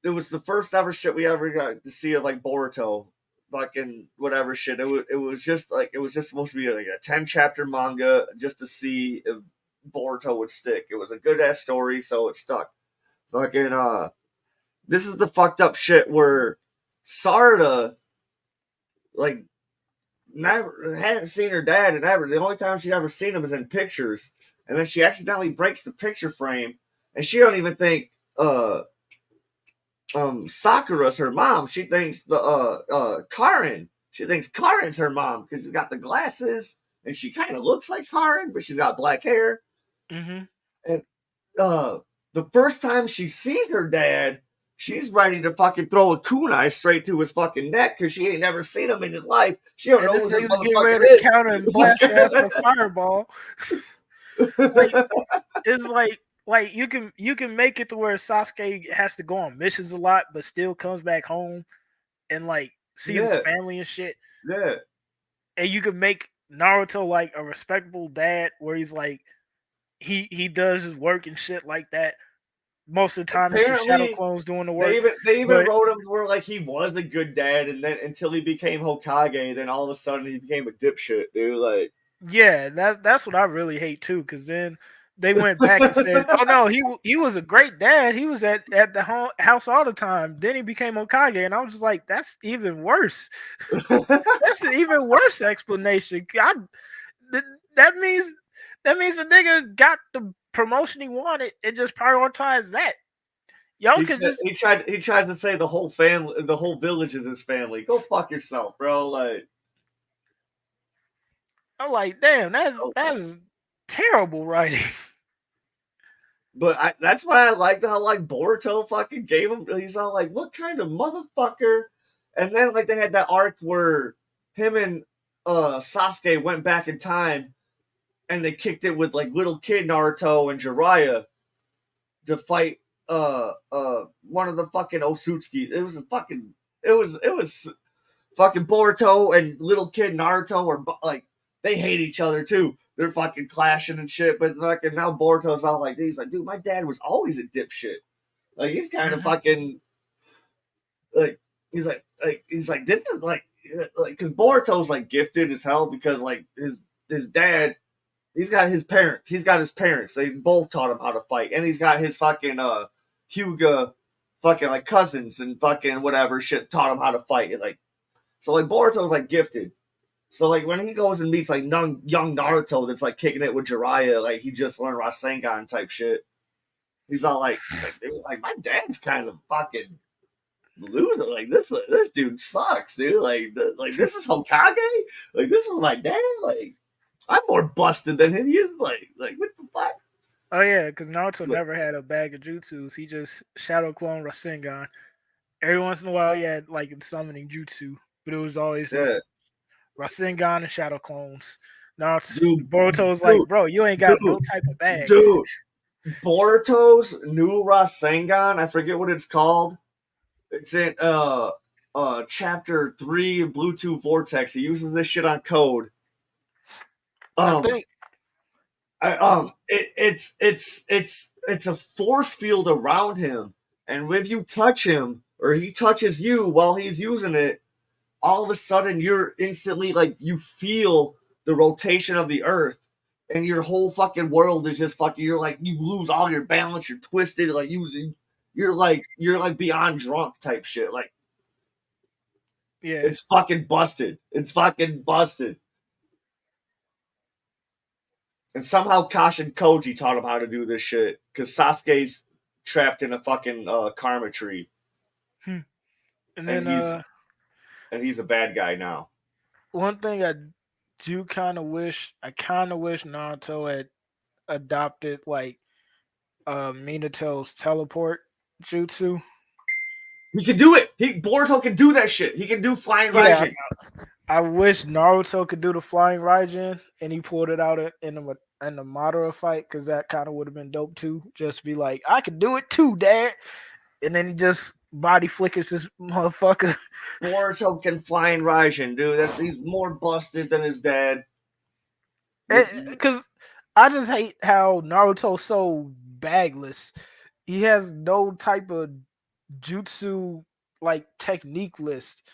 S1: it was the first ever shit we ever got to see of like Boruto, fucking whatever shit. It was just like it was just supposed to be like a 10 chapter manga just to see if Boruto would stick. It was a good ass story, so it stuck. Fucking this is the fucked up shit where Sarda like never hadn't seen her dad and ever the only time she'd ever seen him is in pictures, and then she accidentally breaks the picture frame, and she don't even think Sakura's her mom. She thinks the Karin. She thinks Karin's her mom because she's got the glasses and she kind of looks like Karin, but she's got black hair.
S2: Mm-hmm.
S1: And the first time she sees her dad, she's ready to fucking throw a kunai straight to his fucking neck because she ain't never seen him in his life. She don't
S2: And
S1: know
S2: this
S1: who this
S2: nigga's getting
S1: motherfucker
S2: ready to counter and blast her ass with a fireball. Like it's like you can make it to where Sasuke has to go on missions a lot, but still comes back home and like sees his
S1: Yeah,
S2: family and shit.
S1: yeah.
S2: And you can make Naruto like a respectable dad where he's like he does his work and shit like that. Most of the time it's just shadow
S1: Apparently,
S2: clones doing the work.
S1: they even
S2: But
S1: wrote him where like he was a good dad, and then until he became Hokage, then all of a sudden he became a dipshit, dude. Like,
S2: yeah, that's what I really hate too, because then they went back and said, "Oh no, he was a great dad. He was at the house all the time. Then he became Okage," and I was just like, "That's even worse. That's an even worse explanation. Th- that means the nigga got the promotion he wanted and just prioritized that. Y'all
S1: he
S2: could
S1: said
S2: just
S1: he tries to say the whole family, the whole village is his family. Go fuck yourself, bro. Like,
S2: I'm like, damn,
S1: oh.
S2: that's terrible writing."
S1: But that's why I liked how like Boruto fucking gave him. He's all like, "What kind of motherfucker And then like they had that arc where him and Sasuke went back in time and they kicked it with like little kid Naruto and Jiraiya to fight one of the fucking Osutsuki. It was fucking Boruto and little kid Naruto are like they hate each other too. They're fucking clashing and shit. But fucking now Boruto's all like, he's like, dude, my dad was always a dipshit. Like he's kind of fucking like he's like this is like because Boruto's like gifted as hell because like his dad he's got his parents. They both taught him how to fight, and he's got his fucking Hyuga fucking like cousins and fucking whatever shit taught him how to fight. And, like so, like Boruto's like gifted. So like when he goes and meets like young Naruto that's like kicking it with Jiraiya, like he just learned Rasengan type shit. He's like, dude, like my dad's kind of fucking loser. Like this dude sucks, dude. Like this is Hokage. Like this is my dad. Like I'm more busted than him. He's like what the fuck?
S2: Oh yeah, because Naruto
S1: But,
S2: never had a bag of jutsus. He just shadow clone Rasengan. Every once in a while, he had like a summoning jutsu, but it was always
S1: yeah,
S2: just Rasengan and shadow clones. Now
S1: dude,
S2: Boruto's like,
S1: dude,
S2: bro, you ain't got no
S1: dude,
S2: type of bag.
S1: dude. Boruto's new Rasengan, I forget what it's called. It's in chapter 3 of Bluetooth Vortex. He uses this shit on code.
S2: I think
S1: It's a force field around him, and if you touch him or he touches you while he's using it, all of a sudden you're instantly like you feel the rotation of the earth, and your whole fucking world is just fucking. You're like you lose all your balance. You're twisted. Like you're like beyond drunk type shit. Like
S2: yeah.
S1: it's fucking busted. It's fucking busted. And somehow Kosh and Koji taught him how to do this shit because Sasuke's trapped in a fucking karma tree,
S2: And
S1: and
S2: then
S1: he's a bad guy now.
S2: one thing I kind of wish Naruto had adopted like Minato's teleport jutsu.
S1: He can do it. Boruto can do that shit. He can do flying
S2: Yeah,
S1: Raijin.
S2: I wish Naruto could do the flying Raijin, and he pulled it out in the Madara fight because that kind of would have been dope too. Just be like, I could do it too, Dad, and then he just body flickers this motherfucker.
S1: Boruto can flying Raijin, dude. He's more busted than his dad.
S2: Because I just hate how Naruto's so bagless. He has no type of jutsu like technique list.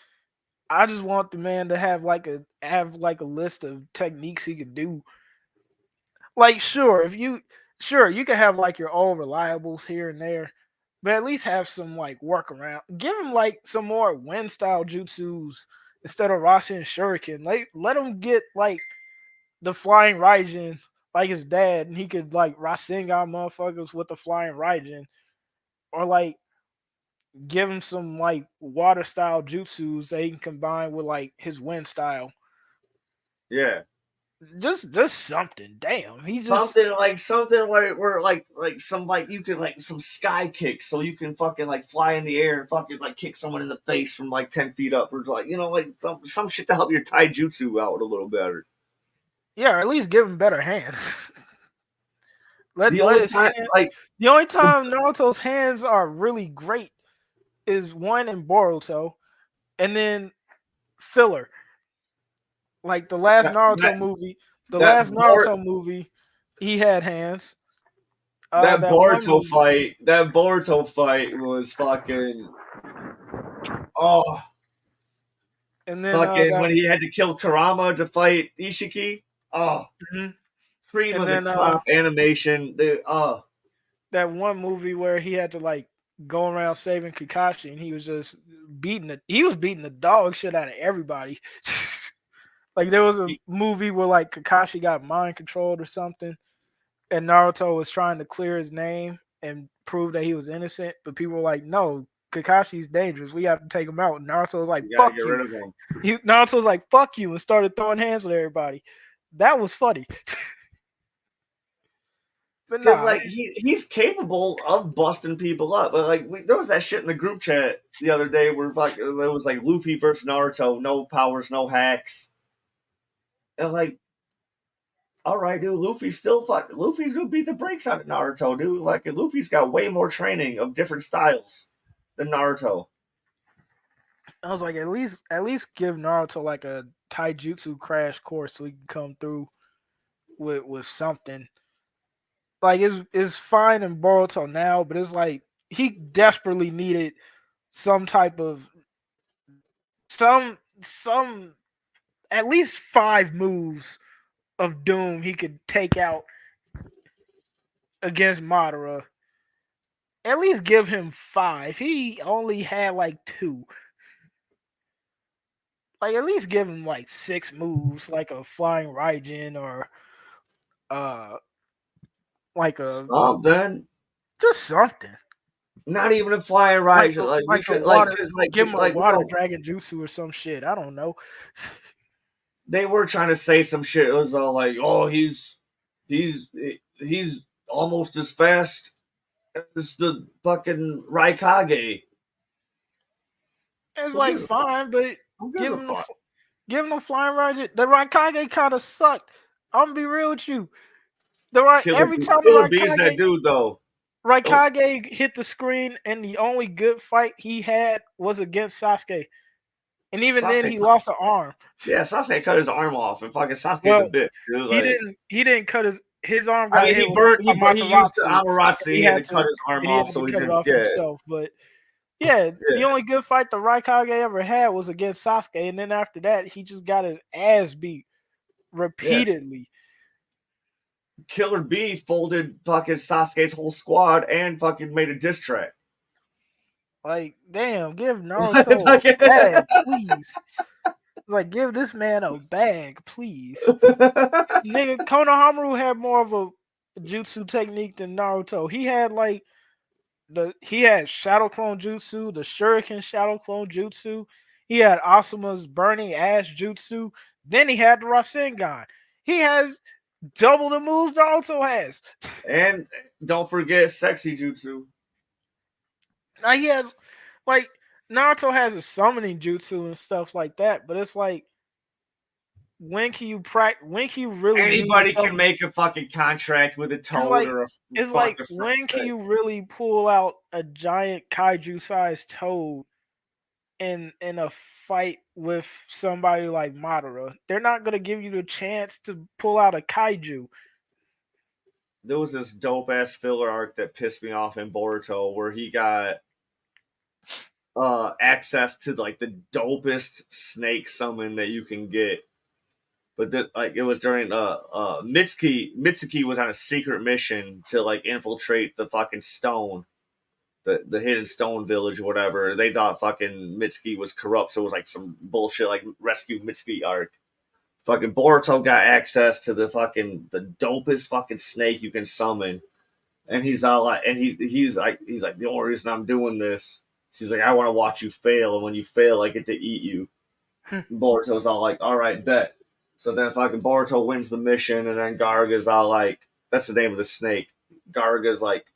S2: I just want the man to have like a list of techniques he could do. Like sure, you can have like your old reliables here and there, but at least have some like workaround. Give him like some more wind style jutsus instead of Rasen and Shuriken. Like let him get like the flying Raijin like his dad, and he could like Rasengan motherfuckers with the flying Raijin, or like give him some like water style jutsus that he can combine with like his wind style.
S1: Yeah.
S2: Just something. Damn, he just
S1: Something where like some like you could like some sky kicks so you can fucking like fly in the air and fucking like kick someone in the face from like 10 feet up or like like some shit to help your taijutsu out a little better.
S2: yeah, or at least give him better hands.
S1: The
S2: let
S1: only
S2: his
S1: time
S2: hand,
S1: like
S2: the only time Naruto's hands are really great is one in Boruto, and then filler. Like the last
S1: that
S2: Naruto
S1: that,
S2: movie,
S1: that Bor-
S2: he had hands.
S1: that
S2: That one
S1: Boruto
S2: movie,
S1: fight was fucking oh
S2: and then
S1: fucking when he had to kill Karama to fight Ishiki. Oh,
S2: mhm.
S1: cream
S2: and
S1: of the
S2: then
S1: crop animation. Dude, oh.
S2: that one movie where he had to like go around saving Kakashi, and he was just beating the dog shit out of everybody. Like there was a movie where like Kakashi got mind controlled or something, and Naruto was trying to clear his name and prove that he was innocent, but people were like, "No, Kakashi's dangerous. We have to take him out." And Naruto was like,
S1: You gotta
S2: "Fuck
S1: get
S2: you."
S1: rid of him.
S2: Naruto was like, "Fuck you," and started throwing hands with everybody. That was funny. But
S1: Because
S2: nah,
S1: like he's capable of busting people up, but like there was that shit in the group chat the other day where there was like Luffy versus Naruto, no powers, no hacks, and like, all right, dude, Luffy's gonna beat the brakes out of Naruto, dude. Like Luffy's got way more training of different styles than Naruto.
S2: I was like, at least give Naruto like a taijutsu crash course so he can come through with something. Like it's fine in Boruto now, but it's like he desperately needed some type of some at least 5 moves of Doom he could take out against Madara. At least give him 5. He only had like 2. Like at least give him like 6 moves, like a flying Raijin or uh like a
S1: Something,
S2: just something.
S1: not even a flying ride. Like we
S2: Like a
S1: could, like,
S2: water
S1: because like
S2: give him a
S1: like
S2: water dragon jutsu or some shit. I don't know.
S1: they were trying to say some shit. It was all like, oh, he's he's almost as fast as the fucking Raikage.
S2: It's
S1: Who
S2: like
S1: gives a fuck?
S2: fine, but
S1: Who gives
S2: give
S1: a
S2: him the
S1: fuck?
S2: give him the flying Raijin. The Raikage kind of sucked. I'm gonna be real with you. Every time the
S1: Killer Bee's that dude though. Don't
S2: Raikage hit the screen, and the only good fight he had was against Sasuke, and even then
S1: Sasuke
S2: he
S1: cut,
S2: lost an arm.
S1: yeah, Sasuke cut his arm off, and fucking Sasuke's a
S2: Well,
S1: bitch, dude.
S2: he
S1: Like,
S2: didn't. He didn't cut his arm.
S1: I
S2: Got
S1: mean,
S2: hit with
S1: he used the
S2: Amaterasu,
S1: Amaterasu.
S2: and he
S1: He had
S2: had
S1: to
S2: to
S1: cut his arm
S2: he
S1: off,
S2: had to
S1: so he
S2: cut it
S1: didn't.
S2: off
S1: Yeah,
S2: himself. But yeah, the
S1: yeah,
S2: only good fight the Raikage ever had was against Sasuke, and then after that, he just got his ass beat
S1: yeah.
S2: repeatedly.
S1: Killer Bee folded fucking Sasuke's whole squad and fucking made a diss track.
S2: Like, damn, give Naruto a bag, please. It's like, give this man a bag, please. Nigga, Konohamaru had more of a jutsu technique than Naruto. He had Shadow Clone Jutsu, the Shuriken Shadow Clone Jutsu. He had Asuma's Burning Ash Jutsu. Then he had the Rasengan. He has double the moves Naruto has.
S1: And don't forget Sexy Jutsu.
S2: Now he has like Naruto has a summoning jutsu and stuff like that, but it's like when can you practice? When can you really use a
S1: Anybody can
S2: summon?
S1: make a fucking contract with a
S2: It's
S1: toad
S2: like
S1: or a
S2: it's like
S1: fucking
S2: when can
S1: thing.
S2: you really pull out a giant kaiju sized toad in a fight with somebody like Madara? They're not gonna give you the chance to pull out a kaiju.
S1: There was this dope ass filler arc that pissed me off in Boruto where he got access to like the dopest snake summon that you can get. But like it was during Mitsuki was on a secret mission to like infiltrate the fucking stone, the hidden stone village or whatever. They thought fucking Mitsuki was corrupt, so it was like some bullshit like rescue Mitsuki arc. Fucking Boruto got access to the dopest fucking snake you can summon, and he's all like, and he's like the only reason I'm doing this. She's like, I want to watch you fail, and when you fail, I get to eat you. And Boruto's all like, all right, bet. So then fucking Boruto wins the mission, and then Garga's all like, that's the name of the snake. Garga's like,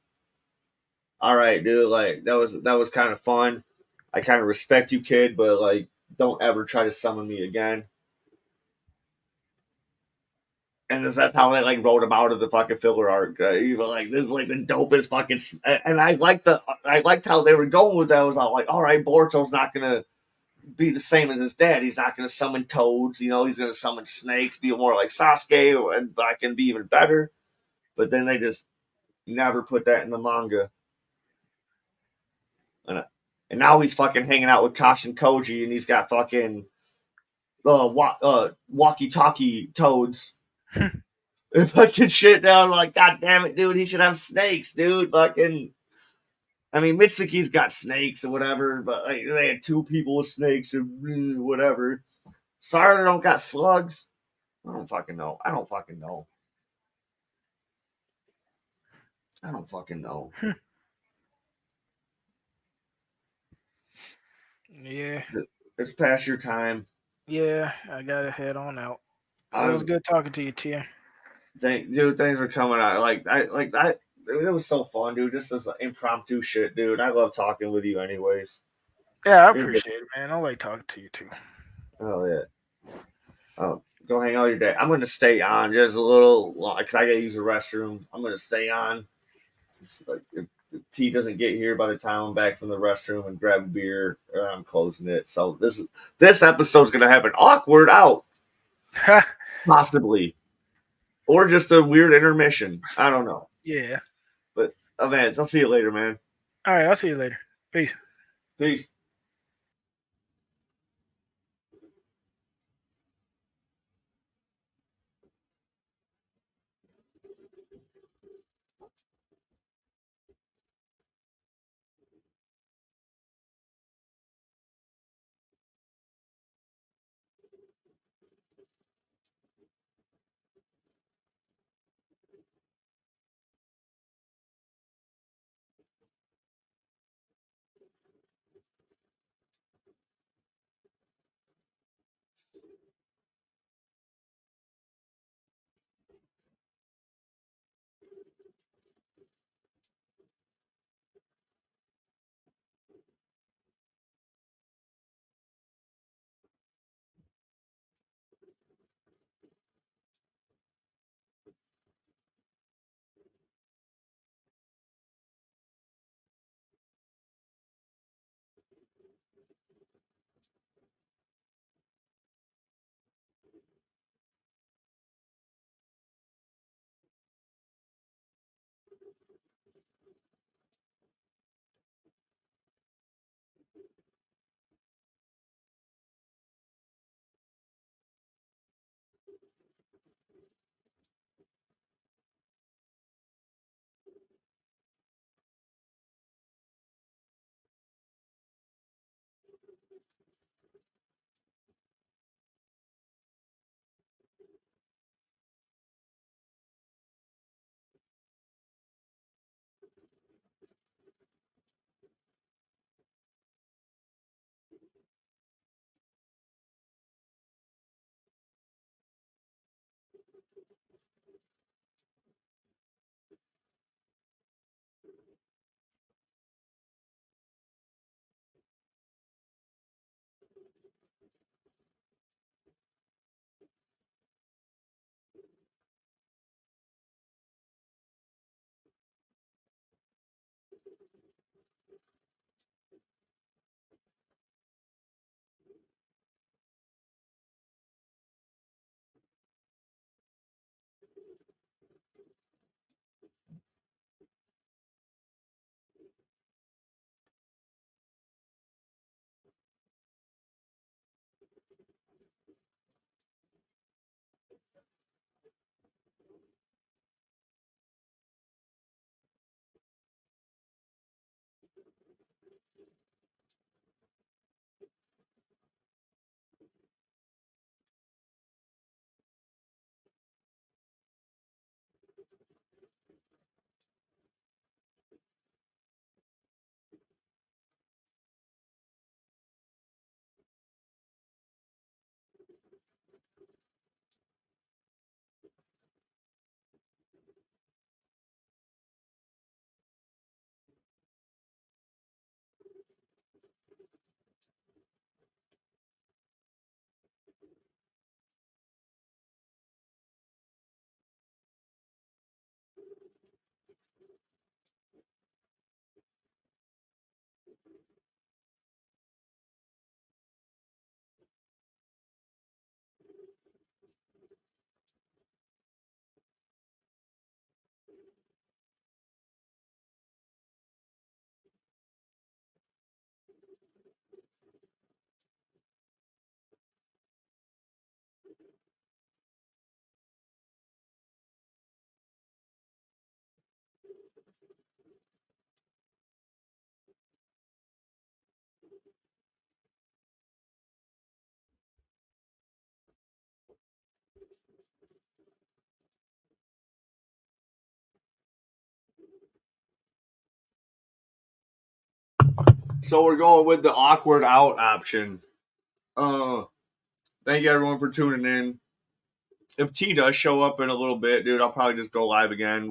S1: all right, dude, like that was kind of fun. I kind of respect you, kid, but like, don't ever try to summon me again. And that's how they like wrote him out of the fucking filler arc. Even like this is like the dopest fucking. And I liked how they were going with that. I was all like, all right, Boruto's not gonna be the same as his dad. He's not gonna summon toads. You know, he's gonna summon snakes, be more like Sasuke, and I can be even better. But then they just never put that in the manga. And, and now he's fucking hanging out with Kashin Koji, and he's got fucking walkie-talkie toads and fucking shit down. Like, god damn it, dude, he should have snakes, dude. Fucking, I mean, Mitsuki's got snakes or whatever, but like, they had 2 people with snakes and whatever. Sarah don't got slugs. I don't fucking know. I don't fucking know. I don't fucking know.
S2: Yeah,
S1: It's past your time.
S2: yeah, I gotta head on out. It was
S1: I'm
S2: good talking to you, Tia.
S1: Dude, things are coming out like I. It was so fun, dude. Just this impromptu shit, dude. I love talking with you, anyways.
S2: Yeah, I
S1: You're good.
S2: appreciate it, man. I like talking to you too.
S1: Oh yeah. Go hang out your day. I'm gonna stay on just a little because I gotta use the restroom. I'm gonna stay on. Like if the tea doesn't get here by the time I'm back from the restroom and grab a beer, I'm closing it. So this episode's gonna have an awkward out, possibly, or just a weird intermission. I don't know.
S2: Yeah.
S1: But Vance, I'll see you later, man.
S2: All right. I'll see you later. Peace.
S1: Peace. So we're going with the awkward out option. Uh, Thank you everyone for tuning in. if T does show up in a little bit, dude, I'll probably just go live again.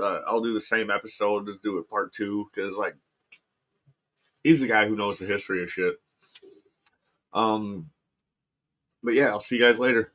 S1: I'll do the same episode, just do it part two, because like he's the guy who knows the history of shit. Um, but yeah, I'll see you guys later.